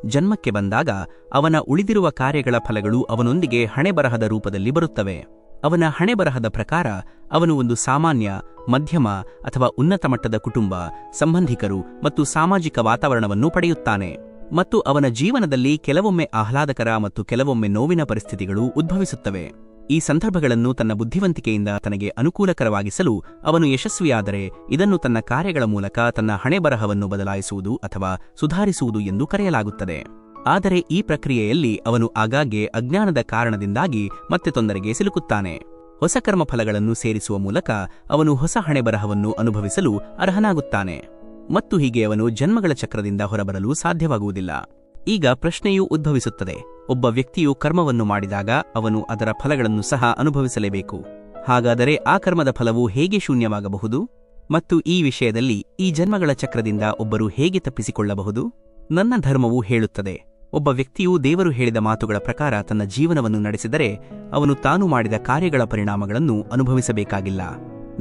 ಜನ್ಮಕ್ಕೆ ಬಂದಾಗ ಅವನ ಉಳಿದಿರುವ ಕಾರ್ಯಗಳ ಫಲಗಳು ಅವನೊಂದಿಗೆ ಹಣೆಬರಹದ ರೂಪದಲ್ಲಿ ಬರುತ್ತವೆ. ಅವನ ಹಣೆಬರಹದ ಪ್ರಕಾರ ಅವನು ಒಂದು ಸಾಮಾನ್ಯ, ಮಧ್ಯಮ ಅಥವಾ ಉನ್ನತ ಮಟ್ಟದ ಕುಟುಂಬ, ಸಂಬಂಧಿಕರು ಮತ್ತು ಸಾಮಾಜಿಕ ವಾತಾವರಣವನ್ನು ಪಡೆಯುತ್ತಾನೆ. ಮತ್ತು ಅವನ ಜೀವನದಲ್ಲಿ ಕೆಲವೊಮ್ಮೆ ಆಹ್ಲಾದಕರ ಮತ್ತು ಕೆಲವೊಮ್ಮೆ ನೋವಿನ ಪರಿಸ್ಥಿತಿಗಳು ಉದ್ಭವಿಸುತ್ತವೆ. ಈ ಸಂದರ್ಭಗಳನ್ನು ತನ್ನ ಬುದ್ಧಿವಂತಿಕೆಯಿಂದ ತನಗೆ ಅನುಕೂಲಕರವಾಗಿಸಲು ಅವನು ಯಶಸ್ವಿಯಾದರೆ ಇದನ್ನು ತನ್ನ ಕಾರ್ಯಗಳ ಮೂಲಕ ತನ್ನ ಹಣೆಬರಹವನ್ನು ಬದಲಾಯಿಸುವುದು ಅಥವಾ ಸುಧಾರಿಸುವುದು ಎಂದು ಕರೆಯಲಾಗುತ್ತದೆ. ಆದರೆ ಈ ಪ್ರಕ್ರಿಯೆಯಲ್ಲಿ ಅವನು ಆಗಾಗ್ಗೆ ಅಜ್ಞಾನದ ಕಾರಣದಿಂದಾಗಿ ಮತ್ತೆ ತೊಂದರೆಗೆ ಸಿಲುಕುತ್ತಾನೆ. ಹೊಸ ಕರ್ಮಫಲಗಳನ್ನು ಸೇರಿಸುವ ಮೂಲಕ ಅವನು ಹೊಸ ಹಣೆಬರಹವನ್ನು ಅನುಭವಿಸಲು ಅರ್ಹನಾಗುತ್ತಾನೆ ಮತ್ತು ಹೀಗೆ ಅವನು ಜನ್ಮಗಳ ಚಕ್ರದಿಂದ ಹೊರಬರಲು ಸಾಧ್ಯವಾಗುವುದಿಲ್ಲ. ಈಗ ಪ್ರಶ್ನೆಯೂ ಉದ್ಭವಿಸುತ್ತದೆ, ಒಬ್ಬ ವ್ಯಕ್ತಿಯು ಕರ್ಮವನ್ನು ಮಾಡಿದಾಗ ಅವನು ಅದರ ಫಲಗಳನ್ನು ಸಹ ಅನುಭವಿಸಲೇಬೇಕು. ಹಾಗಾದರೆ ಆ ಕರ್ಮದ ಫಲವು ಹೇಗೆ ಶೂನ್ಯವಾಗಬಹುದು? ಮತ್ತು ಈ ವಿಷಯದಲ್ಲಿ ಈ ಜನ್ಮಗಳ ಚಕ್ರದಿಂದ ಒಬ್ಬರು ಹೇಗೆ ತಪ್ಪಿಸಿಕೊಳ್ಳಬಹುದು? ನನ್ನ ಧರ್ಮವು ಹೇಳುತ್ತದೆ, ಒಬ್ಬ ವ್ಯಕ್ತಿಯು ದೇವರು ಹೇಳಿದ ಮಾತುಗಳ ಪ್ರಕಾರ ತನ್ನ ಜೀವನವನ್ನು ನಡೆಸಿದರೆ ಅವನು ತಾನು ಮಾಡಿದ ಕಾರ್ಯಗಳ ಪರಿಣಾಮಗಳನ್ನು ಅನುಭವಿಸಬೇಕಾಗಿಲ್ಲ.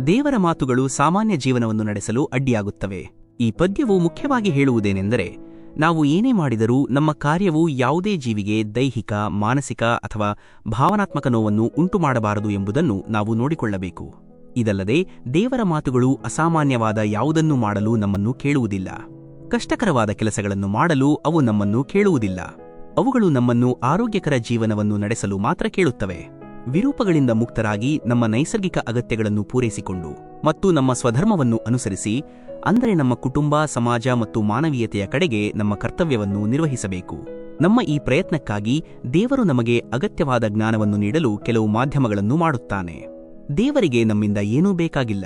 ದೇವರ ಮಾತುಗಳು ಸಾಮಾನ್ಯ ಜೀವನವನ್ನು ನಡೆಸಲು ಅಡ್ಡಿಯಾಗುತ್ತವೆ. ಈ ಪದ್ಯವು ಮುಖ್ಯವಾಗಿ ಹೇಳುವುದೇನೆಂದರೆ, ನಾವು ಏನೇ ಮಾಡಿದರೂ ನಮ್ಮ ಕಾರ್ಯವು ಯಾವುದೇ ಜೀವಿಗೆ ದೈಹಿಕ, ಮಾನಸಿಕ ಅಥವಾ ಭಾವನಾತ್ಮಕ ನೋವನ್ನು ಉಂಟುಮಾಡಬಾರದು ಎಂಬುದನ್ನು ನಾವು ನೋಡಿಕೊಳ್ಳಬೇಕು. ಇದಲ್ಲದೆ ದೇವರ ಮಾತುಗಳು ಅಸಾಮಾನ್ಯವಾದ ಯಾವುದನ್ನೂ ಮಾಡಲು ನಮ್ಮನ್ನು ಕೇಳುವುದಿಲ್ಲ. ಕಷ್ಟಕರವಾದ ಕೆಲಸಗಳನ್ನು ಮಾಡಲು ಅವು ನಮ್ಮನ್ನು ಕೇಳುವುದಿಲ್ಲ. ಅವುಗಳು ನಮ್ಮನ್ನು ಆರೋಗ್ಯಕರ ಜೀವನವನ್ನು ನಡೆಸಲು ಮಾತ್ರ ಕೇಳುತ್ತವೆ. ವಿರೂಪಗಳಿಂದ ಮುಕ್ತರಾಗಿ ನಮ್ಮ ನೈಸರ್ಗಿಕ ಅಗತ್ಯಗಳನ್ನು ಪೂರೈಸಿಕೊಂಡು ಮತ್ತು ನಮ್ಮ ಸ್ವಧರ್ಮವನ್ನು ಅನುಸರಿಸಿ, ಅಂದರೆ ನಮ್ಮ ಕುಟುಂಬ, ಸಮಾಜ ಮತ್ತು ಮಾನವೀಯತೆಯ ಕಡೆಗೆ ನಮ್ಮ ಕರ್ತವ್ಯವನ್ನು ನಿರ್ವಹಿಸಬೇಕು. ನಮ್ಮ ಈ ಪ್ರಯತ್ನಕ್ಕಾಗಿ ದೇವರು ನಮಗೆ ಅಗತ್ಯವಾದ ಜ್ಞಾನವನ್ನು ನೀಡಲು ಕೆಲವು ಮಾಧ್ಯಮಗಳನ್ನು ಮಾಡುತ್ತಾನೆ. ದೇವರಿಗೆ ನಮ್ಮಿಂದ ಏನೂ ಬೇಕಾಗಿಲ್ಲ.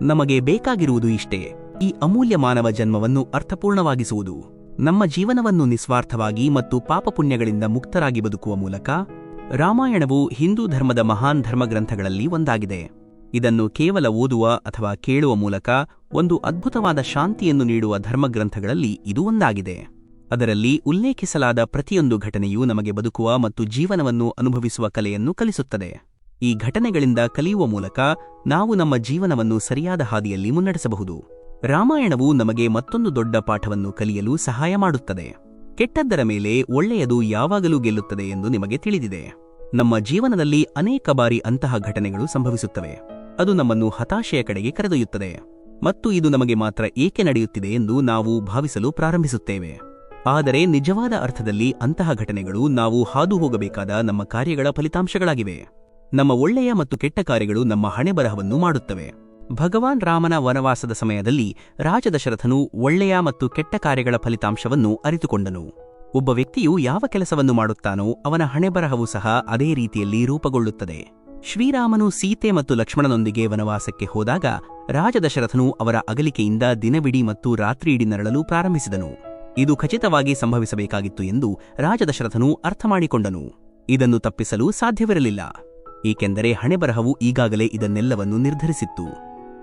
ನಮಗೆ ಬೇಕಾಗಿರುವುದು ಇಷ್ಟೇ, ಈ ಅಮೂಲ್ಯ ಮಾನವ ಜನ್ಮವನ್ನು ಅರ್ಥಪೂರ್ಣವಾಗಿಸುವುದು. ನಮ್ಮ ಜೀವನವನ್ನು ನಿಸ್ವಾರ್ಥವಾಗಿ ಮತ್ತು ಪಾಪಪುಣ್ಯಗಳಿಂದ ಮುಕ್ತರಾಗಿ ಬದುಕುವ ಮೂಲಕ. ರಾಮಾಯಣವು ಹಿಂದೂ ಧರ್ಮದ ಮಹಾನ್ ಧರ್ಮಗ್ರಂಥಗಳಲ್ಲಿ ಒಂದಾಗಿದೆ. ಇದನ್ನು ಕೇವಲ ಓದುವ ಅಥವಾ ಕೇಳುವ ಮೂಲಕ ಒಂದು ಅದ್ಭುತವಾದ ಶಾಂತಿಯನ್ನು ನೀಡುವ ಧರ್ಮಗ್ರಂಥಗಳಲ್ಲಿ ಇದು ಒಂದಾಗಿದೆ. ಅದರಲ್ಲಿ ಉಲ್ಲೇಖಿಸಲಾದ ಪ್ರತಿಯೊಂದು ಘಟನೆಯೂ ನಮಗೆ ಬದುಕುವ ಮತ್ತು ಜೀವನವನ್ನು ಅನುಭವಿಸುವ ಕಲೆಯನ್ನು ಕಲಿಸುತ್ತದೆ. ಈ ಘಟನೆಗಳಿಂದ ಕಲಿಯುವ ಮೂಲಕ ನಾವು ನಮ್ಮ ಜೀವನವನ್ನು ಸರಿಯಾದ ಹಾದಿಯಲ್ಲಿ ಮುನ್ನಡೆಸಬಹುದು. ರಾಮಾಯಣವು ನಮಗೆ ಮತ್ತೊಂದು ದೊಡ್ಡ ಪಾಠವನ್ನು ಕಲಿಯಲು ಸಹಾಯ ಮಾಡುತ್ತದೆ. ಕೆಟ್ಟದ್ದರ ಮೇಲೆ ಒಳ್ಳೆಯದು ಯಾವಾಗಲೂ ಗೆಲ್ಲುತ್ತದೆ ಎಂದು ನಿಮಗೆ ತಿಳಿದಿದೆ. ನಮ್ಮ ಜೀವನದಲ್ಲಿ ಅನೇಕ ಬಾರಿ ಅಂತಹ ಘಟನೆಗಳು ಸಂಭವಿಸುತ್ತವೆ. ಅದು ನಮ್ಮನ್ನು ಹತಾಶೆಯ ಕಡೆಗೆ ಕರೆದೊಯ್ಯುತ್ತದೆ ಮತ್ತು ಇದು ನಮಗೆ ಮಾತ್ರ ಏಕೆ ನಡೆಯುತ್ತಿದೆ ಎಂದು ನಾವು ಭಾವಿಸಲು ಪ್ರಾರಂಭಿಸುತ್ತೇವೆ. ಆದರೆ ನಿಜವಾದ ಅರ್ಥದಲ್ಲಿ ಅಂತಹ ಘಟನೆಗಳು ನಾವು ಹಾದು ಹೋಗಬೇಕಾದ ನಮ್ಮ ಕಾರ್ಯಗಳ ಫಲಿತಾಂಶಗಳಾಗಿವೆ. ನಮ್ಮ ಒಳ್ಳೆಯ ಮತ್ತು ಕೆಟ್ಟ ಕಾರ್ಯಗಳು ನಮ್ಮ ಹಣೆಬರಹವನ್ನು ಮಾಡುತ್ತವೆ. ಭಗವಾನ್ ರಾಮನ ವನವಾಸದ ಸಮಯದಲ್ಲಿ ರಾಜ ದಶರಥನು ಒಳ್ಳೆಯ ಮತ್ತು ಕೆಟ್ಟ ಕಾರ್ಯಗಳ ಫಲಿತಾಂಶವನ್ನು ಅರಿತುಕೊಂಡನು. ಒಬ್ಬ ವ್ಯಕ್ತಿಯು ಯಾವ ಕೆಲಸವನ್ನು ಮಾಡುತ್ತಾನೋ ಅವನ ಹಣೆಬರಹವು ಸಹ ಅದೇ ರೀತಿಯಲ್ಲಿ ರೂಪುಗೊಳ್ಳುತ್ತದೆ. ಶ್ರೀರಾಮನು ಸೀತೆ ಮತ್ತು ಲಕ್ಷ್ಮಣನೊಂದಿಗೆ ವನವಾಸಕ್ಕೆ ಹೋದಾಗ ರಾಜ ದಶರಥನು ಅವರ ಅಗಲಿಕೆಯಿಂದ ದಿನವಿಡೀ ಮತ್ತು ರಾತ್ರಿಯಿಡೀ ನರಳಲು ಪ್ರಾರಂಭಿಸಿದನು. ಇದು ಖಚಿತವಾಗಿ ಸಂಭವಿಸಬೇಕಾಗಿತ್ತು ಎಂದು ರಾಜ ದಶರಥನು ಅರ್ಥಮಾಡಿಕೊಂಡನು. ಇದನ್ನು ತಪ್ಪಿಸಲು ಸಾಧ್ಯವಿರಲಿಲ್ಲ, ಏಕೆಂದರೆ ಹಣೆಬರಹವು ಈಗಾಗಲೇ ಇದನ್ನೆಲ್ಲವನ್ನು ನಿರ್ಧರಿಸಿತ್ತು.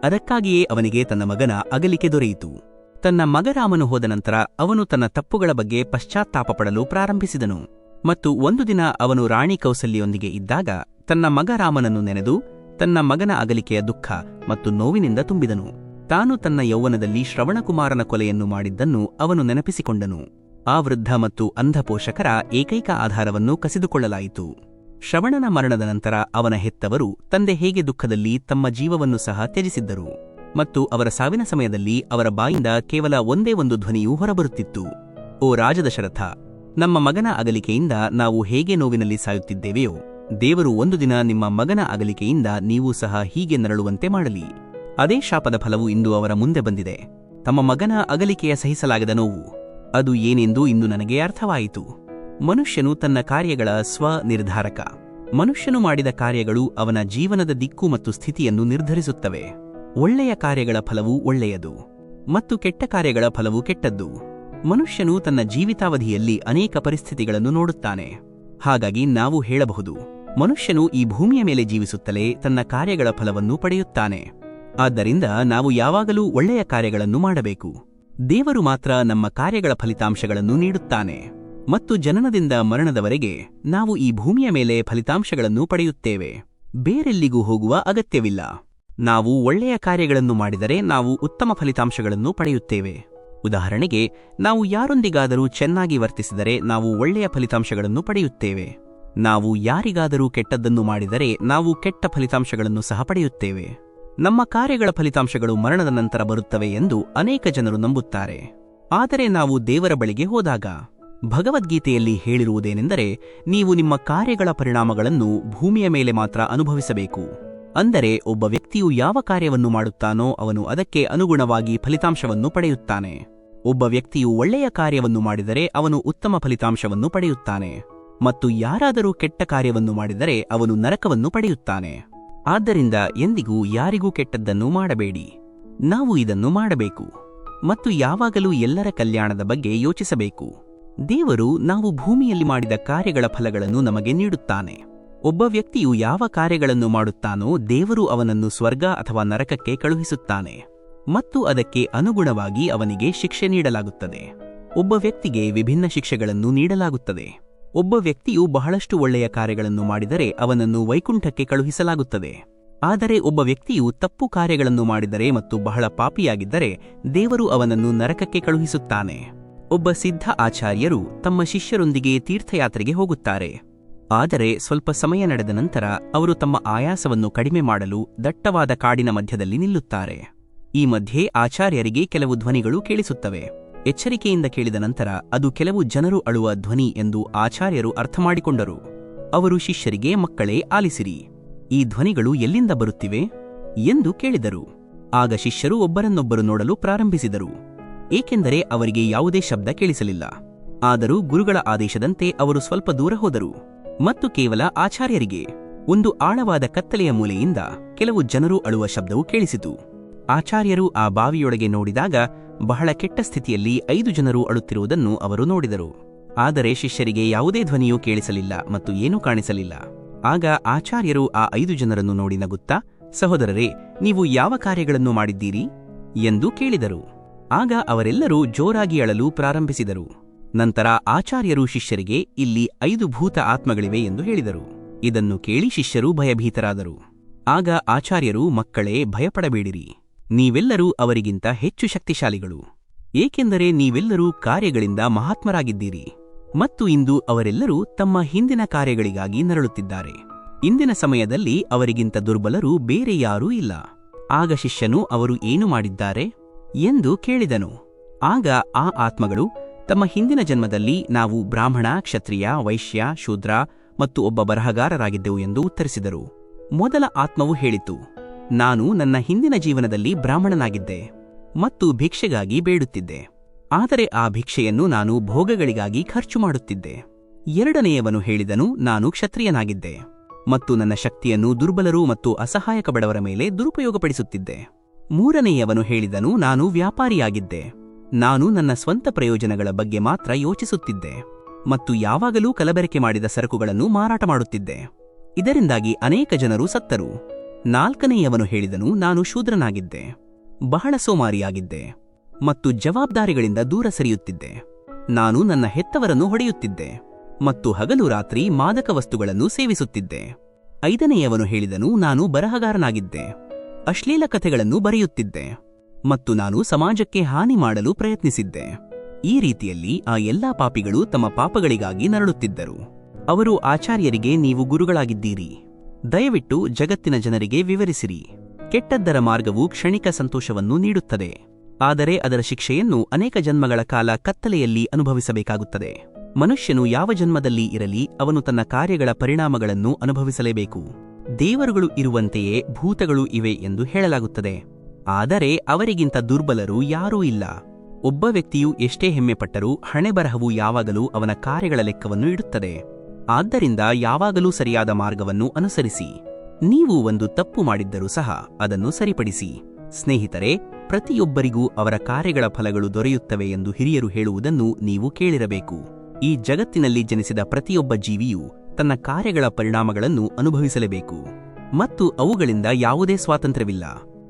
ಅದಕ್ಕಾಗಿಯೇ ಅವನಿಗೆ ತನ್ನ ಮಗನ ಅಗಲಿಕೆ ದೊರೆಯಿತು. ತನ್ನ ಮಗ ರಾಮನು ಹೋದ ನಂತರ ಅವನು ತನ್ನ ತಪ್ಪುಗಳ ಬಗ್ಗೆ ಪಶ್ಚಾತ್ತಾಪಪಡಲು ಪ್ರಾರಂಭಿಸಿದನು ಮತ್ತು ಒಂದು ದಿನ ಅವನು ರಾಣಿ ಕೌಸಲ್ಯೊಂದಿಗೆ ಇದ್ದಾಗ ತನ್ನ ಮಗ ರಾಮನನ್ನು ನೆನೆದು ತನ್ನ ಮಗನ ಅಗಲಿಕೆಯ ದುಃಖ ಮತ್ತು ನೋವಿನಿಂದ ತುಂಬಿದನು. ತಾನು ತನ್ನ ಯೌವನದಲ್ಲಿ ಶ್ರವಣಕುಮಾರನ ಕೊಲೆಯನ್ನು ಮಾಡಿದ್ದನ್ನು ಅವನು ನೆನಪಿಸಿಕೊಂಡನು. ಆ ವೃದ್ಧ ಮತ್ತು ಅಂಧ ಪೋಷಕರ ಏಕೈಕ ಆಧಾರವನ್ನು ಕಸಿದುಕೊಳ್ಳಲಾಯಿತು. ಶ್ರವಣನ ಮರಣದ ನಂತರ ಅವನ ಹೆತ್ತವರು ತಂದೆ ಹೇಗೆ ದುಃಖದಲ್ಲಿ ತಮ್ಮ ಜೀವವನ್ನು ಸಹ ತ್ಯಜಿಸಿದ್ದರು ಮತ್ತು ಅವರ ಸಾವಿನ ಸಮಯದಲ್ಲಿ ಅವರ ಬಾಯಿಂದ ಕೇವಲ ಒಂದೇ ಒಂದು ಧ್ವನಿಯೂ ಹೊರಬರುತ್ತಿತ್ತು. ಓ ರಾಜದಶರಥ, ನಮ್ಮ ಮಗನ ಅಗಲಿಕೆಯಿಂದ ನಾವು ಹೇಗೆ ನೋವಿನಲ್ಲಿ ಸಾಯುತ್ತಿದ್ದೇವೆಯೋ, ದೇವರು ಒಂದು ದಿನ ನಿಮ್ಮ ಮಗನ ಅಗಲಿಕೆಯಿಂದ ನೀವು ಸಹ ಹೀಗೆ ನರಳುವಂತೆ ಮಾಡಲಿ. ಅದೇ ಶಾಪದ ಫಲವು ಇಂದು ಅವರ ಮುಂದೆ ಬಂದಿದೆ. ತಮ್ಮ ಮಗನ ಅಗಲಿಕೆಯ ಸಹಿಸಲಾಗದ ನೋವು, ಅದು ಏನೆಂದು ಇಂದು ನನಗೆ ಅರ್ಥವಾಯಿತು. ಮನುಷ್ಯನು ತನ್ನ ಕಾರ್ಯಗಳ ಸ್ವನಿರ್ಧಾರಕ. ಮನುಷ್ಯನು ಮಾಡಿದ ಕಾರ್ಯಗಳು ಅವನ ಜೀವನದ ದಿಕ್ಕು ಮತ್ತು ಸ್ಥಿತಿಯನ್ನು ನಿರ್ಧರಿಸುತ್ತವೆ. ಒಳ್ಳೆಯ ಕಾರ್ಯಗಳ ಫಲವು ಒಳ್ಳೆಯದು ಮತ್ತು ಕೆಟ್ಟ ಕಾರ್ಯಗಳ ಫಲವು ಕೆಟ್ಟದ್ದು. ಮನುಷ್ಯನು ತನ್ನ ಜೀವಿತಾವಧಿಯಲ್ಲಿ ಅನೇಕ ಪರಿಸ್ಥಿತಿಗಳನ್ನು ನೋಡುತ್ತಾನೆ. ಹಾಗಾಗಿ ನಾವು ಹೇಳಬಹುದು, ಮನುಷ್ಯನು ಈ ಭೂಮಿಯ ಮೇಲೆ ಜೀವಿಸುತ್ತಲೇ ತನ್ನ ಕಾರ್ಯಗಳ ಫಲವನ್ನು ಪಡೆಯುತ್ತಾನೆ. ಆದ್ದರಿಂದ ನಾವು ಯಾವಾಗಲೂ ಒಳ್ಳೆಯ ಕಾರ್ಯಗಳನ್ನು ಮಾಡಬೇಕು. ದೇವರು ಮಾತ್ರ ನಮ್ಮ ಕಾರ್ಯಗಳ ಫಲಿತಾಂಶಗಳನ್ನು ನೀಡುತ್ತಾನೆ ಮತ್ತು ಜನನದಿಂದ ಮರಣದವರೆಗೆ ನಾವು ಈ ಭೂಮಿಯ ಮೇಲೆ ಫಲಿತಾಂಶಗಳನ್ನು ಪಡೆಯುತ್ತೇವೆ. ಬೇರೆಲ್ಲಿಗೂ ಹೋಗುವ ಅಗತ್ಯವಿಲ್ಲ. ನಾವು ಒಳ್ಳೆಯ ಕಾರ್ಯಗಳನ್ನು ಮಾಡಿದರೆ ನಾವು ಉತ್ತಮ ಫಲಿತಾಂಶಗಳನ್ನು ಪಡೆಯುತ್ತೇವೆ. ಉದಾಹರಣೆಗೆ, ನಾವು ಯಾರೊಂದಿಗಾದರೂ ಚೆನ್ನಾಗಿ ವರ್ತಿಸಿದರೆ ನಾವು ಒಳ್ಳೆಯ ಫಲಿತಾಂಶಗಳನ್ನು ಪಡೆಯುತ್ತೇವೆ. ನಾವು ಯಾರಿಗಾದರೂ ಕೆಟ್ಟದ್ದನ್ನು ಮಾಡಿದರೆ ನಾವು ಕೆಟ್ಟ ಫಲಿತಾಂಶಗಳನ್ನು ಸಹ ಪಡೆಯುತ್ತೇವೆ. ನಮ್ಮ ಕಾರ್ಯಗಳ ಫಲಿತಾಂಶಗಳು ಮರಣದ ನಂತರ ಬರುತ್ತವೆ ಎಂದು ಅನೇಕ ಜನರು ನಂಬುತ್ತಾರೆ. ಆದರೆ ನಾವು ದೇವರ ಬಳಿಗೆ ಹೋದಾಗ ಭಗವದ್ಗೀತೆಯಲ್ಲಿ ಹೇಳಿರುವುದೇನೆಂದರೆ, ನೀವು ನಿಮ್ಮ ಕಾರ್ಯಗಳ ಪರಿಣಾಮಗಳನ್ನು ಭೂಮಿಯ ಮೇಲೆ ಮಾತ್ರ ಅನುಭವಿಸಬೇಕು. ಅಂದರೆ ಒಬ್ಬ ವ್ಯಕ್ತಿಯು ಯಾವ ಕಾರ್ಯವನ್ನು ಮಾಡುತ್ತಾನೋ ಅವನು ಅದಕ್ಕೆ ಅನುಗುಣವಾಗಿ ಫಲಿತಾಂಶವನ್ನು ಪಡೆಯುತ್ತಾನೆ. ಒಬ್ಬ ವ್ಯಕ್ತಿಯು ಒಳ್ಳೆಯ ಕಾರ್ಯವನ್ನು ಮಾಡಿದರೆ ಅವನು ಉತ್ತಮ ಫಲಿತಾಂಶವನ್ನು ಪಡೆಯುತ್ತಾನೆ ಮತ್ತು ಯಾರಾದರೂ ಕೆಟ್ಟ ಕಾರ್ಯವನ್ನು ಮಾಡಿದರೆ ಅವನು ನರಕವನ್ನು ಪಡೆಯುತ್ತಾನೆ. ಆದ್ದರಿಂದ ಎಂದಿಗೂ ಯಾರಿಗೂ ಕೆಟ್ಟದ್ದನ್ನು ಮಾಡಬೇಡಿ. ನಾವು ಇದನ್ನು ಮಾಡಬೇಕು ಮತ್ತು ಯಾವಾಗಲೂ ಎಲ್ಲರ ಕಲ್ಯಾಣದ ಬಗ್ಗೆ ಯೋಚಿಸಬೇಕು. ದೇವರು ನಾವು ಭೂಮಿಯಲ್ಲಿ ಮಾಡಿದ ಕಾರ್ಯಗಳ ಫಲಗಳನ್ನು ನಮಗೆ ನೀಡುತ್ತಾನೆ. ಒಬ್ಬ ವ್ಯಕ್ತಿಯು ಯಾವ ಕಾರ್ಯಗಳನ್ನು ಮಾಡುತ್ತಾನೋ ದೇವರು ಅವನನ್ನು ಸ್ವರ್ಗ ಅಥವಾ ನರಕಕ್ಕೆ ಕಳುಹಿಸುತ್ತಾನೆ ಮತ್ತು ಅದಕ್ಕೆ ಅನುಗುಣವಾಗಿ ಅವನಿಗೆ ಶಿಕ್ಷೆ ನೀಡಲಾಗುತ್ತದೆ. ಒಬ್ಬ ವ್ಯಕ್ತಿಗೆ ವಿಭಿನ್ನ ಶಿಕ್ಷೆಗಳನ್ನು ನೀಡಲಾಗುತ್ತದೆ. ಒಬ್ಬ ವ್ಯಕ್ತಿಯು ಬಹಳಷ್ಟು ಒಳ್ಳೆಯ ಕಾರ್ಯಗಳನ್ನು ಮಾಡಿದರೆ ಅವನನ್ನು ವೈಕುಂಠಕ್ಕೆ ಕಳುಹಿಸಲಾಗುತ್ತದೆ. ಆದರೆ ಒಬ್ಬ ವ್ಯಕ್ತಿಯು ತಪ್ಪು ಕಾರ್ಯಗಳನ್ನು ಮಾಡಿದರೆ ಮತ್ತು ಬಹಳ ಪಾಪಿಯಾಗಿದ್ದರೆ ದೇವರು ಅವನನ್ನು ನರಕಕ್ಕೆ ಕಳುಹಿಸುತ್ತಾನೆ. ಒಬ್ಬ ಸಿದ್ಧ ಆಚಾರ್ಯರು ತಮ್ಮ ಶಿಷ್ಯರೊಂದಿಗೆ ತೀರ್ಥಯಾತ್ರೆಗೆ ಹೋಗುತ್ತಾರೆ. ಆದರೆ ಸ್ವಲ್ಪ ಸಮಯ ನಡೆದ ನಂತರ ಅವರು ತಮ್ಮ ಆಯಾಸವನ್ನು ಕಡಿಮೆ ಮಾಡಲು ದಟ್ಟವಾದ ಕಾಡಿನ ಮಧ್ಯದಲ್ಲಿ ನಿಲ್ಲುತ್ತಾರೆ. ಈ ಮಧ್ಯೆ ಆಚಾರ್ಯರಿಗೆ ಕೆಲವು ಧ್ವನಿಗಳು ಕೇಳಿಸುತ್ತವೆ. ಎಚ್ಚರಿಕೆಯಿಂದ ಕೇಳಿದ ನಂತರ ಅದು ಕೆಲವು ಜನರು ಅಳುವ ಧ್ವನಿ ಎಂದು ಆಚಾರ್ಯರು ಅರ್ಥಮಾಡಿಕೊಂಡರು. ಅವರು ಶಿಷ್ಯರಿಗೆ, ಮಕ್ಕಳೇ, ಆಲಿಸಿರಿ, ಈ ಧ್ವನಿಗಳು ಎಲ್ಲಿಂದ ಬರುತ್ತಿವೆ ಎಂದು ಕೇಳಿದರು. ಆಗ ಶಿಷ್ಯರು ಒಬ್ಬರನ್ನೊಬ್ಬರು ನೋಡಲು ಪ್ರಾರಂಭಿಸಿದರು, ಏಕೆಂದರೆ ಅವರಿಗೆ ಯಾವುದೇ ಶಬ್ದ ಕೇಳಿಸಲಿಲ್ಲ. ಆದರೂ ಗುರುಗಳ ಆದೇಶದಂತೆ ಅವರು ಸ್ವಲ್ಪ ದೂರ ಹೋದರು ಮತ್ತು ಕೇವಲ ಆಚಾರ್ಯರಿಗೆ ಒಂದು ಆಳವಾದ ಕತ್ತಲೆಯ ಮೂಲೆಯಿಂದ ಕೆಲವು ಜನರು ಅಳುವ ಶಬ್ದವು ಕೇಳಿಸಿತು. ಆಚಾರ್ಯರು ಆ ಬಾವಿಯೊಳಗೆ ನೋಡಿದಾಗ ಬಹಳ ಕೆಟ್ಟ ಸ್ಥಿತಿಯಲ್ಲಿ 5 ಜನರು ಅಳುತ್ತಿರುವುದನ್ನು ಅವರು ನೋಡಿದರು. ಆದರೆ ಶಿಷ್ಯರಿಗೆ ಯಾವುದೇ ಧ್ವನಿಯೂ ಕೇಳಿಸಲಿಲ್ಲ ಮತ್ತು ಏನೂ ಕಾಣಿಸಲಿಲ್ಲ. ಆಗ ಆಚಾರ್ಯರು ಆ 5 ಜನರನ್ನು ನೋಡಿ ನಗುತ್ತಾ, ಸಹೋದರರೇ, ನೀವು ಯಾವ ಕಾರ್ಯಗಳನ್ನು ಮಾಡಿದ್ದೀರಿ ಎಂದು ಕೇಳಿದರು. ಆಗ ಅವರೆಲ್ಲರೂ ಜೋರಾಗಿ ಅಳಲು ಪ್ರಾರಂಭಿಸಿದರು. ನಂತರ ಆಚಾರ್ಯರು ಶಿಷ್ಯರಿಗೆ, ಇಲ್ಲಿ 5 ಭೂತ ಆತ್ಮಗಳಿವೆ ಎಂದು ಹೇಳಿದರು. ಇದನ್ನು ಕೇಳಿ ಶಿಷ್ಯರು ಭಯಭೀತರಾದರು. ಆಗ ಆಚಾರ್ಯರು, ಮಕ್ಕಳೇ, ಭಯಪಡಬೇಡಿರಿ, ನೀವೆಲ್ಲರೂ ಅವರಿಗಿಂತ ಹೆಚ್ಚು ಶಕ್ತಿಶಾಲಿಗಳು, ಏಕೆಂದರೆ ನೀವೆಲ್ಲರೂ ಕಾರ್ಯಗಳಿಂದ ಮಹಾತ್ಮರಾಗಿದ್ದೀರಿ ಮತ್ತು ಇಂದು ಅವರೆಲ್ಲರೂ ತಮ್ಮ ಹಿಂದಿನ ಕಾರ್ಯಗಳಿಗಾಗಿ ನರಳುತ್ತಿದ್ದಾರೆ. ಇಂದಿನ ಸಮಯದಲ್ಲಿ ಅವರಿಗಿಂತ ದುರ್ಬಲರು ಬೇರೆ ಯಾರೂ ಇಲ್ಲ. ಆಗ ಶಿಷ್ಯನು, ಅವರು ಏನು ಮಾಡಿದ್ದಾರೆ ಎಂದು ಕೇಳಿದನು. ಆಗ ಆ ಆತ್ಮಗಳು, ತಮ್ಮ ಹಿಂದಿನ ಜನ್ಮದಲ್ಲಿ ನಾವು ಬ್ರಾಹ್ಮಣ, ಕ್ಷತ್ರಿಯ, ವೈಶ್ಯ, ಶೂದ್ರ ಮತ್ತು ಒಬ್ಬ ಬರಹಗಾರರಾಗಿದ್ದೆವು ಎಂದು ಉತ್ತರಿಸಿದರು. ಮೊದಲ ಆತ್ಮವು ಹೇಳಿತು, ನಾನು ನನ್ನ ಹಿಂದಿನ ಜೀವನದಲ್ಲಿ ಬ್ರಾಹ್ಮಣನಾಗಿದ್ದೆ ಮತ್ತು ಭಿಕ್ಷೆಗಾಗಿ ಬೇಡುತ್ತಿದ್ದೆ. ಆದರೆ ಆ ಭಿಕ್ಷೆಯನ್ನು ನಾನು ಭೋಗಗಳಿಗಾಗಿ ಖರ್ಚು ಮಾಡುತ್ತಿದ್ದೆ. ಎರಡನೆಯವನು ಹೇಳಿದನು, ನಾನು ಕ್ಷತ್ರಿಯನಾಗಿದ್ದೆ ಮತ್ತು ನನ್ನ ಶಕ್ತಿಯನ್ನು ದುರ್ಬಲರು ಮತ್ತು ಅಸಹಾಯಕ ಬಡವರ ಮೇಲೆ ದುರುಪಯೋಗಪಡಿಸುತ್ತಿದ್ದೆ. ಮೂರನೆಯವನು ಹೇಳಿದನು, ನಾನು ವ್ಯಾಪಾರಿಯಾಗಿದ್ದೆ. ನಾನು ನನ್ನ ಸ್ವಂತ ಪ್ರಯೋಜನಗಳ ಬಗ್ಗೆ ಮಾತ್ರ ಯೋಚಿಸುತ್ತಿದ್ದೆ ಮತ್ತು ಯಾವಾಗಲೂ ಕಲಬೆರಕೆ ಮಾಡಿದ ಸರಕುಗಳನ್ನು ಮಾರಾಟ ಮಾಡುತ್ತಿದ್ದೆ. ಇದರಿಂದಾಗಿ ಅನೇಕ ಜನರು ಸತ್ತರು. ನಾಲ್ಕನೆಯವನು ಹೇಳಿದನು, ನಾನು ಶೂದ್ರನಾಗಿದ್ದೆ, ಬಹಳ ಸೋಮಾರಿಯಾಗಿದ್ದೆ ಮತ್ತು ಜವಾಬ್ದಾರಿಗಳಿಂದ ದೂರ ಸರಿಯುತ್ತಿದ್ದೆ. ನಾನು ನನ್ನ ಹೆತ್ತವರನ್ನು ಹೊಡೆಯುತ್ತಿದ್ದೆ ಮತ್ತು ಹಗಲು ರಾತ್ರಿ ಮಾದಕ ವಸ್ತುಗಳನ್ನು ಸೇವಿಸುತ್ತಿದ್ದೆ. ಐದನೆಯವನು ಹೇಳಿದನು, ನಾನು ಬರಹಗಾರನಾಗಿದ್ದೆ, ಅಶ್ಲೀಲ ಕಥೆಗಳನ್ನು ಬರೆಯುತ್ತಿದ್ದೆ ಮತ್ತು ನಾನು ಸಮಾಜಕ್ಕೆ ಹಾನಿ ಮಾಡಲು ಪ್ರಯತ್ನಿಸಿದ್ದೆ. ಈ ರೀತಿಯಲ್ಲಿ ಆ ಎಲ್ಲಾ ಪಾಪಿಗಳು ತಮ್ಮ ಪಾಪಗಳಿಗಾಗಿ ನರಳುತ್ತಿದ್ದರು. ಅವರು ಆಚಾರ್ಯರಿಗೆ, ನೀವು ಗುರುಗಳಾಗಿದ್ದೀರಿ, ದಯವಿಟ್ಟು ಜಗತ್ತಿನ ಜನರಿಗೆ ವಿವರಿಸಿರಿ. ಕೆಟ್ಟದ್ದರ ಮಾರ್ಗವು ಕ್ಷಣಿಕ ಸಂತೋಷವನ್ನು ನೀಡುತ್ತದೆ, ಆದರೆ ಅದರ ಶಿಕ್ಷೆಯನ್ನು ಅನೇಕ ಜನ್ಮಗಳ ಕಾಲ ಕತ್ತಲೆಯಲ್ಲಿ ಅನುಭವಿಸಬೇಕಾಗುತ್ತದೆ. ಮನುಷ್ಯನು ಯಾವ ಜನ್ಮದಲ್ಲಿ ಇರಲಿ ಅವನು ತನ್ನ ಕಾರ್ಯಗಳ ಪರಿಣಾಮಗಳನ್ನು ಅನುಭವಿಸಲೇಬೇಕು. ದೇವರುಗಳು ಇರುವಂತೆಯೇ ಭೂತಗಳು ಇವೆ ಎಂದು ಹೇಳಲಾಗುತ್ತದೆ. ಆದರೆ ಅವರಿಗಿಂತ ದುರ್ಬಲರು ಯಾರೂ ಇಲ್ಲ. ಒಬ್ಬ ವ್ಯಕ್ತಿಯು ಎಷ್ಟೇ ಹೆಮ್ಮೆಪಟ್ಟರೂ ಹಣೆಬರಹವು ಯಾವಾಗಲೂ ಅವನ ಕಾರ್ಯಗಳ ಲೆಕ್ಕವನ್ನು ಇಡುತ್ತದೆ. ಆದ್ದರಿಂದ ಯಾವಾಗಲೂ ಸರಿಯಾದ ಮಾರ್ಗವನ್ನು ಅನುಸರಿಸಿ. ನೀವು ಒಂದು ತಪ್ಪು ಮಾಡಿದ್ದರೂ ಸಹ ಅದನ್ನು ಸರಿಪಡಿಸಿ. ಸ್ನೇಹಿತರೆ, ಪ್ರತಿಯೊಬ್ಬರಿಗೂ ಅವರ ಕಾರ್ಯಗಳ ಫಲಗಳು ದೊರೆಯುತ್ತವೆ ಎಂದು ಹಿರಿಯರು ಹೇಳುವುದನ್ನು ನೀವು ಕೇಳಿರಬೇಕು. ಈ ಜಗತ್ತಿನಲ್ಲಿ ಜನಿಸಿದ ಪ್ರತಿಯೊಬ್ಬ ಜೀವಿಯೂ ತನ್ನ ಕಾರ್ಯಗಳ ಪರಿಣಾಮಗಳನ್ನು ಅನುಭವಿಸಲೇಬೇಕು ಮತ್ತು ಅವುಗಳಿಂದ ಯಾವುದೇ ಸ್ವಾತಂತ್ರ್ಯವಿಲ್ಲ.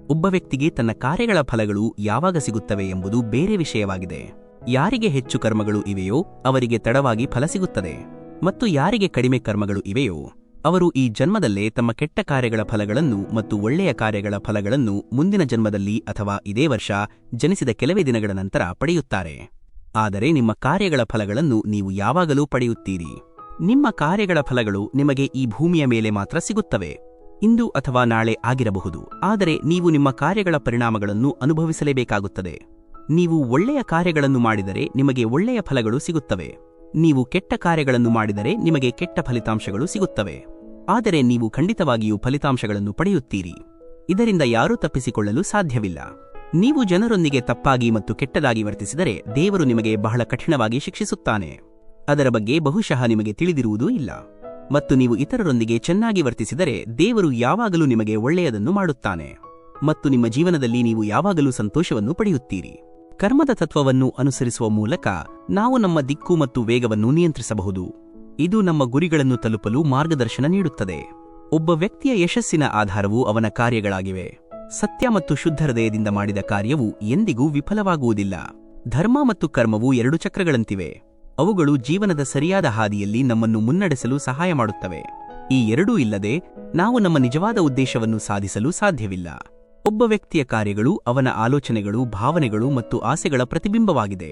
ಒಬ್ಬ ವ್ಯಕ್ತಿಗೆ ತನ್ನ ಕಾರ್ಯಗಳ ಫಲಗಳು ಯಾವಾಗ ಸಿಗುತ್ತವೆ ಎಂಬುದು ಬೇರೆ ವಿಷಯವಾಗಿದೆ. ಯಾರಿಗೆ ಹೆಚ್ಚು ಕರ್ಮಗಳು ಇವೆಯೋ ಅವರಿಗೆ ತಡವಾಗಿ ಫಲ ಸಿಗುತ್ತದೆ ಮತ್ತು ಯಾರಿಗೆ ಕಡಿಮೆ ಕರ್ಮಗಳು ಇವೆಯೋ ಅವರು ಈ ಜನ್ಮದಲ್ಲೇ ತಮ್ಮ ಕೆಟ್ಟ ಕಾರ್ಯಗಳ ಫಲಗಳನ್ನು ಮತ್ತು ಒಳ್ಳೆಯ ಕಾರ್ಯಗಳ ಫಲಗಳನ್ನು ಮುಂದಿನ ಜನ್ಮದಲ್ಲಿ ಅಥವಾ ಇದೇ ವರ್ಷ ಜನಿಸಿದ ಕೆಲವೇ ದಿನಗಳ ನಂತರ ಪಡೆಯುತ್ತಾರೆ. ಆದರೆ ನಿಮ್ಮ ಕಾರ್ಯಗಳ ಫಲಗಳನ್ನು ನೀವು ಯಾವಾಗಲೂ ಪಡೆಯುತ್ತೀರಿ. ನಿಮ್ಮ ಕಾರ್ಯಗಳ ಫಲಗಳು ನಿಮಗೆ ಈ ಭೂಮಿಯ ಮೇಲೆ ಮಾತ್ರ ಸಿಗುತ್ತವೆ. ಇಂದು ಅಥವಾ ನಾಳೆ ಆಗಿರಬಹುದು, ಆದರೆ ನೀವು ನಿಮ್ಮ ಕಾರ್ಯಗಳ ಪರಿಣಾಮಗಳನ್ನು ಅನುಭವಿಸಲೇಬೇಕಾಗುತ್ತದೆ. ನೀವು ಒಳ್ಳೆಯ ಕಾರ್ಯಗಳನ್ನು ಮಾಡಿದರೆ ನಿಮಗೆ ಒಳ್ಳೆಯ ಫಲಗಳು ಸಿಗುತ್ತವೆ. ನೀವು ಕೆಟ್ಟ ಕಾರ್ಯಗಳನ್ನು ಮಾಡಿದರೆ ನಿಮಗೆ ಕೆಟ್ಟ ಫಲಿತಾಂಶಗಳು ಸಿಗುತ್ತವೆ. ಆದರೆ ನೀವು ಖಂಡಿತವಾಗಿಯೂ ಫಲಿತಾಂಶಗಳನ್ನು ಪಡೆಯುತ್ತೀರಿ. ಇದರಿಂದ ಯಾರೂ ತಪ್ಪಿಸಿಕೊಳ್ಳಲು ಸಾಧ್ಯವಿಲ್ಲ. ನೀವು ಜನರೊಂದಿಗೆ ತಪ್ಪಾಗಿ ಮತ್ತು ಕೆಟ್ಟದಾಗಿ ವರ್ತಿಸಿದರೆ ದೇವರು ನಿಮಗೆ ಬಹಳ ಕಠಿಣವಾಗಿ ಶಿಕ್ಷಿಸುತ್ತಾನೆ. ಅದರ ಬಗ್ಗೆ ಬಹುಶಃ ನಿಮಗೆ ತಿಳಿದಿರುವುದೂ ಇಲ್ಲ. ಮತ್ತು ನೀವು ಇತರರೊಂದಿಗೆ ಚೆನ್ನಾಗಿ ವರ್ತಿಸಿದರೆ ದೇವರು ಯಾವಾಗಲೂ ನಿಮಗೆ ಒಳ್ಳೆಯದನ್ನು ಮಾಡುತ್ತಾನೆ ಮತ್ತು ನಿಮ್ಮ ಜೀವನದಲ್ಲಿ ನೀವು ಯಾವಾಗಲೂ ಸಂತೋಷವನ್ನು ಪಡೆಯುತ್ತೀರಿ. ಕರ್ಮದ ತತ್ವವನ್ನು ಅನುಸರಿಸುವ ಮೂಲಕ ನಾವು ನಮ್ಮ ದಿಕ್ಕು ಮತ್ತು ವೇಗವನ್ನು ನಿಯಂತ್ರಿಸಬಹುದು. ಇದು ನಮ್ಮ ಗುರಿಗಳನ್ನು ತಲುಪಲು ಮಾರ್ಗದರ್ಶನ ನೀಡುತ್ತದೆ. ಒಬ್ಬ ವ್ಯಕ್ತಿಯ ಯಶಸ್ಸಿನ ಆಧಾರವು ಅವನ ಕಾರ್ಯಗಳಾಗಿವೆ. ಸತ್ಯ ಮತ್ತು ಶುದ್ಧ ಹೃದಯದಿಂದ ಮಾಡಿದ ಕಾರ್ಯವು ಎಂದಿಗೂ ವಿಫಲವಾಗುವುದಿಲ್ಲ. ಧರ್ಮ ಮತ್ತು ಕರ್ಮವು ಎರಡು ಚಕ್ರಗಳಂತಿವೆ. ಅವುಗಳು ಜೀವನದ ಸರಿಯಾದ ಹಾದಿಯಲ್ಲಿ ನಮ್ಮನ್ನು ಮುನ್ನಡೆಸಲು ಸಹಾಯ ಮಾಡುತ್ತವೆ. ಈ ಎರಡೂ ಇಲ್ಲದೆ ನಾವು ನಮ್ಮ ನಿಜವಾದ ಉದ್ದೇಶವನ್ನು ಸಾಧಿಸಲು ಸಾಧ್ಯವಿಲ್ಲ. ಒಬ್ಬ ವ್ಯಕ್ತಿಯ ಕಾರ್ಯಗಳು ಅವನ ಆಲೋಚನೆಗಳು, ಭಾವನೆಗಳು ಮತ್ತು ಆಸೆಗಳ ಪ್ರತಿಬಿಂಬವಾಗಿದೆ.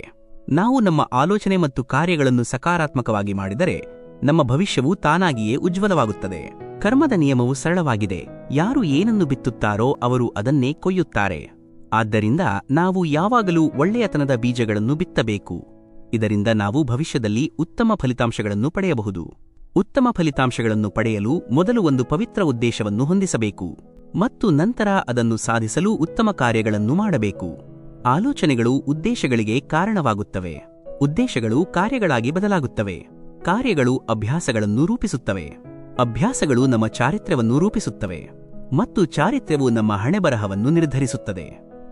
ನಾವು ನಮ್ಮ ಆಲೋಚನೆ ಮತ್ತು ಕಾರ್ಯಗಳನ್ನು ಸಕಾರಾತ್ಮಕವಾಗಿ ಮಾಡಿದರೆ ನಮ್ಮ ಭವಿಷ್ಯವು ತಾನಾಗಿಯೇ ಉಜ್ವಲವಾಗುತ್ತದೆ. ಕರ್ಮದ ನಿಯಮವು ಸರಳವಾಗಿದೆ. ಯಾರು ಏನನ್ನು ಬಿತ್ತುತ್ತಾರೋ ಅವರು ಅದನ್ನೇ ಕೊಯ್ಯುತ್ತಾರೆ. ಆದ್ದರಿಂದ ನಾವು ಯಾವಾಗಲೂ ಒಳ್ಳೆಯತನದ ಬೀಜಗಳನ್ನು ಬಿತ್ತಬೇಕು. ಇದರಿಂದ ನಾವು ಭವಿಷ್ಯದಲ್ಲಿ ಉತ್ತಮ ಫಲಿತಾಂಶಗಳನ್ನು ಪಡೆಯಬಹುದು. ಉತ್ತಮ ಫಲಿತಾಂಶಗಳನ್ನು ಪಡೆಯಲು ಮೊದಲು ಒಂದು ಪವಿತ್ರ ಉದ್ದೇಶವನ್ನು ಹೊಂದಿಸಬೇಕು ಮತ್ತು ನಂತರ ಅದನ್ನು ಸಾಧಿಸಲು ಉತ್ತಮ ಕಾರ್ಯಗಳನ್ನು ಮಾಡಬೇಕು. ಆಲೋಚನೆಗಳು ಉದ್ದೇಶಗಳಿಗೆ ಕಾರಣವಾಗುತ್ತವೆ. ಉದ್ದೇಶಗಳು ಕಾರ್ಯಗಳಾಗಿ ಬದಲಾಗುತ್ತವೆ. ಕಾರ್ಯಗಳು ಅಭ್ಯಾಸಗಳನ್ನು ರೂಪಿಸುತ್ತವೆ. ಅಭ್ಯಾಸಗಳು ನಮ್ಮ ಚಾರಿತ್ರ್ಯವನ್ನು ರೂಪಿಸುತ್ತವೆ ಮತ್ತು ಚಾರಿತ್ರ್ಯವು ನಮ್ಮ ಹಣೆಬರಹವನ್ನು ನಿರ್ಧರಿಸುತ್ತದೆ.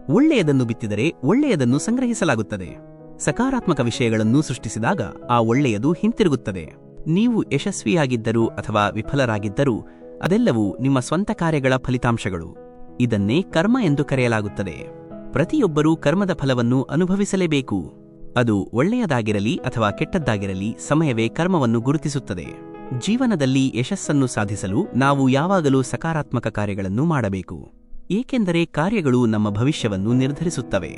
ಒಳ್ಳೆಯದನ್ನು ಬಿತ್ತಿದರೆ ಒಳ್ಳೆಯದನ್ನು ಸಂಗ್ರಹಿಸಲಾಗುತ್ತದೆ. ಸಕಾರಾತ್ಮಕ ವಿಷಯಗಳನ್ನು ಸೃಷ್ಟಿಸಿದಾಗ ಆ ಒಳ್ಳೆಯದು ಹಿಂತಿರುಗುತ್ತದೆ. ನೀವು ಯಶಸ್ವಿಯಾಗಿದ್ದರೂ ಅಥವಾ ವಿಫಲರಾಗಿದ್ದರೂ ಅದೆಲ್ಲವೂ ನಿಮ್ಮ ಸ್ವಂತ ಕಾರ್ಯಗಳ ಫಲಿತಾಂಶಗಳು. ಇದನ್ನೇ ಕರ್ಮ ಎಂದು ಕರೆಯಲಾಗುತ್ತದೆ. ಪ್ರತಿಯೊಬ್ಬರೂ ಕರ್ಮದ ಫಲವನ್ನು ಅನುಭವಿಸಲೇಬೇಕು. ಅದು ಒಳ್ಳೆಯದಾಗಿರಲಿ ಅಥವಾ ಕೆಟ್ಟದ್ದಾಗಿರಲಿ, ಸಮಯವೇ ಕರ್ಮವನ್ನು ಗುರುತಿಸುತ್ತದೆ. ಜೀವನದಲ್ಲಿ ಯಶಸ್ಸನ್ನು ಸಾಧಿಸಲು ನಾವು ಯಾವಾಗಲೂ ಸಕಾರಾತ್ಮಕ ಕಾರ್ಯಗಳನ್ನು ಮಾಡಬೇಕು, ಏಕೆಂದರೆ ಕಾರ್ಯಗಳು ನಮ್ಮ ಭವಿಷ್ಯವನ್ನು ನಿರ್ಧರಿಸುತ್ತವೆ.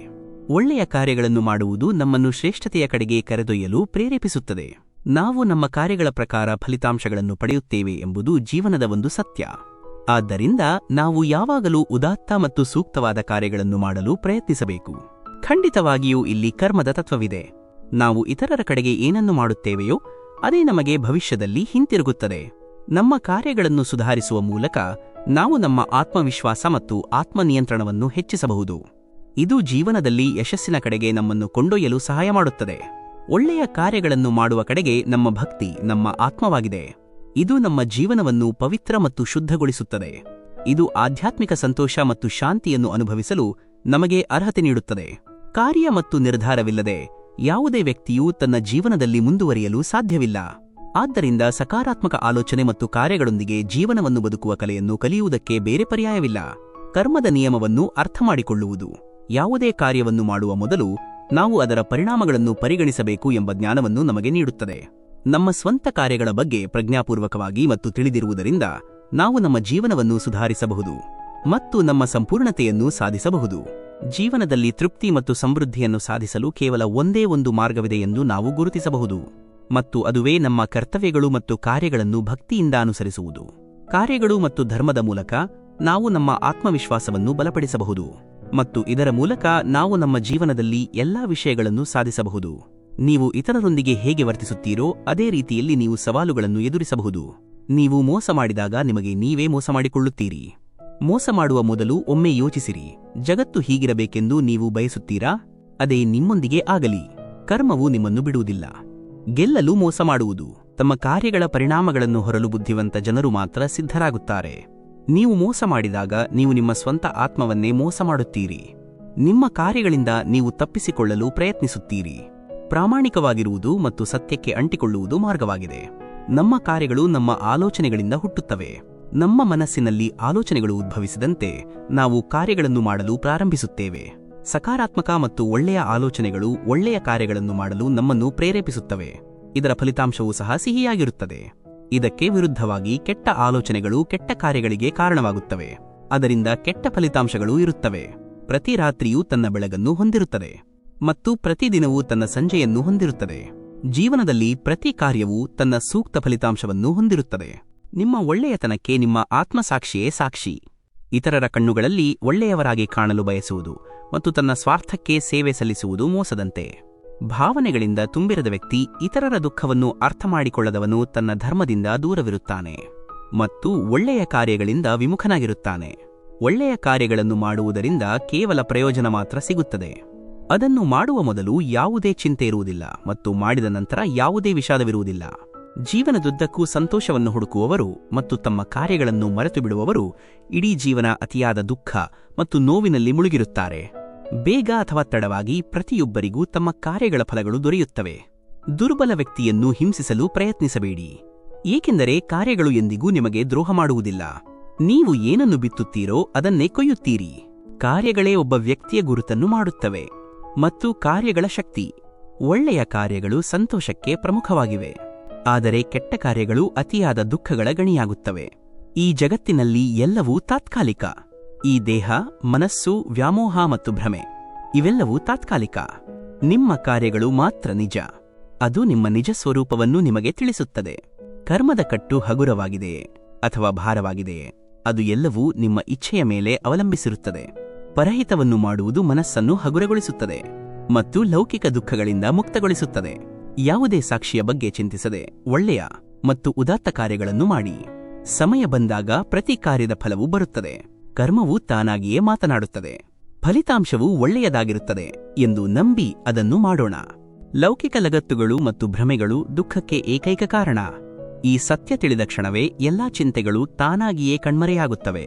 ಒಳ್ಳೆಯ ಕಾರ್ಯಗಳನ್ನು ಮಾಡುವುದು ನಮ್ಮನ್ನು ಶ್ರೇಷ್ಠತೆಯ ಕಡೆಗೆ ಕರೆದೊಯ್ಯಲು ಪ್ರೇರೇಪಿಸುತ್ತದೆ. ನಾವು ನಮ್ಮ ಕಾರ್ಯಗಳ ಪ್ರಕಾರ ಫಲಿತಾಂಶಗಳನ್ನು ಪಡೆಯುತ್ತೇವೆ ಎಂಬುದು ಜೀವನದ ಒಂದು ಸತ್ಯ. ಆದ್ದರಿಂದ ನಾವು ಯಾವಾಗಲೂ ಉದಾತ್ತ ಮತ್ತು ಸೂಕ್ತವಾದ ಕಾರ್ಯಗಳನ್ನು ಮಾಡಲು ಪ್ರಯತ್ನಿಸಬೇಕು. ಖಂಡಿತವಾಗಿಯೂ ಇಲ್ಲಿ ಕರ್ಮದ ತತ್ವವಿದೆ. ನಾವು ಇತರರ ಕಡೆಗೆ ಏನನ್ನು ಮಾಡುತ್ತೇವೆಯೋ ಅದೇ ನಮಗೆ ಭವಿಷ್ಯದಲ್ಲಿ ಹಿಂತಿರುಗುತ್ತದೆ. ನಮ್ಮ ಕಾರ್ಯಗಳನ್ನು ಸುಧಾರಿಸುವ ಮೂಲಕ ನಾವು ನಮ್ಮ ಆತ್ಮವಿಶ್ವಾಸ ಮತ್ತು ಆತ್ಮನಿಯಂತ್ರಣವನ್ನು ಹೆಚ್ಚಿಸಬಹುದು. ಇದು ಜೀವನದಲ್ಲಿ ಯಶಸ್ಸಿನ ಕಡೆಗೆ ನಮ್ಮನ್ನು ಕೊಂಡೊಯ್ಯಲು ಸಹಾಯ ಮಾಡುತ್ತದೆ. ಒಳ್ಳೆಯ ಕಾರ್ಯಗಳನ್ನು ಮಾಡುವ ಕಡೆಗೆ ನಮ್ಮ ಭಕ್ತಿ ನಮ್ಮ ಆತ್ಮವಾಗಿದೆ. ಇದು ನಮ್ಮ ಜೀವನವನ್ನು ಪವಿತ್ರ ಮತ್ತು ಶುದ್ಧಗೊಳಿಸುತ್ತದೆ. ಇದು ಆಧ್ಯಾತ್ಮಿಕ ಸಂತೋಷ ಮತ್ತು ಶಾಂತಿಯನ್ನು ಅನುಭವಿಸಲು ನಮಗೆ ಅರ್ಹತೆ ನೀಡುತ್ತದೆ. ಕಾರ್ಯ ಮತ್ತು ನಿರ್ಧಾರವಿಲ್ಲದೆ ಯಾವುದೇ ವ್ಯಕ್ತಿಯೂ ತನ್ನ ಜೀವನದಲ್ಲಿ ಮುಂದುವರಿಯಲು ಸಾಧ್ಯವಿಲ್ಲ. ಆದ್ದರಿಂದ ಸಕಾರಾತ್ಮಕ ಆಲೋಚನೆ ಮತ್ತು ಕಾರ್ಯಗಳೊಂದಿಗೆ ಜೀವನವನ್ನು ಬದುಕುವ ಕಲೆಯನ್ನು ಕಲಿಯುವುದಕ್ಕೆ ಬೇರೆ ಪರ್ಯಾಯವಿಲ್ಲ. ಕರ್ಮದ ನಿಯಮವನ್ನು ಅರ್ಥಮಾಡಿಕೊಳ್ಳುವುದು. ಯಾವುದೇ ಕಾರ್ಯವನ್ನು ಮಾಡುವ ಮೊದಲು ನಾವು ಅದರ ಪರಿಣಾಮಗಳನ್ನು ಪರಿಗಣಿಸಬೇಕು ಎಂಬ ಜ್ಞಾನವನ್ನು ನಮಗೆ ನೀಡುತ್ತದೆ. ನಮ್ಮ ಸ್ವಂತ ಕಾರ್ಯಗಳ ಬಗ್ಗೆ ಪ್ರಜ್ಞಾಪೂರ್ವಕವಾಗಿ ಮತ್ತು ತಿಳಿದಿರುವುದರಿಂದ ನಾವು ನಮ್ಮ ಜೀವನವನ್ನು ಸುಧಾರಿಸಬಹುದು ಮತ್ತು ನಮ್ಮ ಸಂಪೂರ್ಣತೆಯನ್ನು ಸಾಧಿಸಬಹುದು. ಜೀವನದಲ್ಲಿ ತೃಪ್ತಿ ಮತ್ತು ಸಮೃದ್ಧಿಯನ್ನು ಸಾಧಿಸಲು ಕೇವಲ ಒಂದೇ ಒಂದು ಮಾರ್ಗವಿದೆ ಎಂದು ನಾವು ಗುರುತಿಸಬಹುದು, ಮತ್ತು ಅದುವೇ ನಮ್ಮ ಕರ್ತವ್ಯಗಳು ಮತ್ತು ಕಾರ್ಯಗಳನ್ನು ಭಕ್ತಿಯಿಂದ ಅನುಸರಿಸುವುದು. ಕಾರ್ಯಗಳು ಮತ್ತು ಧರ್ಮದ ಮೂಲಕ ನಾವು ನಮ್ಮ ಆತ್ಮವಿಶ್ವಾಸವನ್ನು ಬಲಪಡಿಸಬಹುದು ಮತ್ತು ಇದರ ಮೂಲಕ ನಾವು ನಮ್ಮ ಜೀವನದಲ್ಲಿ ಎಲ್ಲಾ ವಿಷಯಗಳನ್ನು ಸಾಧಿಸಬಹುದು. ನೀವು ಇತರರೊಂದಿಗೆ ಹೇಗೆ ವರ್ತಿಸುತ್ತೀರೋ ಅದೇ ರೀತಿಯಲ್ಲಿ ನೀವು ಸವಾಲುಗಳನ್ನು ಎದುರಿಸಬಹುದು. ನೀವು ಮೋಸ ಮಾಡಿದಾಗ ನಿಮಗೆ ನೀವೇ ಮೋಸ ಮಾಡಿಕೊಳ್ಳುತ್ತೀರಿ. ಮೋಸ ಮಾಡುವ ಮೊದಲು ಒಮ್ಮೆ ಯೋಚಿಸಿರಿ, ಜಗತ್ತು ಹೀಗಿರಬೇಕೆಂದು ನೀವು ಬಯಸುತ್ತೀರಾ? ಅದೇ ನಿಮ್ಮೊಂದಿಗೆ ಆಗಲಿ. ಕರ್ಮವು ನಿಮ್ಮನ್ನು ಬಿಡುವುದಿಲ್ಲ. ಗೆಲ್ಲಲು ಮೋಸ ಮಾಡುವುದು. ತಮ್ಮ ಕಾರ್ಯಗಳ ಪರಿಣಾಮಗಳನ್ನು ಹೊರಲು ಬುದ್ಧಿವಂತ ಜನರು ಮಾತ್ರ ಸಿದ್ಧರಾಗುತ್ತಾರೆ. ನೀವು ಮೋಸ ಮಾಡಿದಾಗ ನೀವು ನಿಮ್ಮ ಸ್ವಂತ ಆತ್ಮವನ್ನೇ ಮೋಸ ಮಾಡುತ್ತೀರಿ. ನಿಮ್ಮ ಕಾರ್ಯಗಳಿಂದ ನೀವು ತಪ್ಪಿಸಿಕೊಳ್ಳಲು ಪ್ರಯತ್ನಿಸುತ್ತೀರಿ. ಪ್ರಾಮಾಣಿಕವಾಗಿರುವುದು ಮತ್ತು ಸತ್ಯಕ್ಕೆ ಅಂಟಿಕೊಳ್ಳುವುದು ಮಾರ್ಗವಾಗಿದೆ. ನಮ್ಮ ಕಾರ್ಯಗಳು ನಮ್ಮ ಆಲೋಚನೆಗಳಿಂದ ಹುಟ್ಟುತ್ತವೆ. ನಮ್ಮ ಮನಸ್ಸಿನಲ್ಲಿ ಆಲೋಚನೆಗಳು ಉದ್ಭವಿಸಿದಂತೆ ನಾವು ಕಾರ್ಯಗಳನ್ನು ಮಾಡಲು ಪ್ರಾರಂಭಿಸುತ್ತೇವೆ. ಸಕಾರಾತ್ಮಕ ಮತ್ತು ಒಳ್ಳೆಯ ಆಲೋಚನೆಗಳು ಒಳ್ಳೆಯ ಕಾರ್ಯಗಳನ್ನು ಮಾಡಲು ನಮ್ಮನ್ನು ಪ್ರೇರೇಪಿಸುತ್ತವೆ. ಇದರ ಫಲಿತಾಂಶವೂ ಸಹ ಸಿಹಿಯಾಗಿರುತ್ತದೆ. ಇದಕ್ಕೆ ವಿರುದ್ಧವಾಗಿ ಕೆಟ್ಟ ಆಲೋಚನೆಗಳು ಕೆಟ್ಟ ಕಾರ್ಯಗಳಿಗೆ ಕಾರಣವಾಗುತ್ತವೆ. ಅದರಿಂದ ಕೆಟ್ಟ ಫಲಿತಾಂಶಗಳೂ ಇರುತ್ತವೆ. ಪ್ರತಿ ರಾತ್ರಿಯೂ ತನ್ನ ಬೆಳಗನ್ನು ಹೊಂದಿರುತ್ತದೆ ಮತ್ತು ಪ್ರತಿದಿನವೂ ತನ್ನ ಸಂಜೆಯನ್ನು ಹೊಂದಿರುತ್ತದೆ. ಜೀವನದಲ್ಲಿ ಪ್ರತಿ ಕಾರ್ಯವೂ ತನ್ನ ಸೂಕ್ತ ಫಲಿತಾಂಶವನ್ನು ಹೊಂದಿರುತ್ತದೆ. ನಿಮ್ಮ ಒಳ್ಳೆಯತನಕ್ಕೆ ನಿಮ್ಮ ಆತ್ಮಸಾಕ್ಷಿಯೇ ಸಾಕ್ಷಿ. ಇತರರ ಕಣ್ಣುಗಳಲ್ಲಿ ಒಳ್ಳೆಯವರಾಗಿ ಕಾಣಲು ಬಯಸುವುದು ಮತ್ತು ತನ್ನ ಸ್ವಾರ್ಥಕ್ಕೆ ಸೇವೆ ಸಲ್ಲಿಸುವುದು ಮೋಸದಂತೆ. ಭಾವನೆಗಳಿಂದ ತುಂಬಿರದ ವ್ಯಕ್ತಿ ಇತರರ ದುಃಖವನ್ನು ಅರ್ಥಮಾಡಿಕೊಳ್ಳದವನು ತನ್ನ ಧರ್ಮದಿಂದ ದೂರವಿರುತ್ತಾನೆ ಮತ್ತು ಒಳ್ಳೆಯ ಕಾರ್ಯಗಳಿಂದ ವಿಮುಖನಾಗಿರುತ್ತಾನೆ. ಒಳ್ಳೆಯ ಕಾರ್ಯಗಳನ್ನು ಮಾಡುವುದರಿಂದ ಕೇವಲ ಪ್ರಯೋಜನ ಮಾತ್ರ ಸಿಗುತ್ತದೆ. ಅದನ್ನು ಮಾಡುವ ಮೊದಲು ಯಾವುದೇ ಚಿಂತೆ ಇರುವುದಿಲ್ಲ ಮತ್ತು ಮಾಡಿದ ನಂತರ ಯಾವುದೇ ವಿಷಾದವಿರುವುದಿಲ್ಲ. ಜೀವನದುದ್ದಕ್ಕೂ ಸಂತೋಷವನ್ನು ಹುಡುಕುವವರು ಮತ್ತು ತಮ್ಮ ಕಾರ್ಯಗಳನ್ನು ಮರೆತು ಬಿಡುವವರು ಇಡೀ ಜೀವನ ಅತಿಯಾದ ದುಃಖ ಮತ್ತು ನೋವಿನಲ್ಲಿ ಮುಳುಗಿರುತ್ತಾರೆ. ಬೇಗ ಅಥವಾ ತಡವಾಗಿ ಪ್ರತಿಯೊಬ್ಬರಿಗೂ ತಮ್ಮ ಕಾರ್ಯಗಳ ಫಲಗಳು ದೊರೆಯುತ್ತವೆ. ದುರ್ಬಲ ವ್ಯಕ್ತಿಯನ್ನು ಹಿಂಸಿಸಲು ಪ್ರಯತ್ನಿಸಬೇಡಿ, ಏಕೆಂದರೆ ಕಾರ್ಯಗಳು ಎಂದಿಗೂ ನಿಮಗೆ ದ್ರೋಹ ಮಾಡುವುದಿಲ್ಲ. ನೀವು ಏನನ್ನು ಬಿತ್ತುತ್ತೀರೋ ಅದನ್ನೇ ಕೊಯ್ಯುತ್ತೀರಿ. ಕಾರ್ಯಗಳೇ ಒಬ್ಬ ವ್ಯಕ್ತಿಯ ಗುರುತನ್ನು ಮಾಡುತ್ತವೆ ಮತ್ತು ಕಾರ್ಯಗಳ ಶಕ್ತಿ. ಒಳ್ಳೆಯ ಕಾರ್ಯಗಳು ಸಂತೋಷಕ್ಕೆ ಪ್ರಮುಖವಾಗಿವೆ, ಆದರೆ ಕೆಟ್ಟ ಕಾರ್ಯಗಳು ಅತಿಯಾದ ದುಃಖಗಳ ಗಣಿಯಾಗುತ್ತವೆ. ಈ ಜಗತ್ತಿನಲ್ಲಿ ಎಲ್ಲವೂ ತಾತ್ಕಾಲಿಕ. ಈ ದೇಹ, ಮನಸ್ಸು, ವ್ಯಾಮೋಹ ಮತ್ತು ಭ್ರಮೆ ಇವೆಲ್ಲವೂ ತಾತ್ಕಾಲಿಕ. ನಿಮ್ಮ ಕಾರ್ಯಗಳು ಮಾತ್ರ ನಿಜ. ಅದು ನಿಮ್ಮ ನಿಜ ಸ್ವರೂಪವನ್ನು ನಿಮಗೆ ತಿಳಿಸುತ್ತದೆ. ಕರ್ಮದ ಕಟ್ಟು ಹಗುರವಾಗಿದೆಯೇ ಅಥವಾ ಭಾರವಾಗಿದೆಯೇ, ಅದು ಎಲ್ಲವೂ ನಿಮ್ಮ ಇಚ್ಛೆಯ ಮೇಲೆ ಅವಲಂಬಿಸಿರುತ್ತದೆ. ಪರಹಿತವನ್ನು ಮಾಡುವುದು ಮನಸ್ಸನ್ನು ಹಗುರಗೊಳಿಸುತ್ತದೆ ಮತ್ತು ಲೌಕಿಕ ದುಃಖಗಳಿಂದ ಮುಕ್ತಗೊಳಿಸುತ್ತದೆ. ಯಾವುದೇ ಸಾಕ್ಷಿಯ ಬಗ್ಗೆ ಚಿಂತಿಸದೆ ಒಳ್ಳೆಯ ಮತ್ತು ಉದಾತ್ತ ಕಾರ್ಯಗಳನ್ನು ಮಾಡಿ. ಸಮಯ ಬಂದಾಗ ಪ್ರತಿ ಕಾರ್ಯದ ಫಲವೂ ಬರುತ್ತದೆ. ಕರ್ಮವು ತಾನಾಗಿಯೇ ಮಾತನಾಡುತ್ತದೆ. ಫಲಿತಾಂಶವು ಒಳ್ಳೆಯದಾಗಿರುತ್ತದೆ ಎಂದು ನಂಬಿ ಅದನ್ನು ಮಾಡೋಣ. ಲೌಕಿಕ ಲಗತ್ತುಗಳು ಮತ್ತು ಭ್ರಮೆಗಳು ದುಃಖಕ್ಕೆ ಏಕೈಕ ಕಾರಣ. ಈ ಸತ್ಯ ತಿಳಿದ ಕ್ಷಣವೇ ಎಲ್ಲಾ ಚಿಂತೆಗಳು ತಾನಾಗಿಯೇ ಕಣ್ಮರೆಯಾಗುತ್ತವೆ.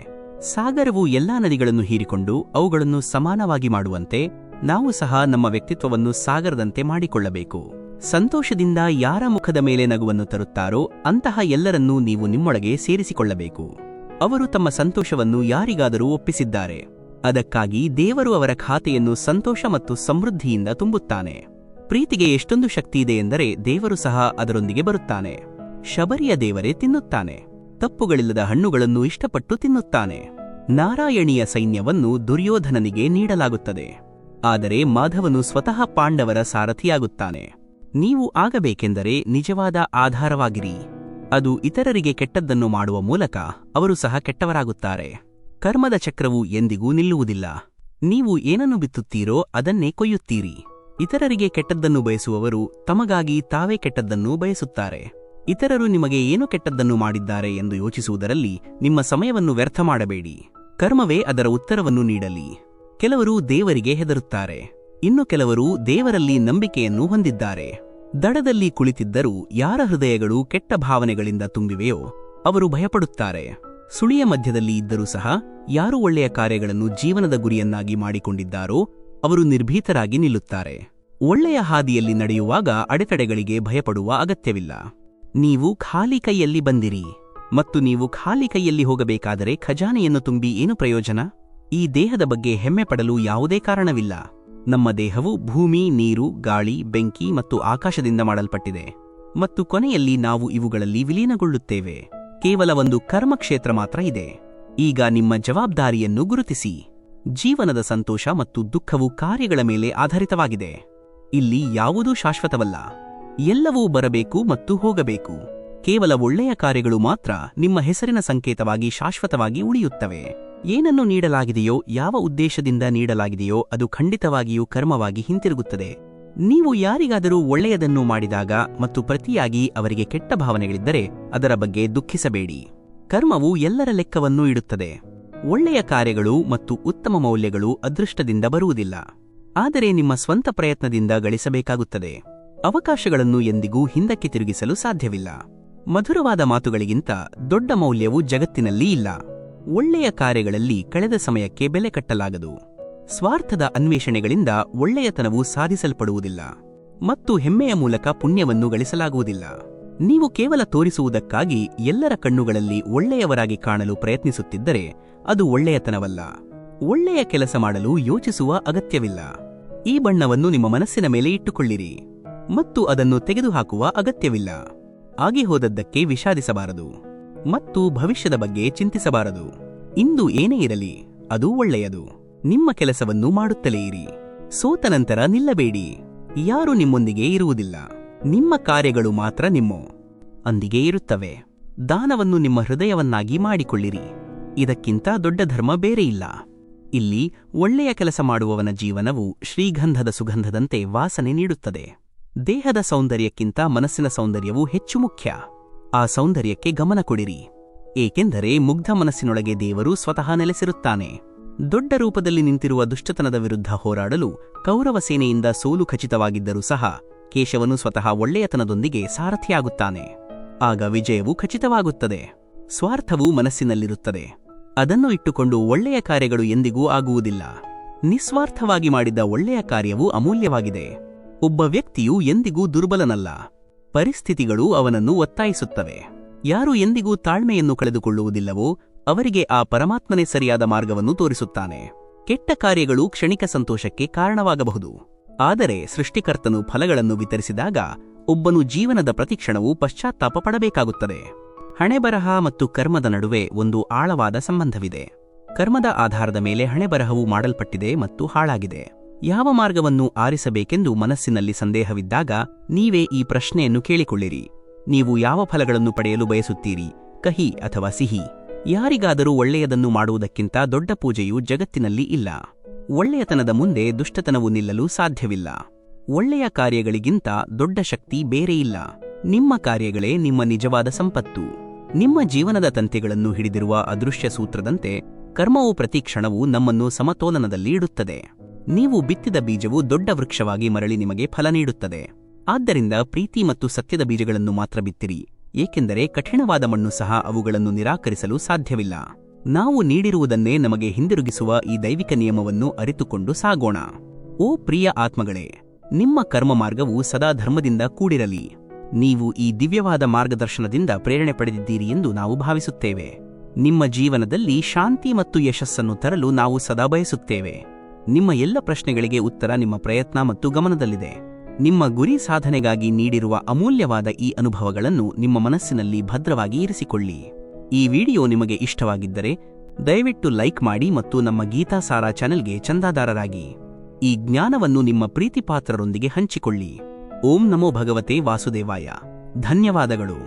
ಸಾಗರವು ಎಲ್ಲಾ ನದಿಗಳನ್ನು ಹೀರಿಕೊಂಡು ಅವುಗಳನ್ನು ಸಮಾನವಾಗಿ ಮಾಡುವಂತೆ ನಾವು ಸಹ ನಮ್ಮ ವ್ಯಕ್ತಿತ್ವವನ್ನು ಸಾಗರದಂತೆ ಮಾಡಿಕೊಳ್ಳಬೇಕು. ಸಂತೋಷದಿಂದ ಯಾರ ಮುಖದ ಮೇಲೆ ನಗುವನ್ನು ತರುತ್ತಾರೋ ಅಂತಹ ಎಲ್ಲರನ್ನೂ ನೀವು ನಿಮ್ಮೊಳಗೆ ಸೇರಿಸಿಕೊಳ್ಳಬೇಕು. ಅವರು ತಮ್ಮ ಸಂತೋಷವನ್ನು ಯಾರಿಗಾದರೂ ಒಪ್ಪಿಸಿದ್ದಾರೆ. ಅದಕ್ಕಾಗಿ ದೇವರು ಅವರ ಖಾತೆಯನ್ನು ಸಂತೋಷ ಮತ್ತು ಸಮೃದ್ಧಿಯಿಂದ ತುಂಬುತ್ತಾನೆ. ಪ್ರೀತಿಗೆ ಎಷ್ಟೊಂದು ಶಕ್ತಿಯಿದೆ ಎಂದರೆ ದೇವರು ಸಹ ಅದರೊಂದಿಗೆ ಬರುತ್ತಾನೆ. ಶಬರಿಯ ದೇವರೇ ತಿನ್ನುತ್ತಾನೆ. ತಪ್ಪುಗಳಿಲ್ಲದ ಹಣ್ಣುಗಳನ್ನು ಇಷ್ಟಪಟ್ಟು ತಿನ್ನುತ್ತಾನೆ. ನಾರಾಯಣಿಯ ಸೈನ್ಯವನ್ನು ದುರ್ಯೋಧನನಿಗೆ ನೀಡಲಾಗುತ್ತದೆ, ಆದರೆ ಮಾಧವನು ಸ್ವತಃ ಪಾಂಡವರ ಸಾರಥಿಯಾಗುತ್ತಾನೆ. ನೀವು ಆಗಬೇಕೆಂದರೆ ನಿಜವಾದ ಆಧಾರವಾಗಿರಿ. ಅದು ಇತರರಿಗೆ ಕೆಟ್ಟದ್ದನ್ನು ಮಾಡುವ ಮೂಲಕ ಅವರು ಸಹ ಕೆಟ್ಟವರಾಗುತ್ತಾರೆ. ಕರ್ಮದ ಚಕ್ರವು ಎಂದಿಗೂ ನಿಲ್ಲುವುದಿಲ್ಲ. ನೀವು ಏನನ್ನು ಬಿತ್ತುತ್ತೀರೋ ಅದನ್ನೇ ಕೊಯ್ಯುತ್ತೀರಿ. ಇತರರಿಗೆ ಕೆಟ್ಟದ್ದನ್ನು ಬಯಸುವವರು ತಮಗಾಗಿ ತಾವೇ ಕೆಟ್ಟದ್ದನ್ನು ಬಯಸುತ್ತಾರೆ. ಇತರರು ನಿಮಗೆ ಏನು ಕೆಟ್ಟದ್ದನ್ನು ಮಾಡಿದ್ದಾರೆ ಎಂದು ಯೋಚಿಸುವುದರಲ್ಲಿ ನಿಮ್ಮ ಸಮಯವನ್ನು ವ್ಯರ್ಥ ಮಾಡಬೇಡಿ. ಕರ್ಮವೇ ಅದರ ಉತ್ತರವನ್ನು ನೀಡಲಿ. ಕೆಲವರು ದೇವರಿಗೆ ಹೆದರುತ್ತಾರೆ, ಇನ್ನು ಕೆಲವರು ದೇವರಲ್ಲಿ ನಂಬಿಕೆಯನ್ನು ಹೊಂದಿದ್ದಾರೆ. ದಡದಲ್ಲಿ ಕುಳಿತಿದ್ದರೂ ಯಾರ ಹೃದಯಗಳು ಕೆಟ್ಟ ಭಾವನೆಗಳಿಂದ ತುಂಬಿವೆಯೋ ಅವರು ಭಯಪಡುತ್ತಾರೆ. ಸುಳಿಯ ಮಧ್ಯದಲ್ಲಿ ಇದ್ದರೂ ಸಹ ಯಾರು ಒಳ್ಳೆಯ ಕಾರ್ಯಗಳನ್ನು ಜೀವನದ ಗುರಿಯನ್ನಾಗಿ ಮಾಡಿಕೊಂಡಿದ್ದಾರೋ ಅವರು ನಿರ್ಭೀತರಾಗಿ ನಿಲ್ಲುತ್ತಾರೆ. ಒಳ್ಳೆಯ ಹಾದಿಯಲ್ಲಿ ನಡೆಯುವಾಗ ಅಡೆತಡೆಗಳಿಗೆ ಭಯಪಡುವ ಅಗತ್ಯವಿಲ್ಲ. ನೀವು ಖಾಲಿ ಕೈಯಲ್ಲಿ ಬಂದಿರಿ ಮತ್ತು ನೀವು ಖಾಲಿ ಕೈಯಲ್ಲಿ ಹೋಗಬೇಕಾದರೆ ಖಜಾನೆಯನ್ನು ತುಂಬಿ ಏನು ಪ್ರಯೋಜನ? ಈ ದೇಹದ ಬಗ್ಗೆ ಹೆಮ್ಮೆ ಪಡಲು ಯಾವುದೇ ಕಾರಣವಿಲ್ಲ. ನಮ್ಮ ದೇಹವು ಭೂಮಿ, ನೀರು, ಗಾಳಿ, ಬೆಂಕಿ ಮತ್ತು ಆಕಾಶದಿಂದ ಮಾಡಲ್ಪಟ್ಟಿದೆ ಮತ್ತು ಕೊನೆಯಲ್ಲಿ ನಾವು ಇವುಗಳಲ್ಲಿ ವಿಲೀನಗೊಳ್ಳುತ್ತೇವೆ. ಕೇವಲ ಒಂದು ಕರ್ಮಕ್ಷೇತ್ರ ಮಾತ್ರ ಇದೆ. ಈಗ ನಿಮ್ಮ ಜವಾಬ್ದಾರಿಯನ್ನು ಗುರುತಿಸಿ. ಜೀವನದ ಸಂತೋಷ ಮತ್ತು ದುಃಖವು ಕಾರ್ಯಗಳ ಮೇಲೆ ಆಧಾರಿತವಾಗಿದೆ. ಇಲ್ಲಿ ಯಾವುದೂ ಶಾಶ್ವತವಲ್ಲ. ಎಲ್ಲವೂ ಬರಬೇಕು ಮತ್ತು ಹೋಗಬೇಕು. ಕೇವಲ ಒಳ್ಳೆಯ ಕಾರ್ಯಗಳು ಮಾತ್ರ ನಿಮ್ಮ ಹೆಸರಿನ ಸಂಕೇತವಾಗಿ ಶಾಶ್ವತವಾಗಿ ಉಳಿಯುತ್ತವೆ. ಏನನ್ನು ನೀಡಲಾಗಿದೆಯೋ, ಯಾವ ಉದ್ದೇಶದಿಂದ ನೀಡಲಾಗಿದೆಯೋ ಅದು ಖಂಡಿತವಾಗಿಯೂ ಕರ್ಮವಾಗಿ ಹಿಂತಿರುಗುತ್ತದೆ. ನೀವು ಯಾರಿಗಾದರೂ ಒಳ್ಳೆಯದನ್ನು ಮಾಡಿದಾಗ ಮತ್ತು ಪ್ರತಿಯಾಗಿ ಅವರಿಗೆ ಕೆಟ್ಟ ಭಾವನೆಗಳಿದ್ದರೆ ಅದರ ಬಗ್ಗೆ ದುಃಖಿಸಬೇಡಿ. ಕರ್ಮವು ಎಲ್ಲರ ಲೆಕ್ಕವನ್ನೂ ಇಡುತ್ತದೆ. ಒಳ್ಳೆಯ ಕಾರ್ಯಗಳು ಮತ್ತು ಉತ್ತಮ ಮೌಲ್ಯಗಳು ಅದೃಷ್ಟದಿಂದ ಬರುವುದಿಲ್ಲ, ಆದರೆ ನಿಮ್ಮ ಸ್ವಂತ ಪ್ರಯತ್ನದಿಂದ ಗಳಿಸಬೇಕಾಗುತ್ತದೆ. ಅವಕಾಶಗಳನ್ನು ಎಂದಿಗೂ ಹಿಂದಕ್ಕೆ ತಿರುಗಿಸಲು ಸಾಧ್ಯವಿಲ್ಲ. ಮಧುರವಾದ ಮಾತುಗಳಿಗಿಂತ ದೊಡ್ಡ ಮೌಲ್ಯವು ಜಗತ್ತಿನಲ್ಲಿ ಇಲ್ಲ. ಒಳ್ಳೆಯ ಕಾರ್ಯಗಳಲ್ಲಿ ಕಳೆದ ಸಮಯಕ್ಕೆ ಬೆಲೆ ಕಟ್ಟಲಾಗದು. ಸ್ವಾರ್ಥದ ಅನ್ವೇಷಣೆಗಳಿಂದ ಒಳ್ಳೆಯತನವು ಸಾಧಿಸಲ್ಪಡುವುದಿಲ್ಲ ಮತ್ತು ಹೆಮ್ಮೆಯ ಮೂಲಕ ಪುಣ್ಯವನ್ನು ಗಳಿಸಲಾಗುವುದಿಲ್ಲ. ನೀವು ಕೇವಲ ತೋರಿಸುವುದಕ್ಕಾಗಿ ಎಲ್ಲರ ಕಣ್ಣುಗಳಲ್ಲಿ ಒಳ್ಳೆಯವರಾಗಿ ಕಾಣಲು ಪ್ರಯತ್ನಿಸುತ್ತಿದ್ದರೆ ಅದು ಒಳ್ಳೆಯತನವಲ್ಲ. ಒಳ್ಳೆಯ ಕೆಲಸ ಮಾಡಲು ಯೋಚಿಸುವ ಅಗತ್ಯವಿಲ್ಲ. ಈ ಬಣ್ಣವನ್ನು ನಿಮ್ಮ ಮನಸ್ಸಿನ ಮೇಲೆ ಇಟ್ಟುಕೊಳ್ಳಿರಿ ಮತ್ತು ಅದನ್ನು ತೆಗೆದುಹಾಕುವ ಅಗತ್ಯವಿಲ್ಲ. ಆಗಿ ಹೋದದ್ದಕ್ಕೆ ವಿಷಾದಿಸಬಾರದು ಮತ್ತು ಭವಿಷ್ಯದ ಬಗ್ಗೆ ಚಿಂತಿಸಬಾರದು. ಇಂದು ಏನೇ ಇರಲಿ, ಅದು ಒಳ್ಳೆಯದು. ನಿಮ್ಮ ಕೆಲಸವನ್ನು ಮಾಡುತ್ತಲೇ ಇರಿ. ಸೋತ ನಂತರ ನಿಲ್ಲಬೇಡಿ. ಯಾರೂ ನಿಮ್ಮೊಂದಿಗೆ ಇರುವುದಿಲ್ಲ. ನಿಮ್ಮ ಕಾರ್ಯಗಳು ಮಾತ್ರ ನಿಮ್ಮೊಂದಿಗೆ ಇರುತ್ತವೆ. ದಾನವನ್ನು ನಿಮ್ಮ ಹೃದಯವನ್ನಾಗಿ ಮಾಡಿಕೊಳ್ಳಿರಿ. ಇದಕ್ಕಿಂತ ದೊಡ್ಡ ಧರ್ಮ ಬೇರೆ ಇಲ್ಲ. ಇಲ್ಲಿ ಒಳ್ಳೆಯ ಕೆಲಸ ಮಾಡುವವನ ಜೀವನವು ಶ್ರೀಗಂಧದ ಸುಗಂಧದಂತೆ ವಾಸನೆ ನೀಡುತ್ತದೆ. ದೇಹದ ಸೌಂದರ್ಯಕ್ಕಿಂತ ಮನಸ್ಸಿನ ಸೌಂದರ್ಯವು ಹೆಚ್ಚು ಮುಖ್ಯ. ಆ ಸೌಂದರ್ಯಕ್ಕೆ ಗಮನ ಕೊಡಿರಿ, ಏಕೆಂದರೆ ಮುಗ್ಧ ಮನಸ್ಸಿನೊಳಗೆ ದೇವರು ಸ್ವತಃ ನೆಲೆಸಿರುತ್ತಾನೆ. ದೊಡ್ಡ ರೂಪದಲ್ಲಿ ನಿಂತಿರುವ ದುಷ್ಟತನದ ವಿರುದ್ಧ ಹೋರಾಡಲು ಕೌರವ ಸೇನೆಯಿಂದ ಸೋಲು ಖಚಿತವಾಗಿದ್ದರೂ ಸಹ ಕೇಶವನು ಸ್ವತಃ ಒಳ್ಳೆಯತನದೊಂದಿಗೆ ಸಾರಥಿಯಾಗುತ್ತಾನೆ. ಆಗ ವಿಜಯವು ಖಚಿತವಾಗುತ್ತದೆ. ಸ್ವಾರ್ಥವು ಮನಸ್ಸಿನಲ್ಲಿರುತ್ತದೆ. ಅದನ್ನು ಇಟ್ಟುಕೊಂಡು ಒಳ್ಳೆಯ ಕಾರ್ಯಗಳು ಎಂದಿಗೂ ಆಗುವುದಿಲ್ಲ. ನಿಸ್ವಾರ್ಥವಾಗಿ ಮಾಡಿದ ಒಳ್ಳೆಯ ಕಾರ್ಯವು ಅಮೂಲ್ಯವಾಗಿದೆ. ಒಬ್ಬ ವ್ಯಕ್ತಿಯು ಎಂದಿಗೂ ದುರ್ಬಲನಲ್ಲ. ಪರಿಸ್ಥಿತಿಗಳು ಅವನನ್ನು ಒತ್ತಾಯಿಸುತ್ತವೆ. ಯಾರು ಎಂದಿಗೂ ತಾಳ್ಮೆಯನ್ನು ಕಳೆದುಕೊಳ್ಳುವುದಿಲ್ಲವೋ ಅವರಿಗೆ ಆ ಪರಮಾತ್ಮನೇ ಸರಿಯಾದ ಮಾರ್ಗವನ್ನು ತೋರಿಸುತ್ತಾನೆ. ಕೆಟ್ಟ ಕಾರ್ಯಗಳು ಕ್ಷಣಿಕ ಸಂತೋಷಕ್ಕೆ ಕಾರಣವಾಗಬಹುದು, ಆದರೆ ಸೃಷ್ಟಿಕರ್ತನು ಫಲಗಳನ್ನು ವಿತರಿಸಿದಾಗ ಒಬ್ಬನು ಜೀವನದ ಪ್ರತಿಕ್ಷಣವೂ ಪಶ್ಚಾತ್ತಾಪ ಪಡಬೇಕಾಗುತ್ತದೆ. ಹಣೆಬರಹ ಮತ್ತು ಕರ್ಮದ ನಡುವೆ ಒಂದು ಆಳವಾದ ಸಂಬಂಧವಿದೆ. ಕರ್ಮದ ಆಧಾರದ ಮೇಲೆ ಹಣೆಬರಹವು ಮಾಡಲ್ಪಟ್ಟಿದೆ ಮತ್ತು ಹಾಳಾಗಿದೆ. ಯಾವ ಮಾರ್ಗವನ್ನು ಆರಿಸಬೇಕೆಂದು ಮನಸ್ಸಿನಲ್ಲಿ ಸಂದೇಹವಿದ್ದಾಗ ನೀವೇ ಈ ಪ್ರಶ್ನೆಯನ್ನು ಕೇಳಿಕೊಳ್ಳಿರಿ. ನೀವು ಯಾವ ಫಲಗಳನ್ನು ಪಡೆಯಲು ಬಯಸುತ್ತೀರಿ, ಕಹಿ ಅಥವಾ ಸಿಹಿ? ಯಾರಿಗಾದರೂ ಒಳ್ಳೆಯದನ್ನು ಮಾಡುವುದಕ್ಕಿಂತ ದೊಡ್ಡ ಪೂಜೆಯು ಜಗತ್ತಿನಲ್ಲಿ ಇಲ್ಲ. ಒಳ್ಳೆಯತನದ ಮುಂದೆ ದುಷ್ಟತನವು ನಿಲ್ಲಲು ಸಾಧ್ಯವಿಲ್ಲ. ಒಳ್ಳೆಯ ಕಾರ್ಯಗಳಿಗಿಂತ ದೊಡ್ಡ ಶಕ್ತಿ ಬೇರೆಯಿಲ್ಲ. ನಿಮ್ಮ ಕಾರ್ಯಗಳೇ ನಿಮ್ಮ ನಿಜವಾದ ಸಂಪತ್ತು. ನಿಮ್ಮ ಜೀವನದ ತಂತಿಗಳನ್ನು ಹಿಡಿದಿರುವ ಅದೃಶ್ಯ ಸೂತ್ರದಂತೆ ಕರ್ಮವು ಪ್ರತಿ ಕ್ಷಣವೂ ನಮ್ಮನ್ನು ಸಮತೋಲನದಲ್ಲಿ ಇಡುತ್ತದೆ. ನೀವು ಬಿತ್ತಿದ ಬೀಜವು ದೊಡ್ಡ ವೃಕ್ಷವಾಗಿ ಮರಳಿ ನಿಮಗೆ ಫಲ ನೀಡುತ್ತದೆ. ಆದ್ದರಿಂದ ಪ್ರೀತಿ ಮತ್ತು ಸತ್ಯದ ಬೀಜಗಳನ್ನು ಮಾತ್ರ ಬಿತ್ತಿರಿ, ಏಕೆಂದರೆ ಕಠಿಣವಾದ ಮಣ್ಣು ಸಹ ಅವುಗಳನ್ನು ನಿರಾಕರಿಸಲು ಸಾಧ್ಯವಿಲ್ಲ. ನಾವು ನೀಡಿರುವುದನ್ನೇ ನಮಗೆ ಹಿಂದಿರುಗಿಸುವ ಈ ದೈವಿಕ ನಿಯಮವನ್ನು ಅರಿತುಕೊಂಡು ಸಾಗೋಣ. ಓ ಪ್ರಿಯ ಆತ್ಮಗಳೇ, ನಿಮ್ಮ ಕರ್ಮ ಮಾರ್ಗವು ಸದಾ ಧರ್ಮದಿಂದ ಕೂಡಿರಲಿ. ನೀವು ಈ ದಿವ್ಯವಾದ ಮಾರ್ಗದರ್ಶನದಿಂದ ಪ್ರೇರಣೆ ಪಡೆದಿದ್ದೀರಿ ಎಂದು ನಾವು ಭಾವಿಸುತ್ತೇವೆ. ನಿಮ್ಮ ಜೀವನದಲ್ಲಿ ಶಾಂತಿ ಮತ್ತು ಯಶಸ್ಸನ್ನು ತರಲು ನಾವು ಸದಾ ಬಯಸುತ್ತೇವೆ. ನಿಮ್ಮ ಎಲ್ಲ ಪ್ರಶ್ನೆಗಳಿಗೆ ಉತ್ತರ ನಿಮ್ಮ ಪ್ರಯತ್ನ ಮತ್ತು ಗಮನದಲ್ಲಿದೆ. ನಿಮ್ಮ ಗುರಿ ಸಾಧನೆಗಾಗಿ ನೀಡಿರುವ ಅಮೂಲ್ಯವಾದ ಈ ಅನುಭವಗಳನ್ನು ನಿಮ್ಮ ಮನಸ್ಸಿನಲ್ಲಿ ಭದ್ರವಾಗಿ ಇರಿಸಿಕೊಳ್ಳಿ. ಈ ವಿಡಿಯೋ ನಿಮಗೆ ಇಷ್ಟವಾಗಿದ್ದರೆ ದಯವಿಟ್ಟು ಲೈಕ್ ಮಾಡಿ ಮತ್ತು ನಮ್ಮ ಗೀತಾಸಾರ ಚಾನೆಲ್ಗೆ ಚಂದಾದಾರರಾಗಿ. ಈ ಜ್ಞಾನವನ್ನು ನಿಮ್ಮ ಪ್ರೀತಿಪಾತ್ರರೊಂದಿಗೆ ಹಂಚಿಕೊಳ್ಳಿ. ಓಂ ನಮೋ ಭಗವತೆ ವಾಸುದೇವಾಯ. ಧನ್ಯವಾದಗಳು.